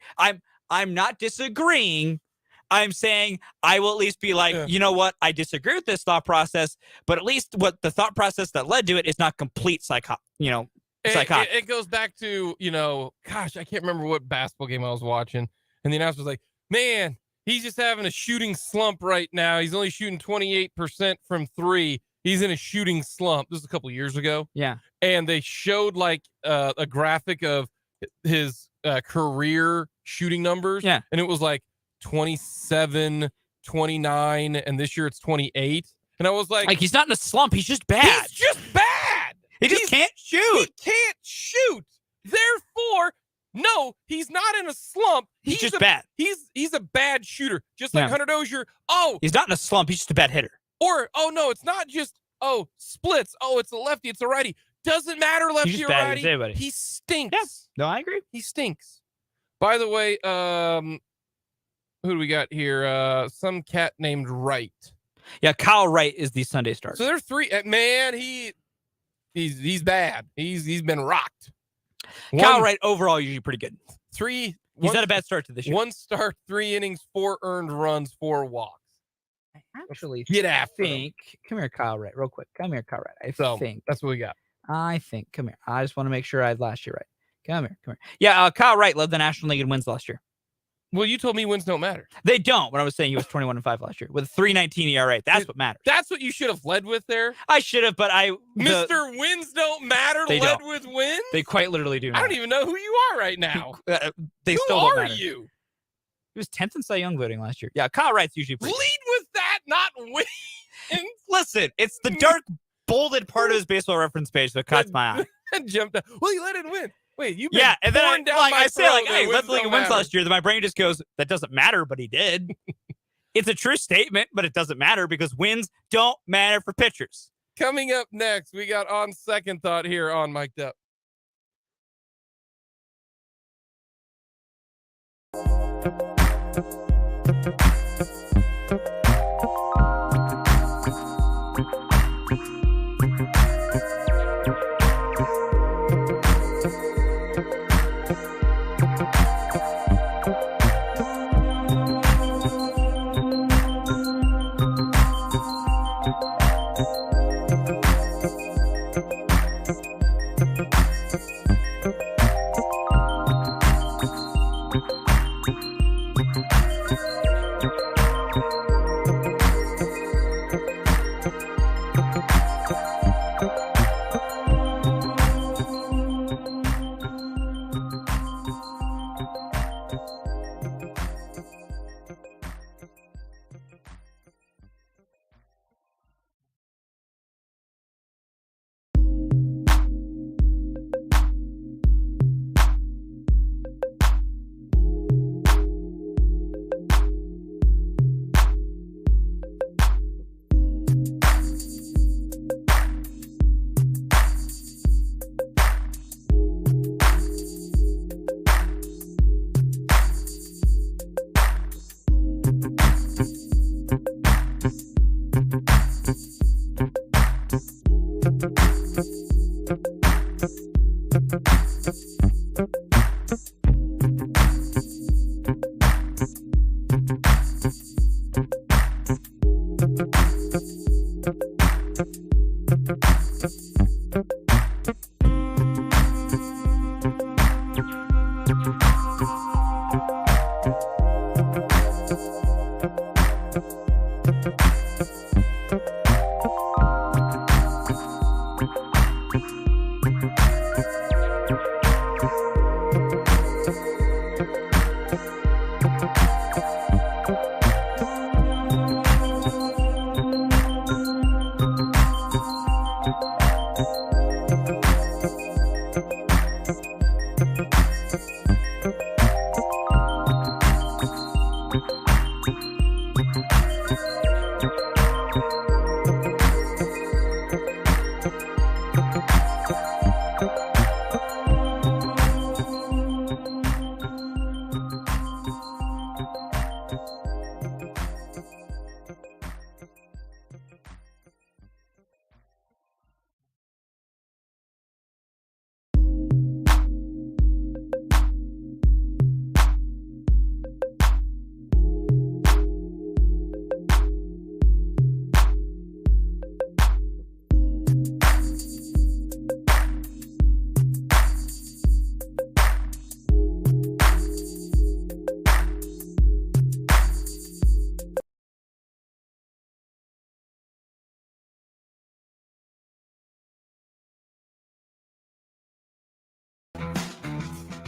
I'm not disagreeing. I'm saying I will at least be like, you know what? I disagree with this thought process, but at least what the thought process that led to it is not complete psychotic. It goes back to, gosh, I can't remember what basketball game I was watching. And the announcer was like, man, he's just having a shooting slump right now. He's only shooting 28% from 3. He's in a shooting slump. This is a couple years ago. Yeah. And they showed like a graphic of his career shooting numbers. Yeah. And it was like 27, 29, and this year it's 28. And I was like, he's not in a slump. He's just bad. He's just bad. He just can't shoot. He can't shoot. Therefore, no, he's not in a slump. He's just bad. He's a bad shooter, just like Hunter Dozier. Oh, he's not in a slump. He's just a bad hitter. Or, oh no, it's not just splits. Oh, it's a lefty, it's a righty. Doesn't matter, lefty or righty. He stinks. Yeah. No, I agree. He stinks. By the way, who do we got here? Some cat named Wright. Yeah, Kyle Wright is the Sunday starter. So there's 3. Man, he's bad. He's been rocked. Kyle Wright overall usually pretty good. 3. He's had a bad start to this year. 1 start, 3 innings, 4 earned runs, 4 walks. I actually think. Come here, Kyle Wright, real quick. Come here, Kyle Wright. I think that's what we got. I think. Come here. I just want to make sure I had last year right. Come here. Yeah, Kyle Wright led the National League in wins last year. Well, you told me wins don't matter. They don't. When I was saying he was 21-5 last year with a 3.19 ERA. That's what matters. That's what you should have led with there. I should have, but Mr. Wins don't matter. Led with wins. They quite literally do. I don't even know who you are right now. They who still don't are matter. You? He was 10th in Cy Young voting last year. Yeah, Kyle Wright's usually lead with that, not win. Listen, it's the dark bolded part of his baseball reference page that caught my eye. And jumped out. Well, you let it win. Wait, you and then I say hey, led the league in wins last year. Then my brain just goes, that doesn't matter, but he did. It's a true statement, but it doesn't matter because wins don't matter for pitchers. Coming up next, we got On Second Thought here on Mic'd Up.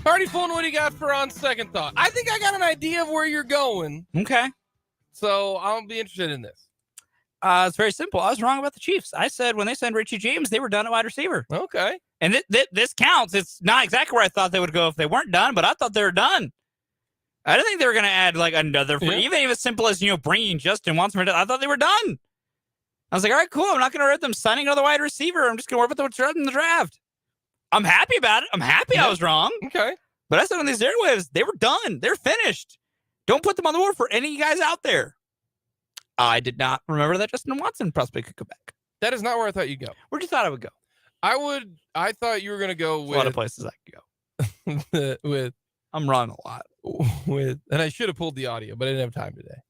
Party Phone, what do you got for On Second Thought? I think I got an idea of where you're going, Okay. so I'll be interested in this. It's very simple. I was wrong about the Chiefs. I said when they signed Richie James, they were done at wide receiver. Okay. And this counts. It's not exactly where I thought they would go if they weren't done, but I thought they were done. I didn't think they were going to add like another, even if it's simple as, bringing Justin Watson. I thought they were done. I was like, all right, cool. I'm not going to hurt them signing another wide receiver. I'm just going to work with what's in the draft. I'm happy about it. I'm happy I was wrong. Okay. But I said on these airwaves, they were done. They're finished. Don't put them on the board for any guys out there. I did not remember that Justin Watson prospect could come back. That is not where I thought you'd go. Where'd you thought I would go? I thought you were going to go with a lot of places I could go. with I'm wrong a lot. And I should have pulled the audio, but I didn't have time today.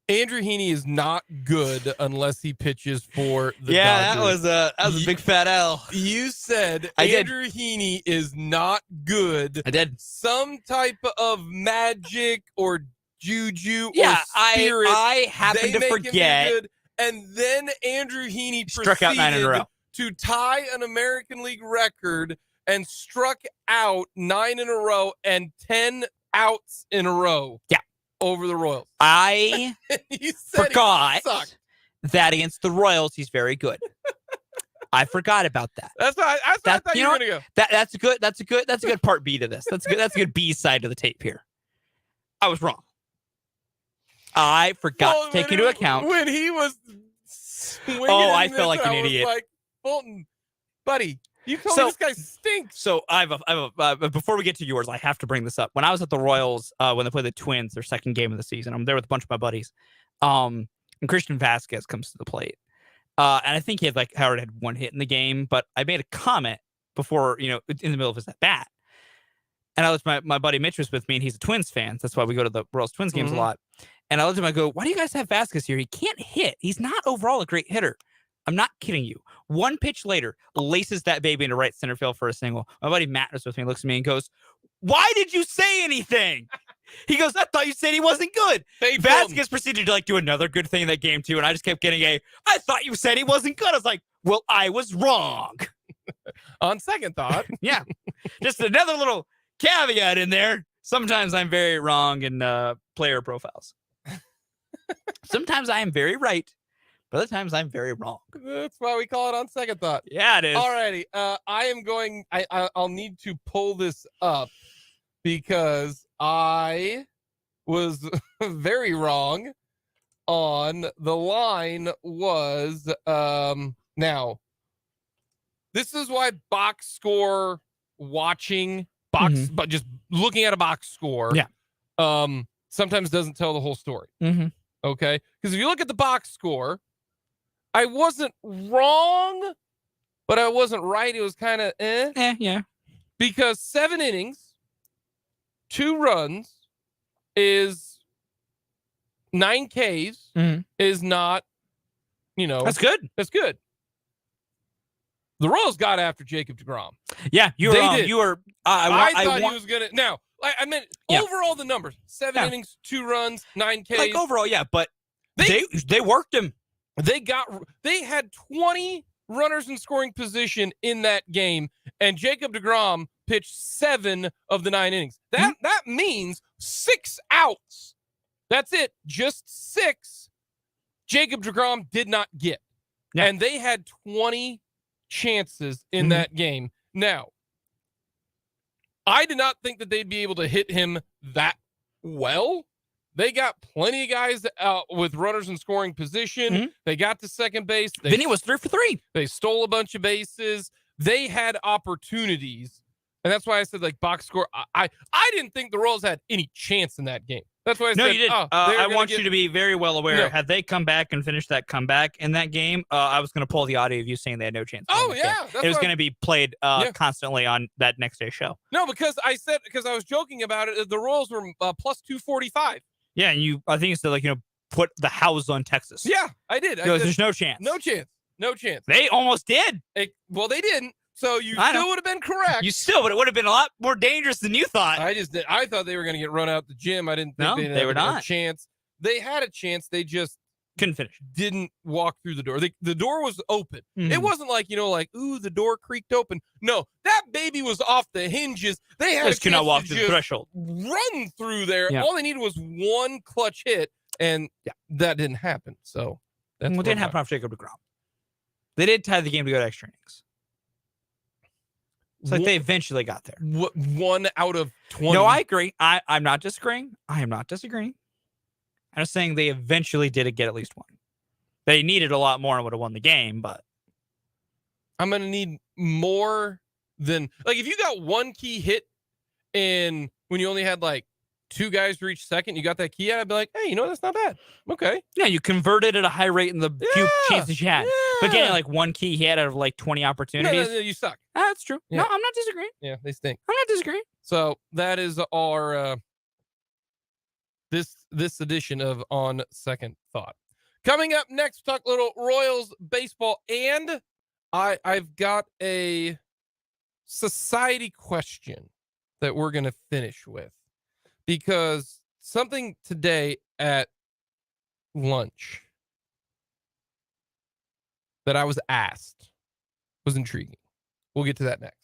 Andrew Heaney is not good unless he pitches for the Dodgers. that was a big fat L. You said Andrew Heaney is not good. I did. Some type of magic or juju or spirit. I happen to forget. Good, and then Andrew Heaney struck out 9 in a row to tie an American League record and struck out 9 in a row and 10 outs in a row. Yeah. Over the Royals. I forgot that against the Royals, he's very good. I forgot about that. That's what I thought you were going to go. That's good. That's a good part B to this. That's good. That's a good B side to the tape here. I was wrong. I forgot to take into account when he was swinging. I in felt like this, an I was idiot. like, Fulton, buddy, you told me this guy stinks. So I have before we get to yours, I have to bring this up. When I was at the Royals, when they played the Twins, their second game of the season, I'm there with a bunch of my buddies. And Christian Vasquez comes to the plate. And I think he Howard had one hit in the game, but I made a comment before, in the middle of his at bat. And I looked, my buddy Mitch was with me, and he's a Twins fan. That's why we go to the Royals Twins games a lot. And I looked at him, I go, why do you guys have Vasquez here? He can't hit. He's not overall a great hitter. I'm not kidding you. One pitch later, laces that baby into right center field for a single. My buddy Matt was with me, looks at me and goes, why did you say anything? He goes, I thought you said he wasn't good. Vasquez proceeded to do another good thing in that game too. And I just kept getting I thought you said he wasn't good. I was like, well, I was wrong. On second thought. Yeah. Just another little caveat in there. Sometimes I'm very wrong in player profiles. Sometimes I am very right. But other times I'm very wrong. That's why we call it on second thought. Yeah, it is. Alrighty. I'll need to pull this up because I was very wrong on the line was now. This is why box score watching but just looking at a box score. Yeah. Sometimes doesn't tell the whole story. Mm-hmm. Okay. Because if you look at the box score, I wasn't wrong, but I wasn't right. It was kind of yeah. Because 7 innings, 2 runs is 9 Ks is not, That's good. That's good. The Royals got after Jacob deGrom. Yeah, you were wrong. Did. You were. I thought he was going to. Now, I meant overall the numbers. 7 innings, 2 runs, 9 Ks. Overall, yeah, but they worked him. They had 20 runners in scoring position in that game, and Jacob deGrom pitched 7 of the 9 innings. That means 6 outs. That's it. Just 6 Jacob deGrom did not get. Yeah. And they had 20 chances in that game. Now, I did not think that they'd be able to hit him that well. They got plenty of guys with runners in scoring position. They got to second base. Vinny was 3 for 3. They stole a bunch of bases. They had opportunities. And that's why I said box score. I didn't think the Royals had any chance in that game. That's why I said. No, you did. I want you to be very well aware. No. Had they come back and finished that comeback in that game, I was going to pull the audio of you saying they had no chance. Oh, yeah. It was going to be played constantly on that next day's show. No, because I was joking about it. The Royals were plus 245. Yeah, and I think it's put the house on Texas. Yeah, I did. There's no chance. No chance. They almost did. They didn't. So you still would have been correct. But it would have been a lot more dangerous than you thought. I thought they were going to get run out the gym. I didn't think they were not a chance. They had a chance. They just couldn't finish. Didn't walk through the door. The door was open. It wasn't ooh, the door creaked open. No, that baby was off the hinges. They had could not walk through the threshold. Run through there. Yeah. All they needed was one clutch hit, and that didn't happen. So that's didn't happen off Jacob deGrom. They did tie the game to go to extra innings. It's they eventually got there. 1 out of 20. No, I agree. I'm not disagreeing. I am not disagreeing. I'm just saying they eventually did get at least 1. They needed a lot more and would have won the game, but I'm going to need more than if you got 1 key hit and when you only had 2 guys reach second, you got that key out, I'd be like, hey, that's not bad. Okay. Yeah, you converted at a high rate in the few chances you had. But getting 1 key hit out of 20 opportunities. No, you suck. That's true. Yeah. No, I'm not disagreeing. Yeah, they stink. I'm not disagreeing. So that is our this edition of On Second Thought. Coming up next, talk a little Royals baseball, and I've got a society question that we're going to finish with. Because something today at lunch that I was asked was intriguing. We'll get to that next.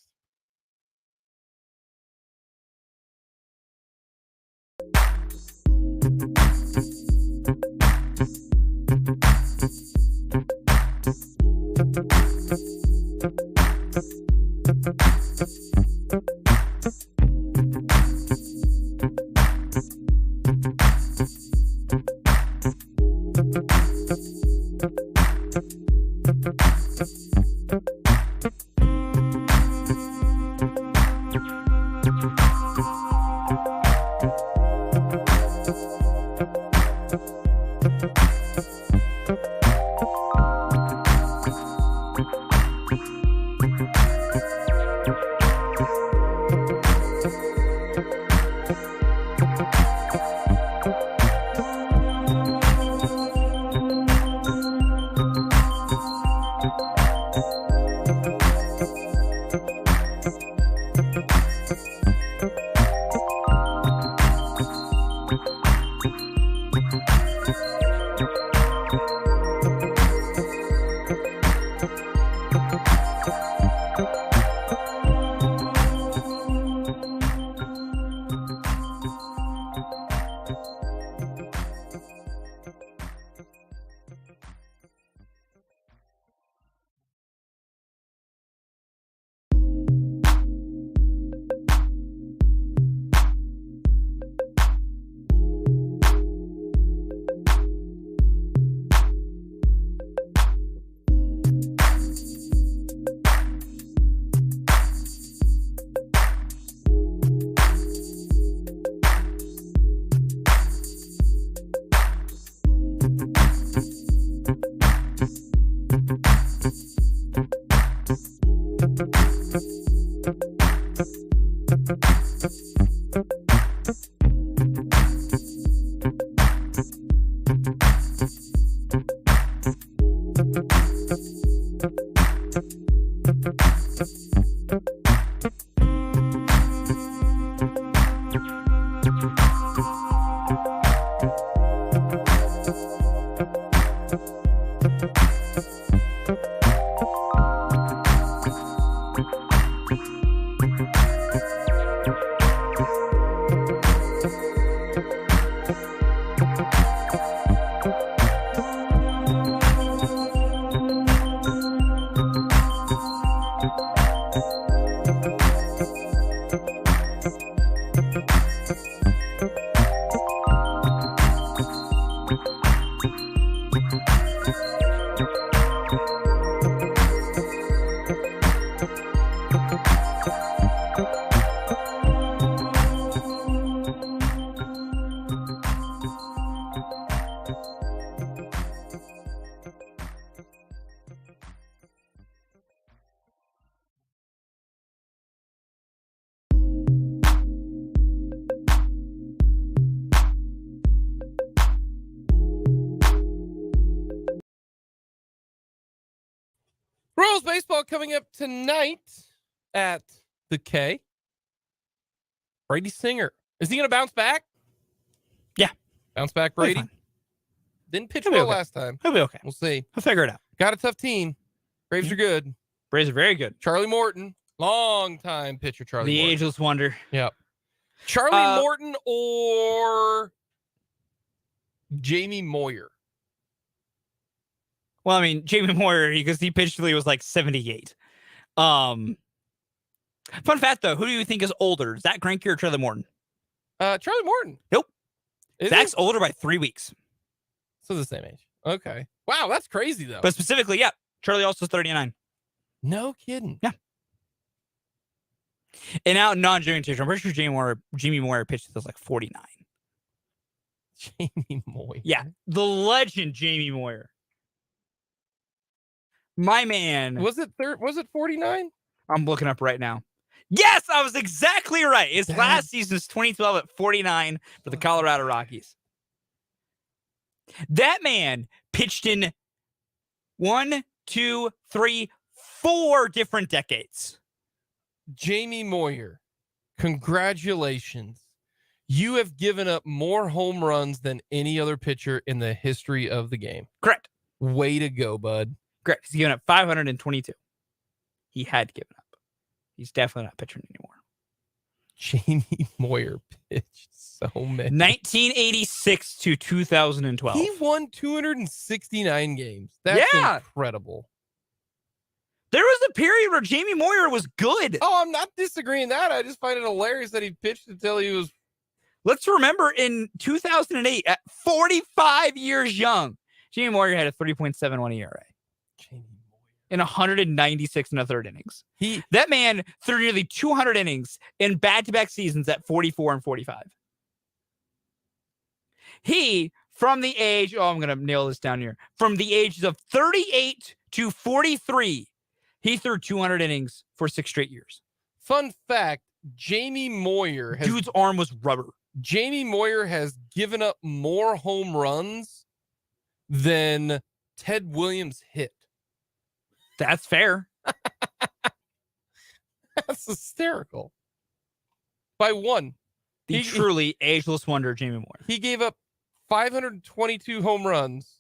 Royals baseball coming up tonight at the K. Brady Singer. Is he going to bounce back? Yeah. Bounce back, Brady. Didn't pitch well last time. He'll be okay. We'll see. He'll figure it out. Got a tough team. Braves are good. Braves are very good. Charlie Morton, long-time pitcher Charlie The Morton. ageless wonder. Yep. Charlie Morton or Jamie Moyer? Well, I mean, Jamie Moyer, because he pitched till he was like 78. Fun fact, though, who do you think is older, Zach Greinke or Charlie Morton? Charlie Morton. Nope. Is Zach's older by 3 weeks. So the same age. Okay. Wow, that's crazy, though. But specifically, yeah, Charlie also is 39. No kidding. Yeah. And now non-Jimmy Taylor, I'm pretty sure Jamie Moyer pitched till he was like 49. Jamie Moyer. Yeah, the legend Jamie Moyer. My man. Was it 49? I'm looking up right now. Yes, I was exactly right. His last season was 2012 at 49 for the Colorado Rockies. That man pitched in 1, 2, 3, 4 different decades. Jamie Moyer, congratulations. You have given up more home runs than any other pitcher in the history of the game. Correct. Way to go, bud. Correct. He's given up 522. He had given up. He's definitely not pitching anymore. Jamie Moyer pitched so many. 1986 to 2012. He won 269 games. That's incredible. There was a period where Jamie Moyer was good. Oh, I'm not disagreeing that. I just find it hilarious that he pitched until he was. Let's remember in 2008, at 45 years young, Jamie Moyer had a 3.71 ERA. Jamie in 196 and a third innings. He That man threw nearly 200 innings in back-to-back seasons at 44 and 45. He, from the age, I'm going to nail this down here, from the ages of 38 to 43, he threw 200 innings for 6 straight years. Fun fact, Dude's arm was rubber. Jamie Moyer has given up more home runs than Ted Williams hit. That's fair. That's hysterical. By one. The truly ageless wonder, Jamie Moyer. He gave up 522 home runs.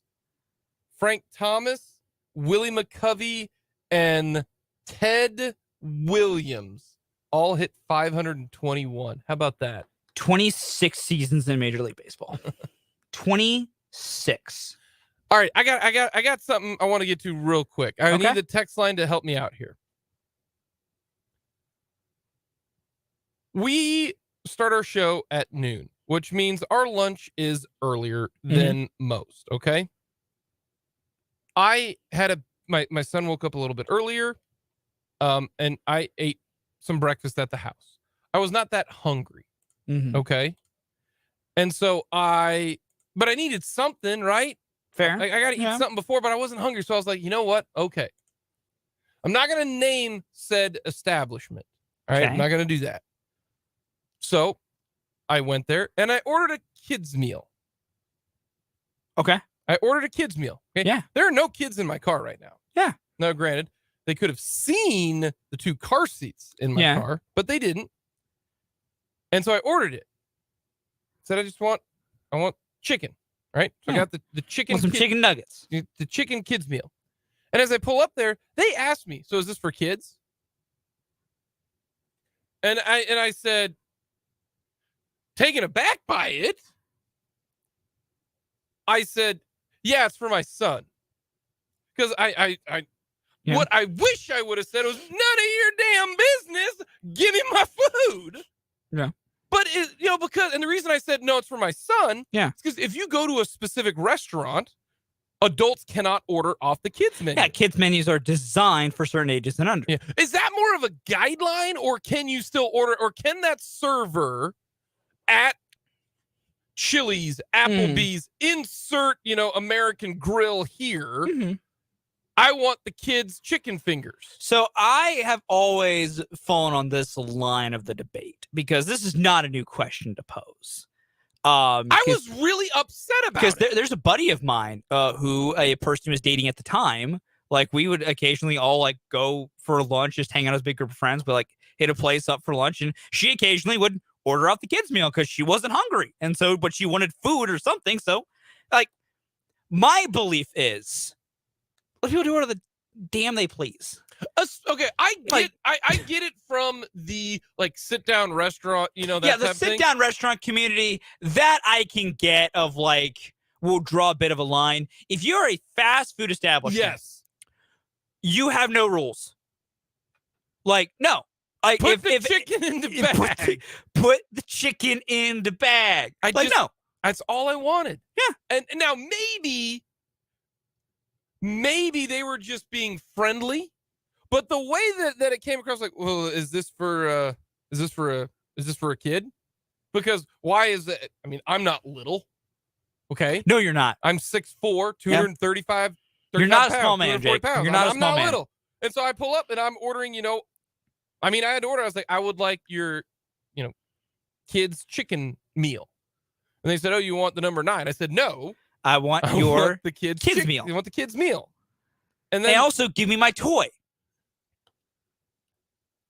Frank Thomas, Willie McCovey, and Ted Williams all hit 521. How about that? 26 seasons in Major League Baseball. 26. All right, I got something I want to get to real quick. I need the text line to help me out here. We start our show at noon, which means our lunch is earlier than most, okay? I had my son woke up a little bit earlier, and I ate some breakfast at the house. I was not that hungry, okay? And so but I needed something, right? Fair. I got to eat something before, but I wasn't hungry. So I was like, you know what? Okay. I'm not going to name said establishment. All right. Okay. I'm not going to do that. So I went there and I ordered a kid's meal. Okay. I ordered a kid's meal. Okay? Yeah. There are no kids in my car right now. Yeah. Now, granted, they could have seen the 2 car seats in my car, but they didn't. And so I ordered it. Said, I want chicken. Right? So I got the chicken. Want some chicken nuggets. The chicken kids meal. And as I pull up there, they asked me, so is this for kids? And I said, taken aback by it, I said, yeah, it's for my son. Because what I wish I would have said was, none of your damn business. Give me my food. Yeah. But because the reason I said no, it's for my son. Yeah. It's because if you go to a specific restaurant, adults cannot order off the kids menu. Yeah, kids menus are designed for certain ages and under. Yeah. Is that more of a guideline, or can you still order, or can that server at Chili's, Applebee's, insert, American Grill here? I want the kids' chicken fingers. So I have always fallen on this line of the debate because this is not a new question to pose. I was really upset about it. Because there's a buddy of mine who a person was dating at the time. Like, we would occasionally all like go for lunch, just hang out as a big group of friends, but like hit a place up for lunch. And she occasionally would order out the kids' meal because she wasn't hungry. And so, but she wanted food or something. So, like, my belief is, let people do whatever the damn they please. Okay, I get it from the sit down restaurant, the sit down restaurant community, that I can get, of like, we'll draw a bit of a line. If you're a fast food establishment, yes, you have no rules. Like, no. Put the chicken in the bag. Put the chicken in the bag. No. That's all I wanted. Yeah. And now maybe they were just being friendly, but the way that it came across, like, well, is this for a kid? Because why is that? I mean, I'm not little. Okay. No, you're not. I'm 6'4", 235. You're not pounds, a small man, Jake. Pounds. You're not a I'm small not man. Little. And so I pull up and I'm ordering, I had to order. I was like, I would like your, kids' chicken meal. And they said, oh, you want the number 9? I said, no. I want the kids meal. You want the kids' meal. And then they also give me my toy.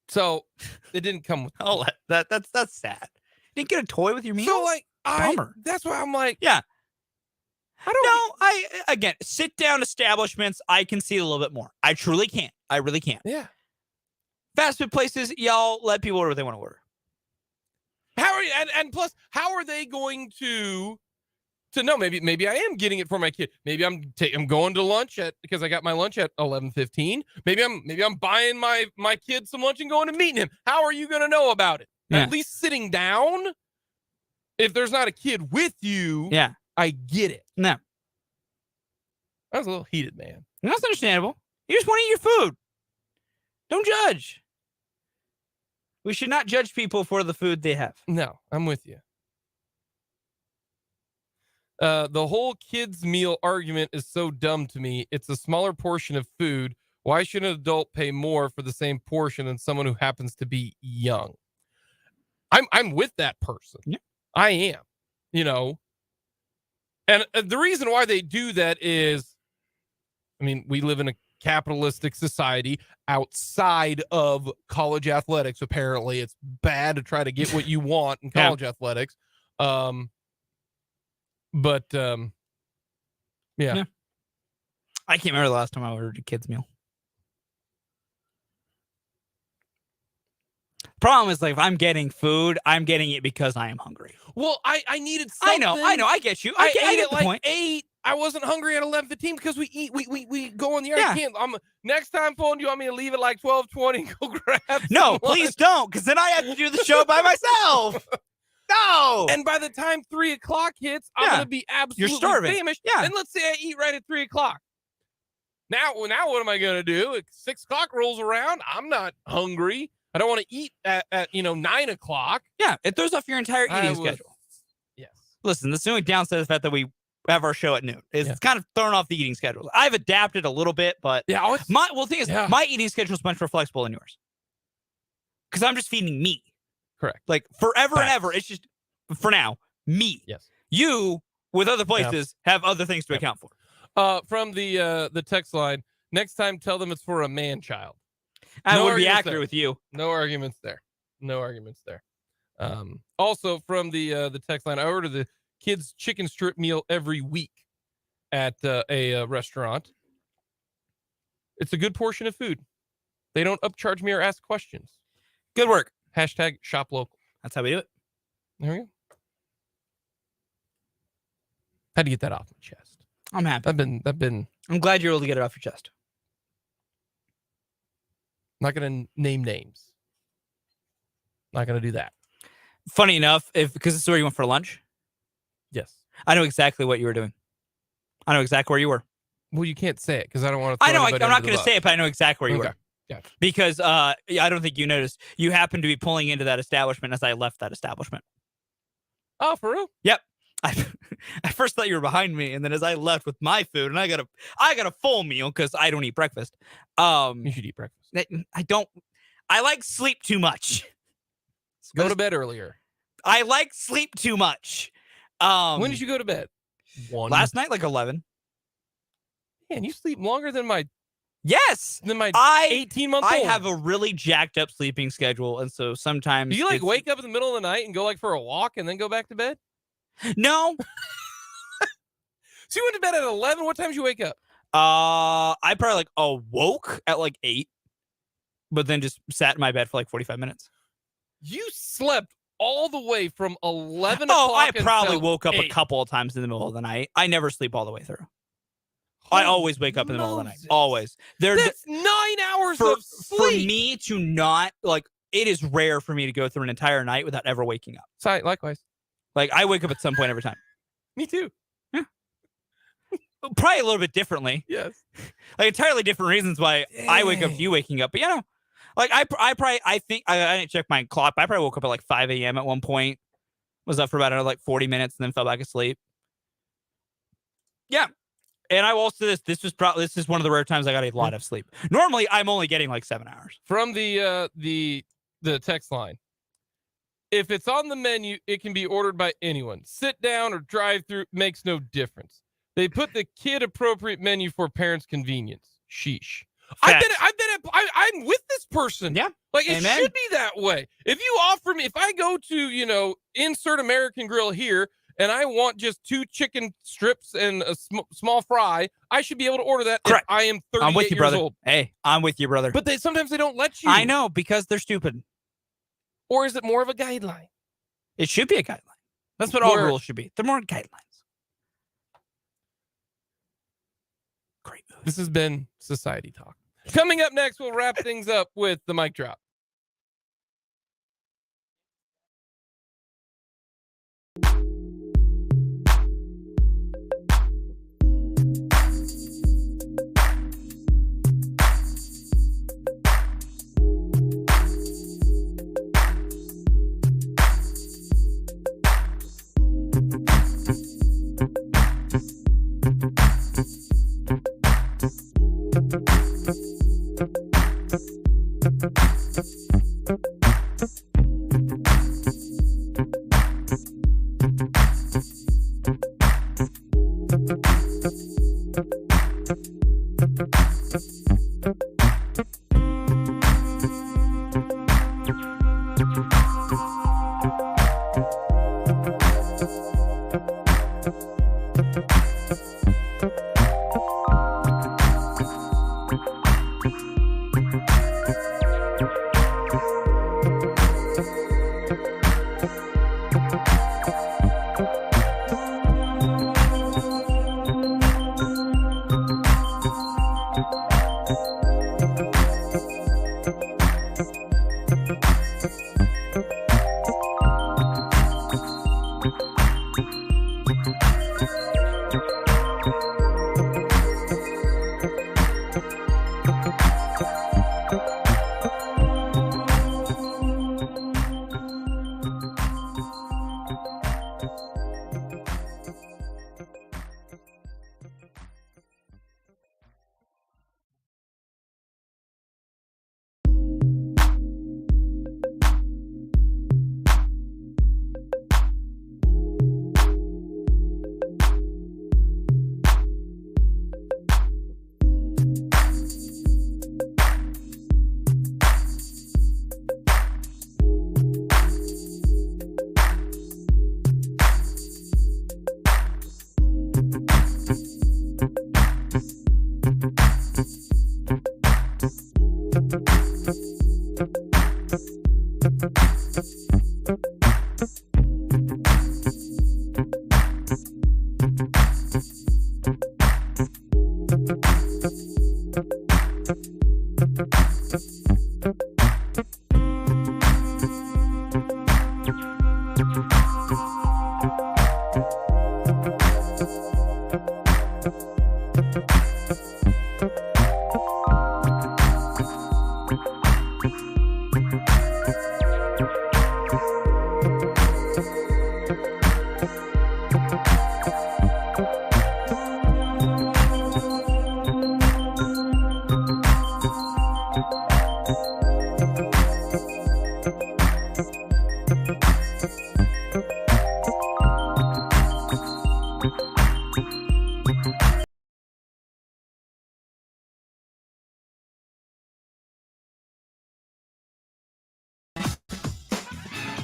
So it didn't come with. Oh, that's sad. You didn't get a toy with your meal? So bummer. That's why I'm like, yeah. Again, sit down establishments, I can see a little bit more. I truly can't. I really can't. Yeah. Fast food places, y'all let people order what they want to order. How are you? And plus, how are they going to know? Maybe I am getting it for my kid. Maybe I'm going to lunch because I got my lunch at 11:15. Maybe I'm buying my kid some lunch and going and meeting him. How are you going to know about it? Yeah. At least sitting down. If there's not a kid with you, yeah, I get it. No, I was a little heated, man. that's understandable. You just want to eat your food. Don't judge. We should not judge people for the food they have. No, I'm with you. The whole kids meal argument is so dumb to me. It's a smaller portion of food. Why should an adult pay more for the same portion than someone who happens to be young? I'm with that person. Yeah. I am, and the reason why they do that is, I mean, we live in a capitalistic society outside of college athletics. Apparently it's bad to try to get what you want in college athletics. Yeah. I can't remember the last time I ordered a kid's meal. Problem is, like, if I'm getting food, I'm getting it because I am hungry. Well, I needed something. I know. I get you. I get the like point. 8. I wasn't hungry at 11:15 because we go on the air. Yeah. I can't. Next time, phone, do you want me to leave at like 12:20 and go grab? No, please don't, because then I have to do the show by myself. No. And by the time 3 o'clock hits, I'm gonna be absolutely famished. Yeah. And let's say I eat right at 3 o'clock. Now what am I gonna do? If 6 o'clock rolls around, I'm not hungry. I don't want to eat at 9 o'clock. Yeah, it throws off your entire eating schedule. Yes. Listen, the only downside of the fact that we have our show at noon is it's kind of thrown off the eating schedule. I've adapted a little bit, but the thing is, my eating schedule is much more flexible than yours. Because I'm just feeding me. Correct. Like forever and ever. It's just, for now, me. Yes. You, with other places, have other things to account for. From the text line, next time tell them it's for a man-child. I would be accurate with you. No arguments there. Also from the text line, I order the kids chicken strip meal every week at a restaurant. It's a good portion of food. They don't upcharge me or ask questions. Good work. # shop local. That's how we do it. There we go. Had to get that off my chest. I'm happy. I'm glad you're able to get it off your chest. Not going to name names. Not going to do that. Funny enough, because this is where you went for lunch. Yes. I know exactly what you were doing. I know exactly where you were. Well, you can't say it because I don't want to. I know. I'm not going to say it, but I know exactly where you were. Yeah. Because I don't think you noticed. You happened to be pulling into that establishment as I left that establishment. Oh, for real? Yep. I first thought you were behind me, and then as I left with my food, and I got a full meal because I don't eat breakfast. You should eat breakfast. I don't. I like sleep too much. Go to bed earlier. I like sleep too much. When did you go to bed? 1. Last night, like 11. Man, you sleep longer than my. Yes, than my 18-month-old. I have a really jacked up sleeping schedule, and so sometimes. Do you wake up in the middle of the night and go for a walk and then go back to bed? No. So you went to bed at 11. What time did you wake up? I probably awoke at 8, but then just sat in my bed for 45 minutes. You slept all the way from 11 o'clock. Oh, I probably woke up 8. a couple of times in the middle of the night. I never sleep all the way through. I always wake up in the middle of the night. Always. That's 9 hours of sleep. For me to not it is rare for me to go through an entire night without ever waking up. Sorry, likewise. I wake up at some point every time. Me too. Yeah. Probably a little bit differently. Yes. Entirely different reasons why I wake up to you waking up. But I think I didn't check my clock, but I probably woke up at 5 a.m. at one point. Was up for about another 40 minutes and then fell back asleep. Yeah. And I will also this is one of the rare times I got a lot of sleep. Normally I'm only getting 7 hours. From the text line. If it's on the menu, it can be ordered by anyone. Sit down or drive through makes no difference. They put the kid appropriate menu for parents' convenience. Sheesh. I'm with this person. Yeah. It should be that way. If you offer me, if I go to, insert American Grill here and I want just 2 chicken strips and a small fry, I should be able to order that. Correct. If I am 38 I'm with you, years brother. old. Hey, I'm with you, brother. But sometimes they don't let you. I know, because they're stupid. Or is it more of a guideline? It should be a guideline. That's what all rules should be. They're more guidelines. Great movie. This has been Society Talk. Coming up next, we'll wrap things up with the mic drop.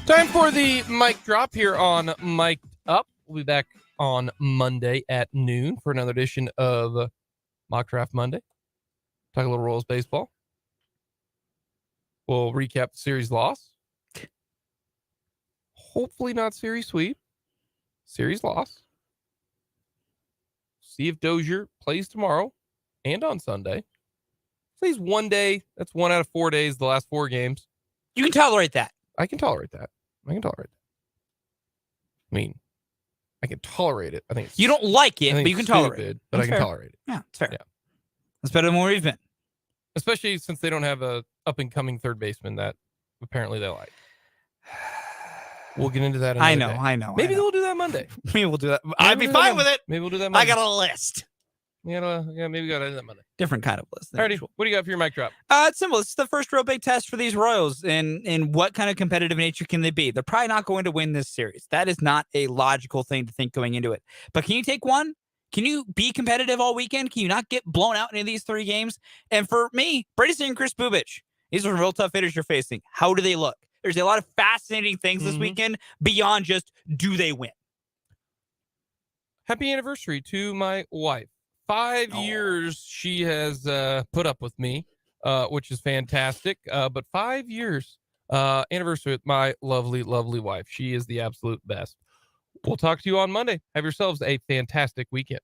Time for the mic drop here on Mic'd Up. We'll be back on Monday at noon for another edition of Mock Draft Monday. Talk a little Royals baseball. We'll recap the series loss. Hopefully not series sweep. Series loss. See if Dozier plays tomorrow and on Sunday. Plays one day. That's 1 out of 4 days, the last 4 games. You can tolerate that. I can tolerate that. I mean, I can tolerate it. I think you don't like it, but you can tolerate it. But That's I can fair. tolerate it. Yeah, it's fair. Yeah. That's better than where we've been. Especially since they don't have a up-and-coming third baseman that apparently they like. We'll get into that another day. I know. Maybe we'll do that Monday. Maybe we'll do that. I'd be fine with it. Maybe we'll do that Monday. I got a list. Maybe we got to do that Monday. Different kind of list. Alrighty, what do you got for your mic drop? It's simple. It's the first real big test for these Royals, and what kind of competitive nature can they be? They're probably not going to win this series. That is not a logical thing to think going into it. But can you take one? Can you be competitive all weekend? Can you not get blown out in any of these 3 games? And for me, Brady and Chris Bubich, these are some real tough hitters you're facing. How do they look? There's a lot of fascinating things this weekend beyond just do they win. Happy anniversary to my wife. 5 years she has put up with me, which is fantastic. But 5 years anniversary with my lovely, lovely wife. She is the absolute best. We'll talk to you on Monday. Have yourselves a fantastic weekend.